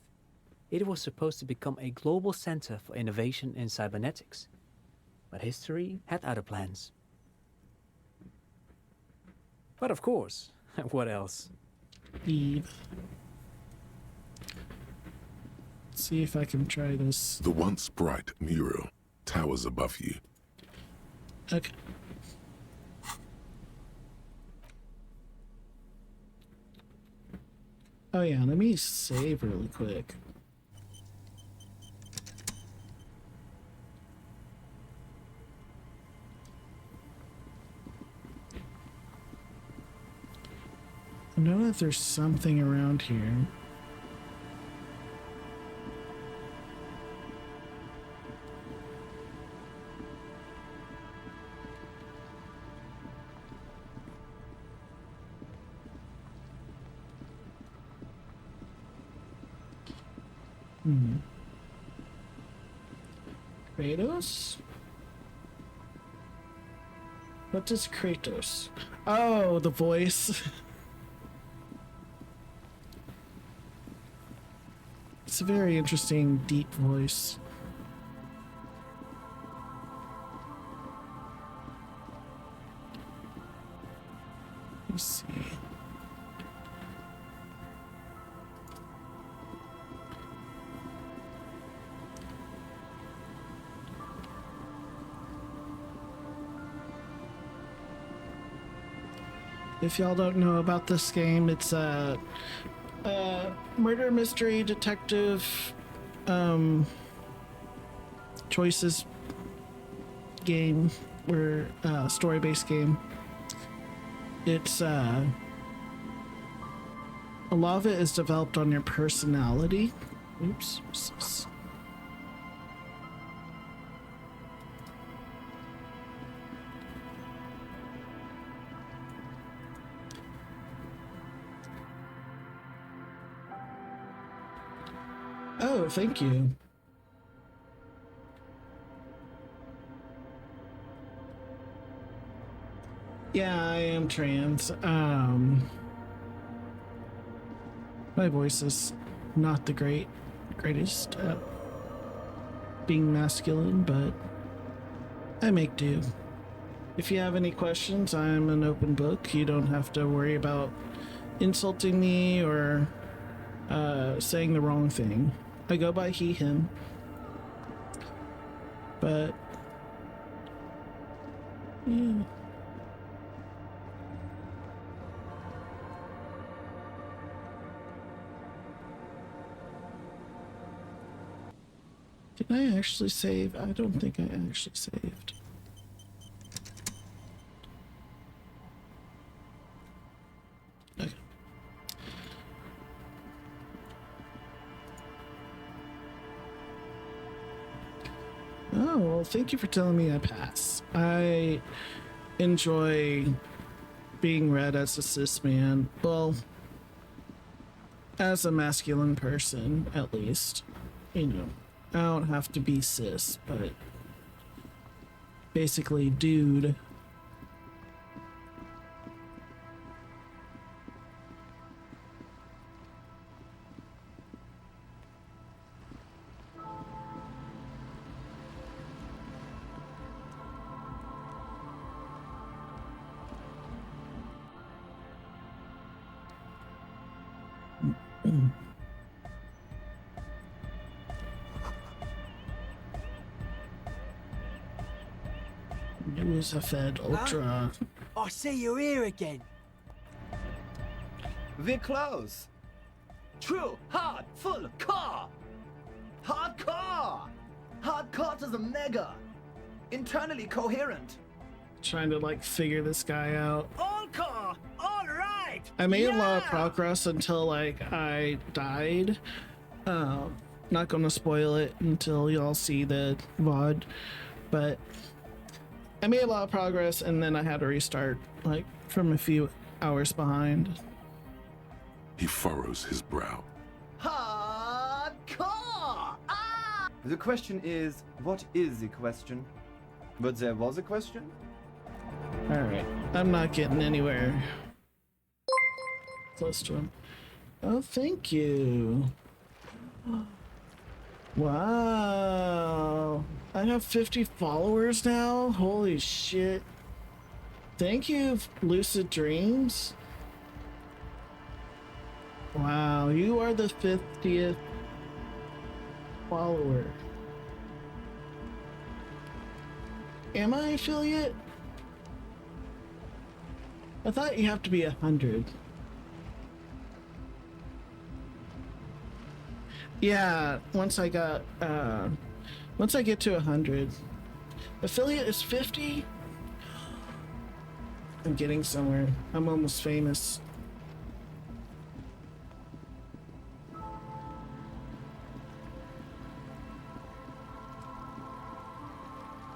It was supposed to become a global center for innovation in cybernetics. But history had other plans. But of course, what else? Eve. See if I can try this. The once bright mural towers above you. Okay. Oh yeah, let me save really quick. I know that there's something around here. Kratos? What does Kratos? Oh, the voice. It's a very interesting, deep voice. Let's see. If y'all don't know about this game, it's a murder mystery detective choices game, or story-based game. It's a lot of it is developed on your personality. Oops. What's this? Oh, thank you. Yeah, I am trans. My voice is not the greatest at being masculine, but I make do. If you have any questions, I'm an open book. You don't have to worry about insulting me or saying the wrong thing. I go by he, him. But yeah. Did I actually save? I don't think I actually saved. Okay. Oh, well, thank you for telling me I pass. I enjoy being read as a cis man. Well, as a masculine person, at least. You know, I don't have to be cis, but basically, dude. It was a Fed Ultra. I see you're here again. We're close. True, hard, full car. Hardcore. Hardcore to the mega. Internally coherent. Trying to like figure this guy out. All car. All right. I made a lot of progress until like I died. Not gonna spoil it until y'all see the VOD, but I made a lot of progress and then I had to restart like from a few hours behind. He furrows his brow. Hardcore! Ah! The question is, what is the question? But there was a question? Alright, I'm not getting anywhere close to him. Oh, thank you. Wow. I have 50 followers now? Holy shit. Thank you, Lucid Dreams. Wow, you are the 50th follower. Am I affiliate? I thought you have to be 100. Yeah, once I get to 100. Affiliate is 50? I'm getting somewhere. I'm almost famous.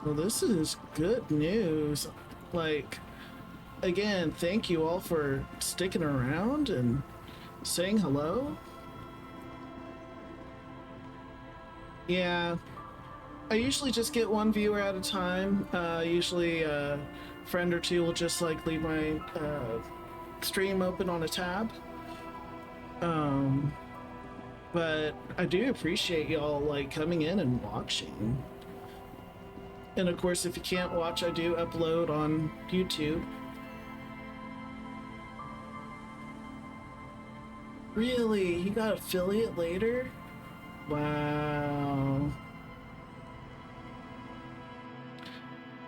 Well, this is good news. Like, again, thank you all for sticking around and saying hello. Yeah, I usually just get one viewer at a time. Usually a friend or two will just like leave my stream open on a tab. But I do appreciate y'all like coming in and watching. And of course, if you can't watch, I do upload on YouTube. Really? You got affiliate later? Wow.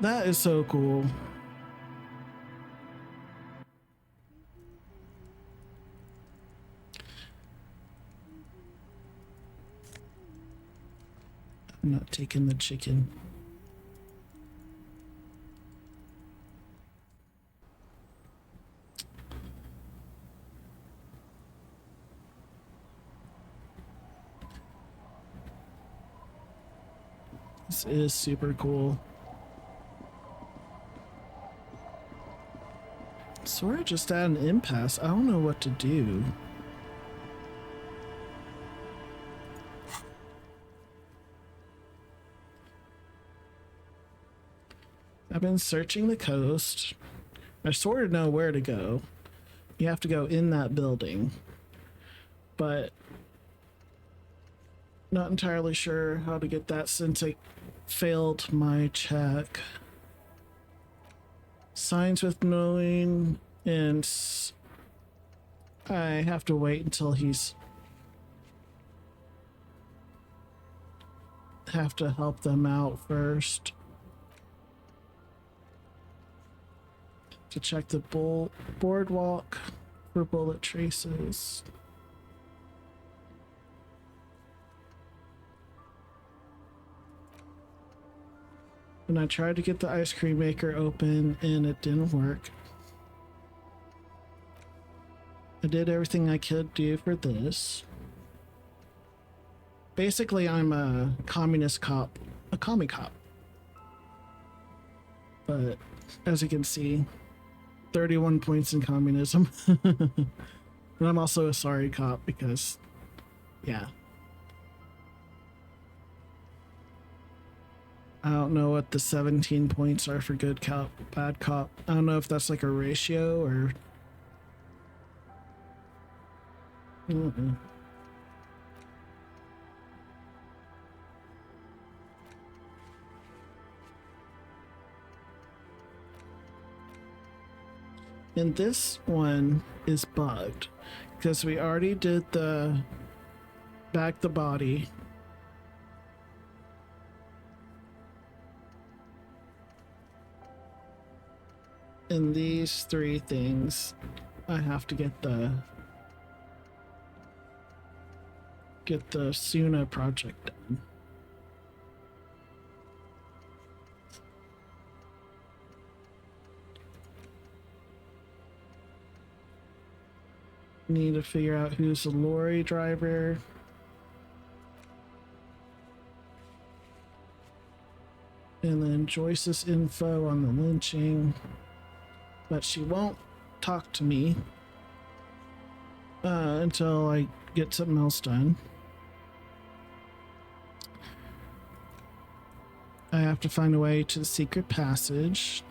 That is so cool. I'm not taking the chicken. This is super cool. Sort of just at an impasse. I don't know what to do. I've been searching the coast. I sort of know where to go. You have to go in that building. But not entirely sure how to get that since I failed my check. Signs with knowing, and I have to wait until he's have to help them out first to check the boardwalk for bullet traces. And I tried to get the ice cream maker open and it didn't work. I did everything I could do for this. Basically, I'm a communist cop, a commie cop. But as you can see, 31 points in communism. And I'm also a sorry cop because, yeah. I don't know what the 17 points are for good cop, bad cop. I don't know if that's like a ratio or... And this one is bugged because we already did the back the body. And these three things, I have to get the Suna project done. Need to figure out who's the lorry driver. And then Joyce's info on the lynching. But she won't talk to me until I get something else done. I have to find a way to the secret passage.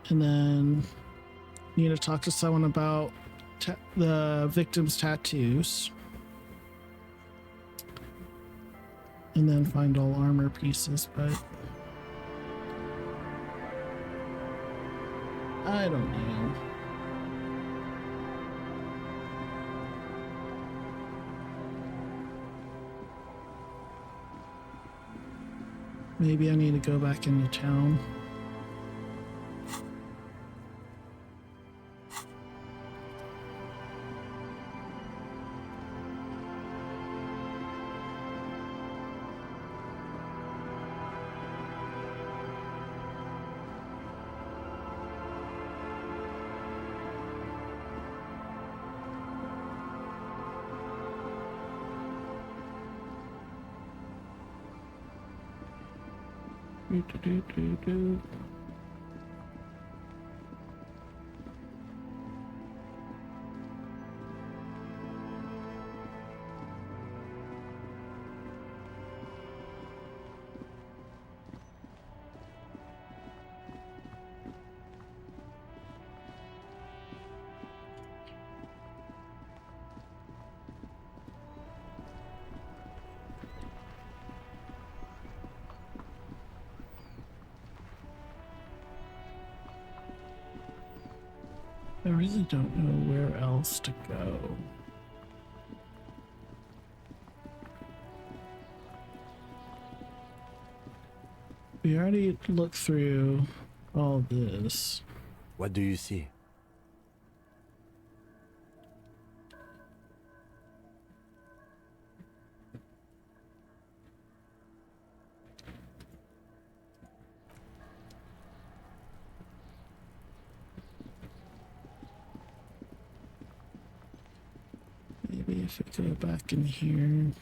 And then need to talk to someone about the victim's tattoos. And then find all armor pieces, but I don't know. Maybe I need to go back into town. Do. I really don't know where else to go. We already looked through all this. What do you see? Maybe if I go back in here.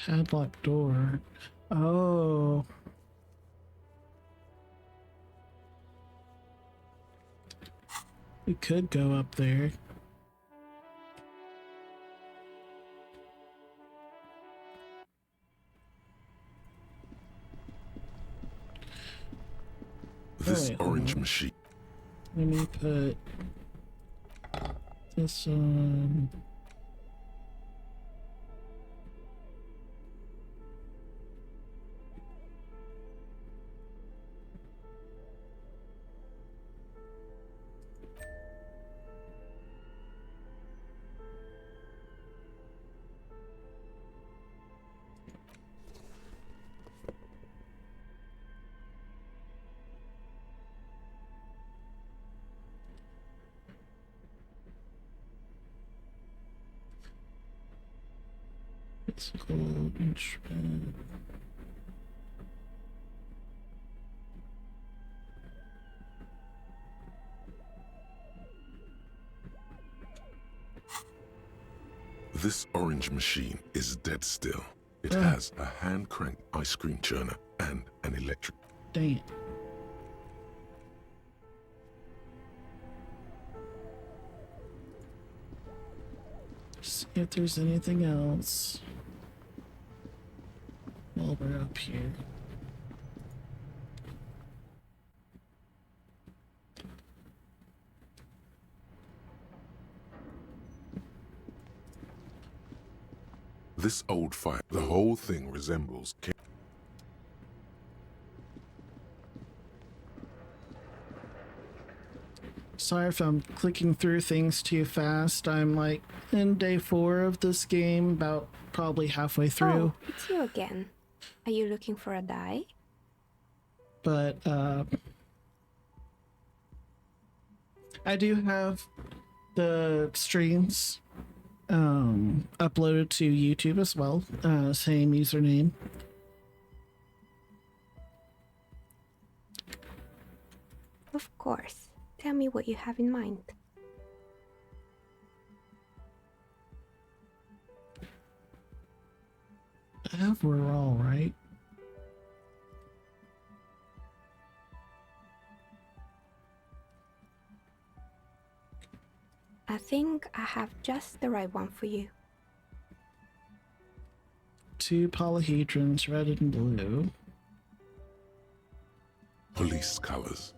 Padlock door. Oh. We could go up there. This orange machine. Let me put this on. It's gold and shred. This orange machine is dead still. It has a hand-cranked ice cream churner and an electric... Dang it. See if there's anything else while we're up here. This old fire, the whole thing resembles... Sorry if I'm clicking through things too fast. I'm like in day 4 of this game, about probably halfway through. Oh, it's you again. Are you looking for a die? But I do have the streams uploaded to YouTube as well. Same username. Of course. Tell me what you have in mind. Overall, right? I think I have just the right one for you. 2 polyhedrons, red and blue. Police colors.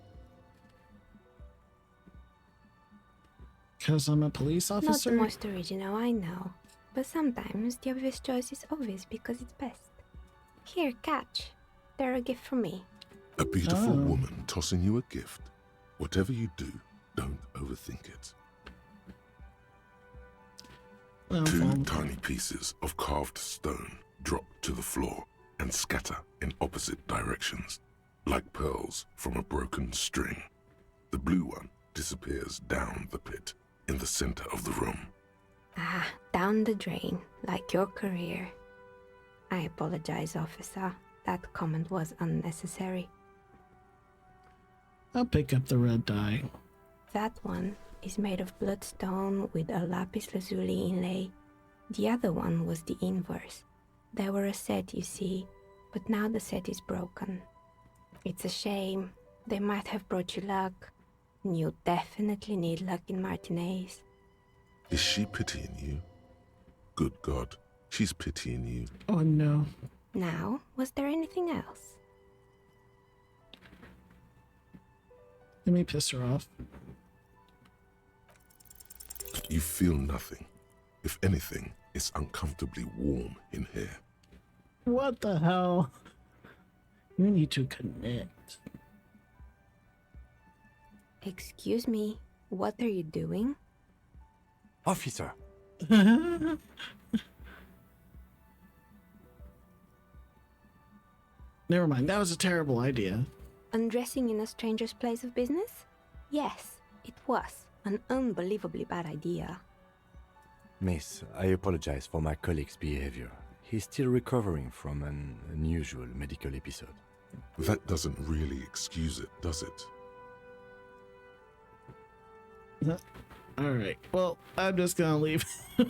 Because I'm a police Not officer? the most original, I know. But sometimes the obvious choice is obvious because it's best. Here, catch. They're a gift from me. A beautiful woman tossing you a gift. Whatever you do, don't overthink it. Well, 2 tiny pieces of carved stone drop to the floor and scatter in opposite directions, like pearls from a broken string. The blue one disappears down the pit in the center of the room. Ah, down the drain, like your career. I apologize, officer. That comment was unnecessary. I'll pick up the red dye. That one is made of bloodstone with a lapis lazuli inlay. The other one was the inverse. They were a set, you see, but now the set is broken. It's a shame. They might have brought you luck. You definitely need luck in Martinez. Is she pitying you? Good God, she's pitying you. Oh no. Now, was there anything else? Let me piss her off. You feel nothing. If anything, it's uncomfortably warm in here. What the hell? You need to connect. Excuse me, what are you doing? Officer. Never mind, that was a terrible idea. Undressing in a stranger's place of business? Yes, it was an unbelievably bad idea. Miss, I apologize for my colleague's behavior. He's still recovering from an unusual medical episode. That doesn't really excuse it, does it? Alright, well, I'm just gonna leave. I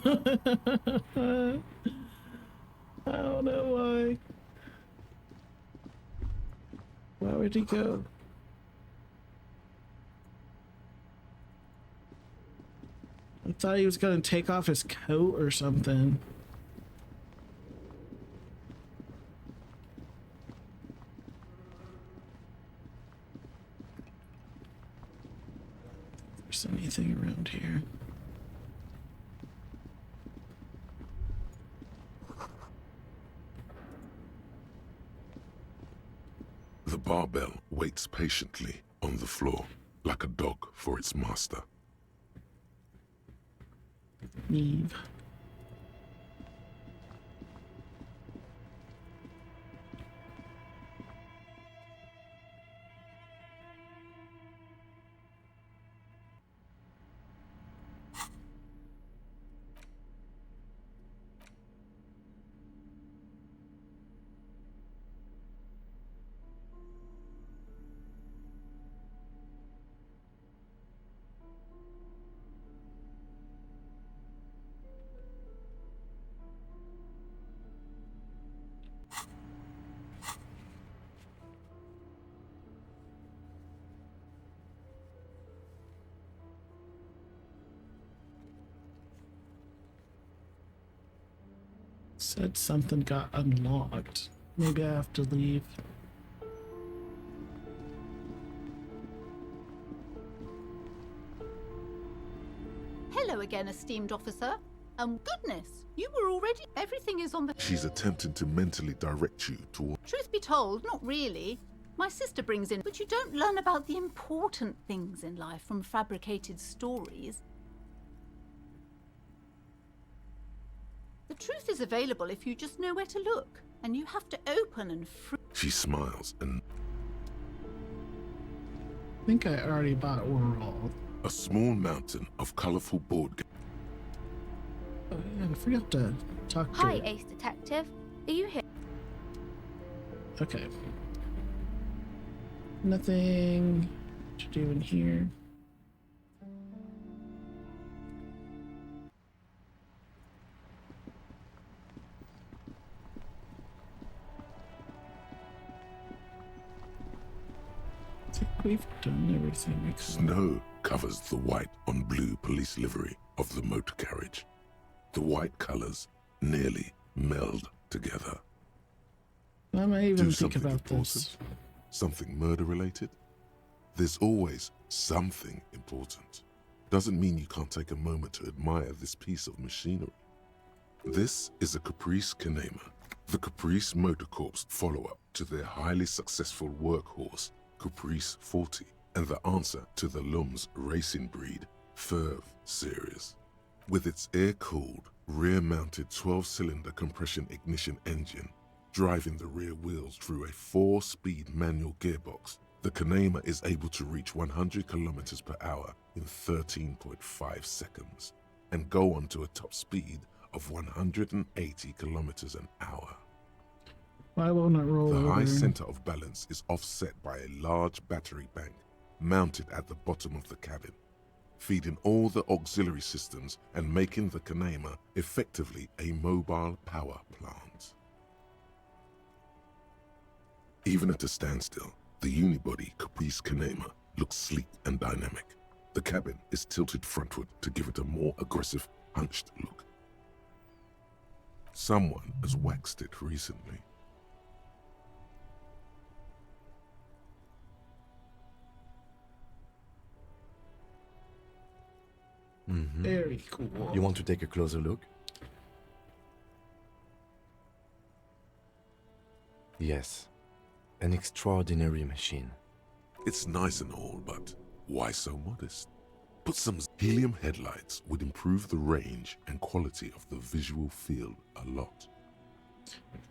don't know why. Why would he go? I thought he was gonna take off his coat or something. If there's anything around here. The barbell waits patiently on the floor, like a dog for its master. Leave. Said something got unlocked. Maybe I have to leave. Hello again, esteemed officer. Goodness, you were already... Everything is on the... She's attempting to mentally direct you toward... Truth be told, not really. My sister brings in... But you don't learn about the important things in life from fabricated stories. The truth is available if you just know where to look. And you have to open and... She smiles and... I think I already bought World. A small mountain of colorful board games. Oh, yeah, I forgot to talk to Hi, her. Ace Detective. Are you here? Okay. Nothing to do in here. I think we've done everything we could. Snow covers the white on blue police livery of the motor carriage. The white colors nearly meld together. I might even Do think something about important? this. Something murder-related? There's always something important. Doesn't mean you can't take a moment to admire this piece of machinery. This is a Caprice Kinema, the Caprice Motor Corps follow-up to their highly successful workhorse, Caprice 40, and the answer to the Lum's racing breed, Ferv series. With its air-cooled, rear-mounted 12-cylinder compression ignition engine, driving the rear wheels through a 4-speed manual gearbox, the Kinema is able to reach 100 kilometers per hour in 13.5 seconds and go on to a top speed of 180 kilometers an hour. Why won't it roll The over? high center of balance is offset by a large battery bank mounted at the bottom of the cabin, feeding all the auxiliary systems and making the Kinema effectively a mobile power plant. Even at a standstill, the unibody Caprice Kinema looks sleek and dynamic. The cabin is tilted frontward to give it a more aggressive, hunched look. Someone has waxed it recently. Very cool. You want to take a closer look? Yes. An extraordinary machine. It's nice and all, but why so modest? Put some helium headlights would improve the range and quality of the visual field a lot.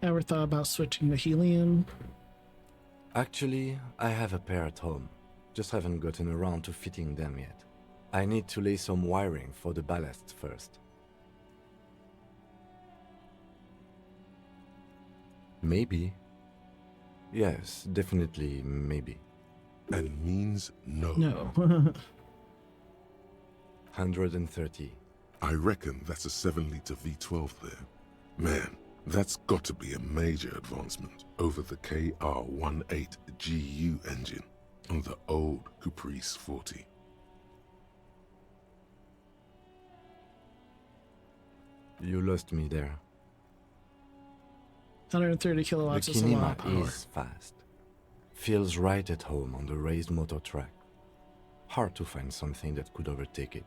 Ever thought about switching to helium? Actually, I have a pair at home. Just haven't gotten around to fitting them yet. I need to lay some wiring for the ballast first. Maybe. Yes, definitely maybe. And means no. No. 130. I reckon that's a 7-liter V12 there. Man, that's got to be a major advancement over the KR-18GU engine on the old Caprice 40. You lost me there. 130 The kilowatts is a lot of Kinema power. is fast. Feels right at home on the raised motor track. Hard to find something that could overtake it.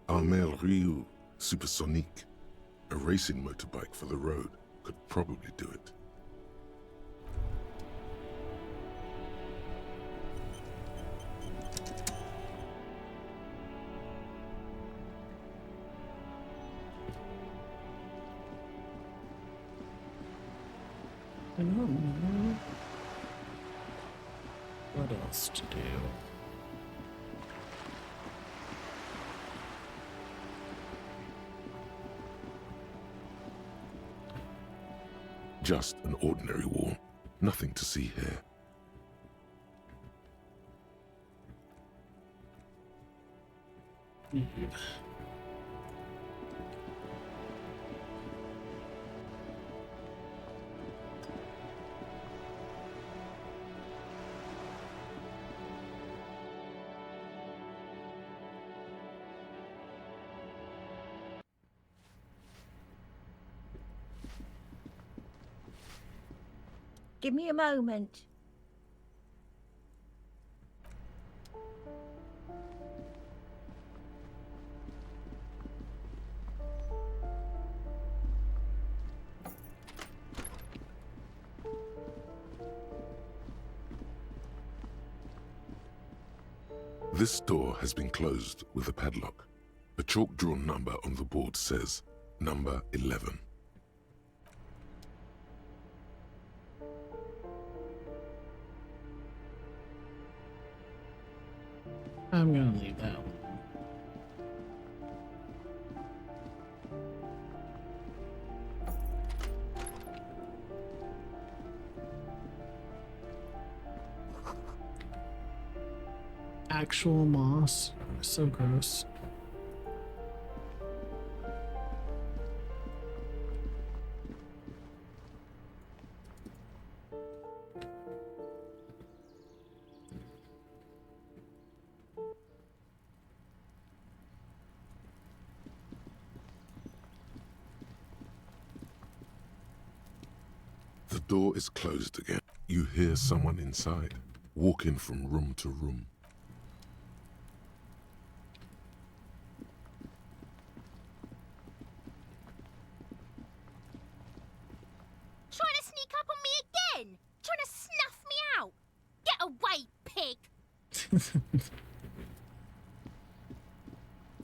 Armel Ryu Supersonique, a racing motorbike for the road, could probably do it. I don't know what else to do. Just an ordinary wall. Nothing to see here. Give me a moment. This door has been closed with a padlock. A chalk-drawn number on the board says, number 11. I'm gonna leave that one. Actual moss. So gross. door is closed again. You hear someone inside, walking from room to room. Trying to sneak up on me again? Trying to snuff me out? Get away, pig!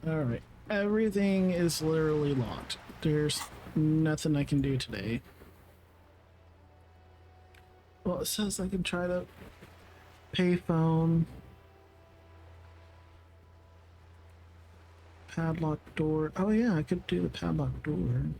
Alright. Everything is literally locked. There's nothing I can do today. Well, it says I can try to payphone. Padlock door. Oh yeah, I could do the padlock door.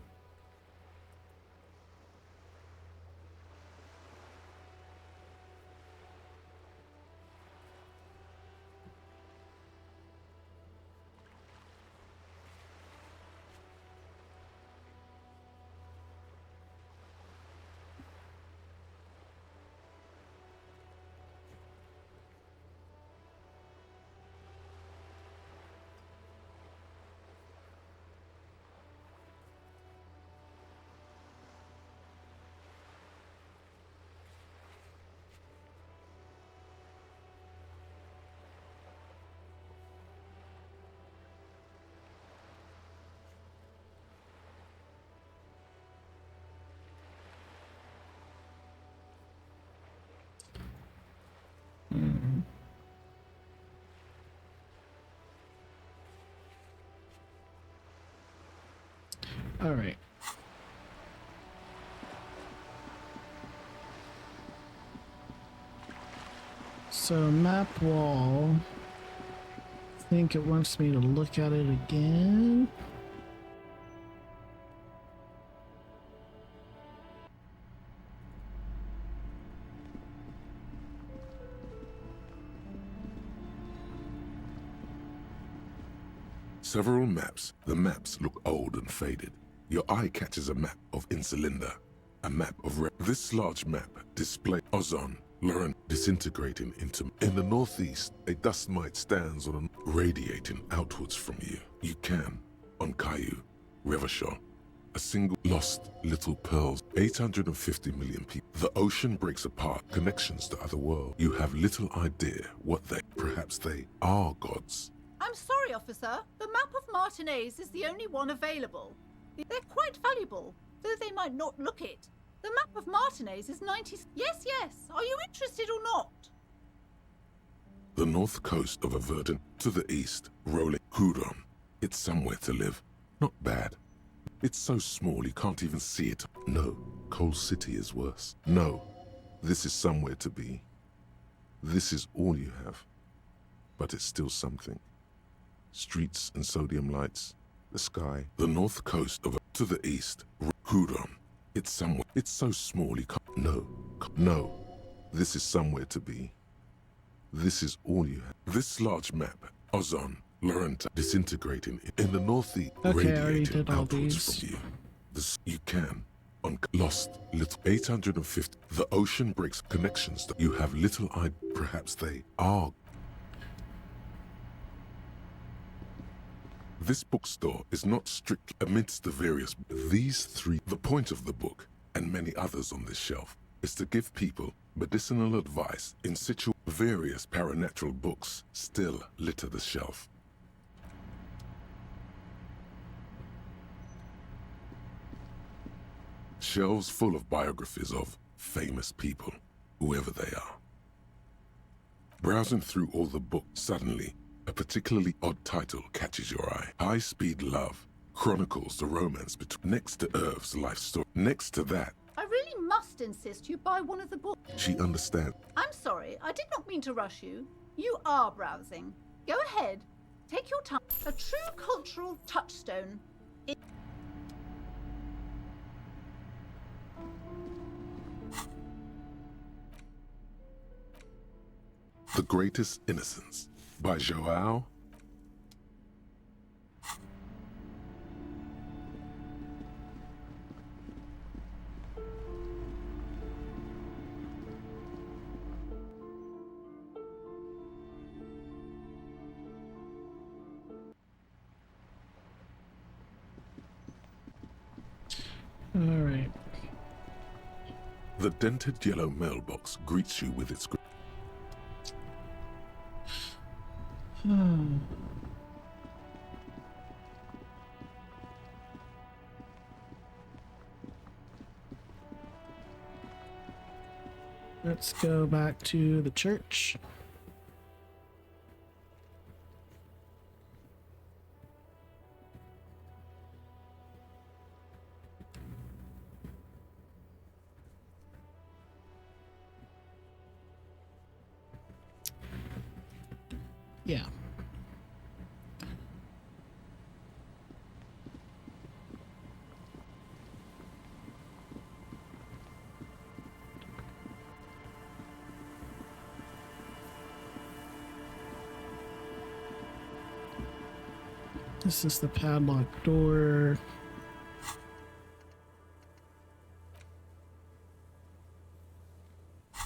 All right. So map wall. I think it wants me to look at it again. Several maps. The maps look old and faded. Your eye catches a map of Insulinda, a map of this large map displays ozone, Lauren disintegrating into. In the northeast, a dust mite stands on radiating outwards from you. You can, on Caillou, Revachon, a single lost little pearls, 850 million people. The ocean breaks apart, connections to other worlds. You have little idea what perhaps they are gods. I'm sorry, officer. The map of Martinez is the only one available. They're quite valuable, though they might not look it. The map of Martinez is 90... Yes, yes. Are you interested or not? The north coast of a verdant to the east, rolling Huron. It's somewhere to live. Not bad. It's so small you can't even see it. No, Coal City is worse. No, this is somewhere to be. This is all you have. But it's still something. Streets and sodium lights, the sky, the north coast of to the east, Huron. It's somewhere. It's so small you can't. No. This is somewhere to be. This is all you have. This large map, ozone, Laurent disintegrating in the northeast, radiating outwards from you. This you can. On lost little 850. The ocean breaks connections that you have little idea. Perhaps they are. This bookstore is not strict amidst the various. These three, the point of the book, and many others on this shelf, is to give people medicinal advice in situ. Various paranatural books still litter the shelf. Shelves full of biographies of famous people, whoever they are. Browsing through all the books, suddenly, a particularly odd title catches your eye. High-Speed Love chronicles the romance between. Next to Irv's life story. Next to that, I really must insist you buy one of the books. she understands. I'm sorry, I did not mean to rush you. You are browsing. Go ahead. Take your time. A true cultural touchstone. The Greatest Innocence by Joao. All right. The dented yellow mailbox greets you with its... Let's go back to the church. Yeah. This is the padlock door.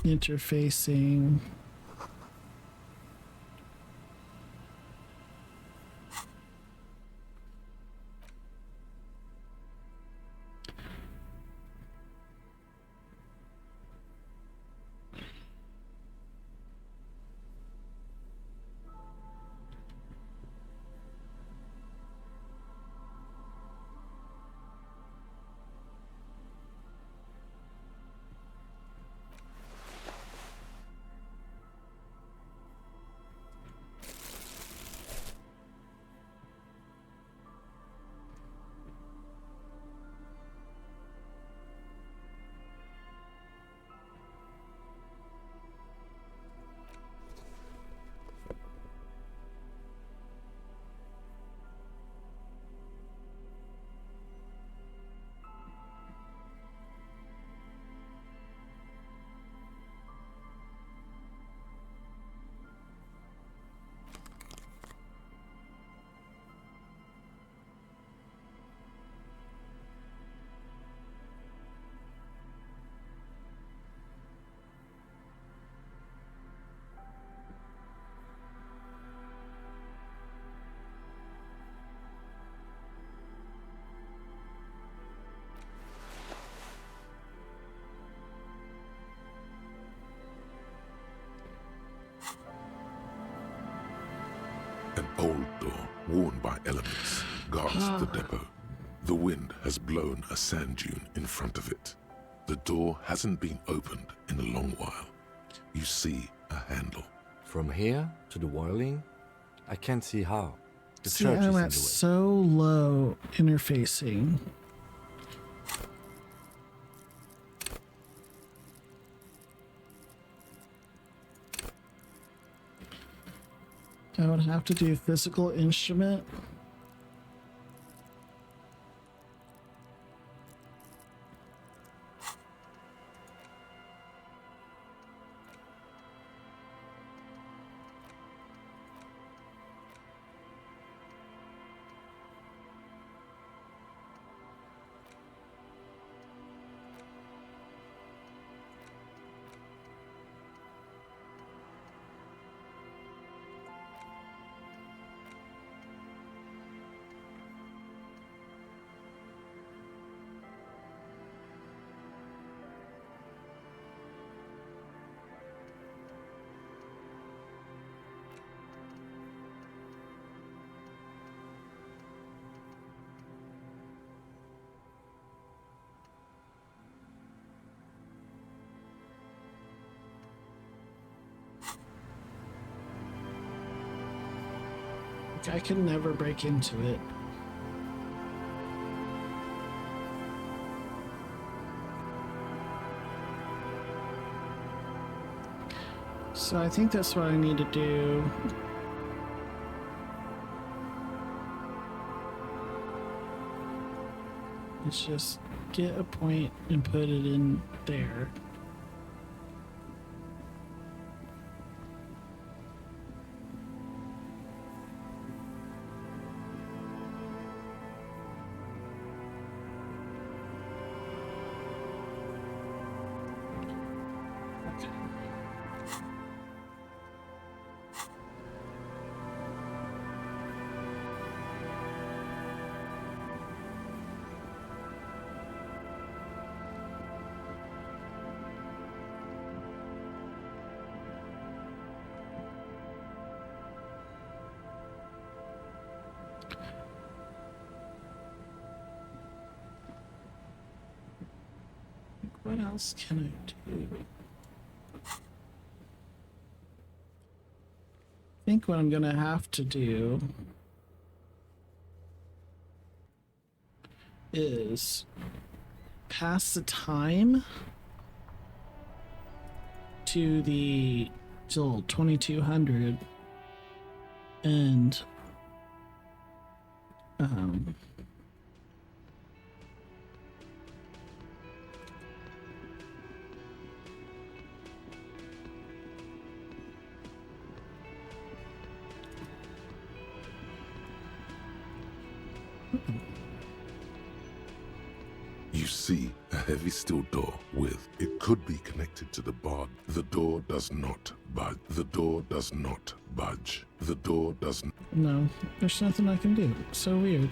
Interfacing. An old door, worn by elements, guards the depot. The wind has blown a sand dune in front of it. The door hasn't been opened in a long while. You see a handle. From here to the wiring, I can't see how. The See, church is I'm in the way. at so low interfacing. I would have to do physical instrument. I can never break into it. So I think that's what I need to do. Is just get a point and put it in there. what else can I do? I think what I'm gonna have to do is pass the time to the till 2200 and You see a heavy steel door with, it could be connected to the bar. The door does not budge. The door does not budge. The door does not. no, there's nothing I can do. So weird.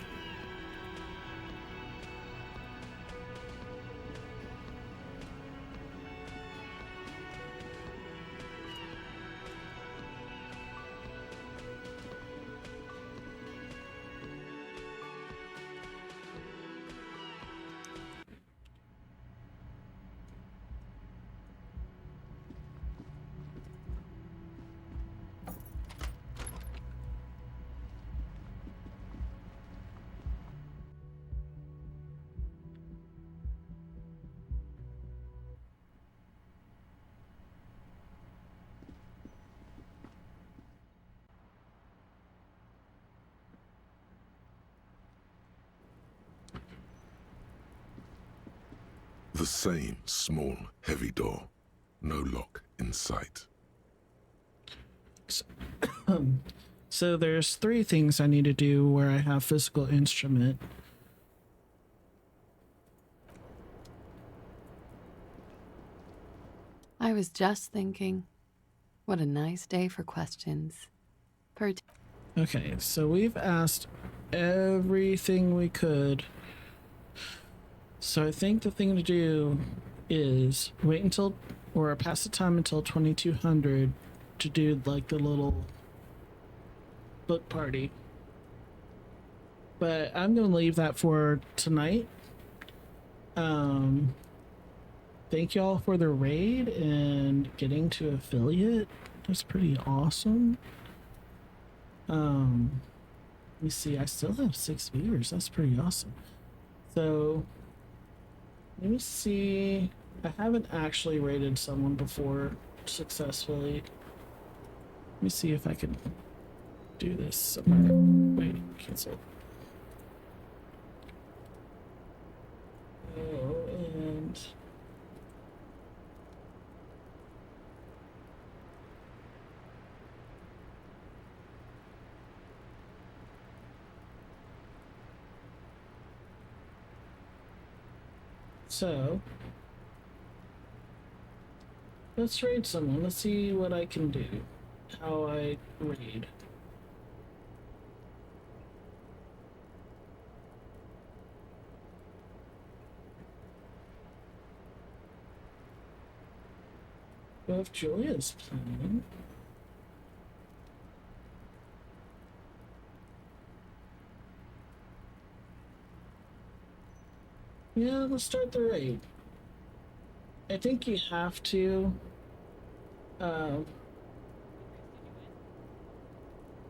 The same small, heavy door. No lock in sight. So there's 3 things I need to do where I have physical instrument. I was just thinking, what a nice day for questions. Okay, so we've asked everything we could. So I think the thing to do is wait until, or pass the time until 2200 to do like the little book party. But I'm gonna leave that for tonight. Thank y'all for the raid and getting to affiliate. That's pretty awesome. Let me see, I still have 6 viewers. That's pretty awesome. So let me see. I haven't actually raided someone before successfully. Let me see if I can do this somewhere. Wait, cancel. Oh, and so let's raid someone. Let's see what I can do. How I raid. Well, if Julia's playing. Yeah, let's start the raid. I think you have to.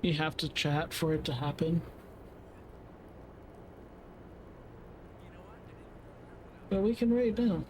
You have to chat for it to happen. But we can raid now.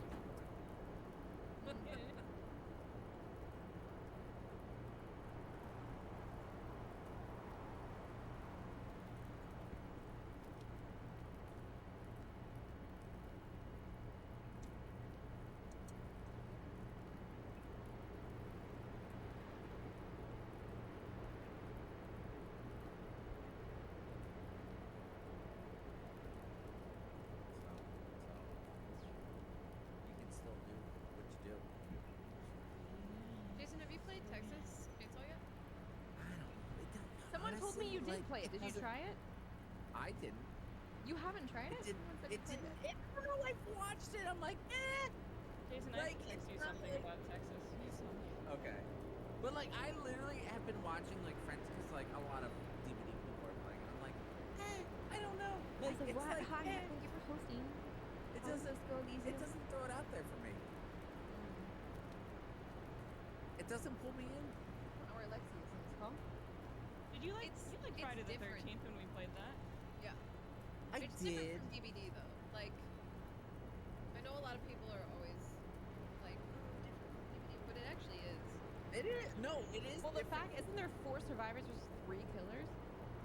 You did play it. Did you try it? I didn't. You haven't tried it? It didn't. I don't know. I've watched it. I'm like, eh. Jason, I can text you something about Texas. Okay. But like, I literally have been watching like Friends because like a lot of DVD people are playing, and I'm like, I don't know. Like, it's like, Hi, thank you for hosting. It doesn't. It doesn't throw it out there for me. It doesn't pull me in. I don't know where Lexi is in this call. Did you like Friday the different. 13th when we played that? Yeah. I It's did. different from DVD though. Like, I know a lot of people are always like, oh, different from DVD, but it actually is. It is. No, it is. Well, the different. fact isn't there 4 survivors versus 3 killers?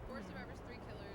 4 survivors, 3 killers.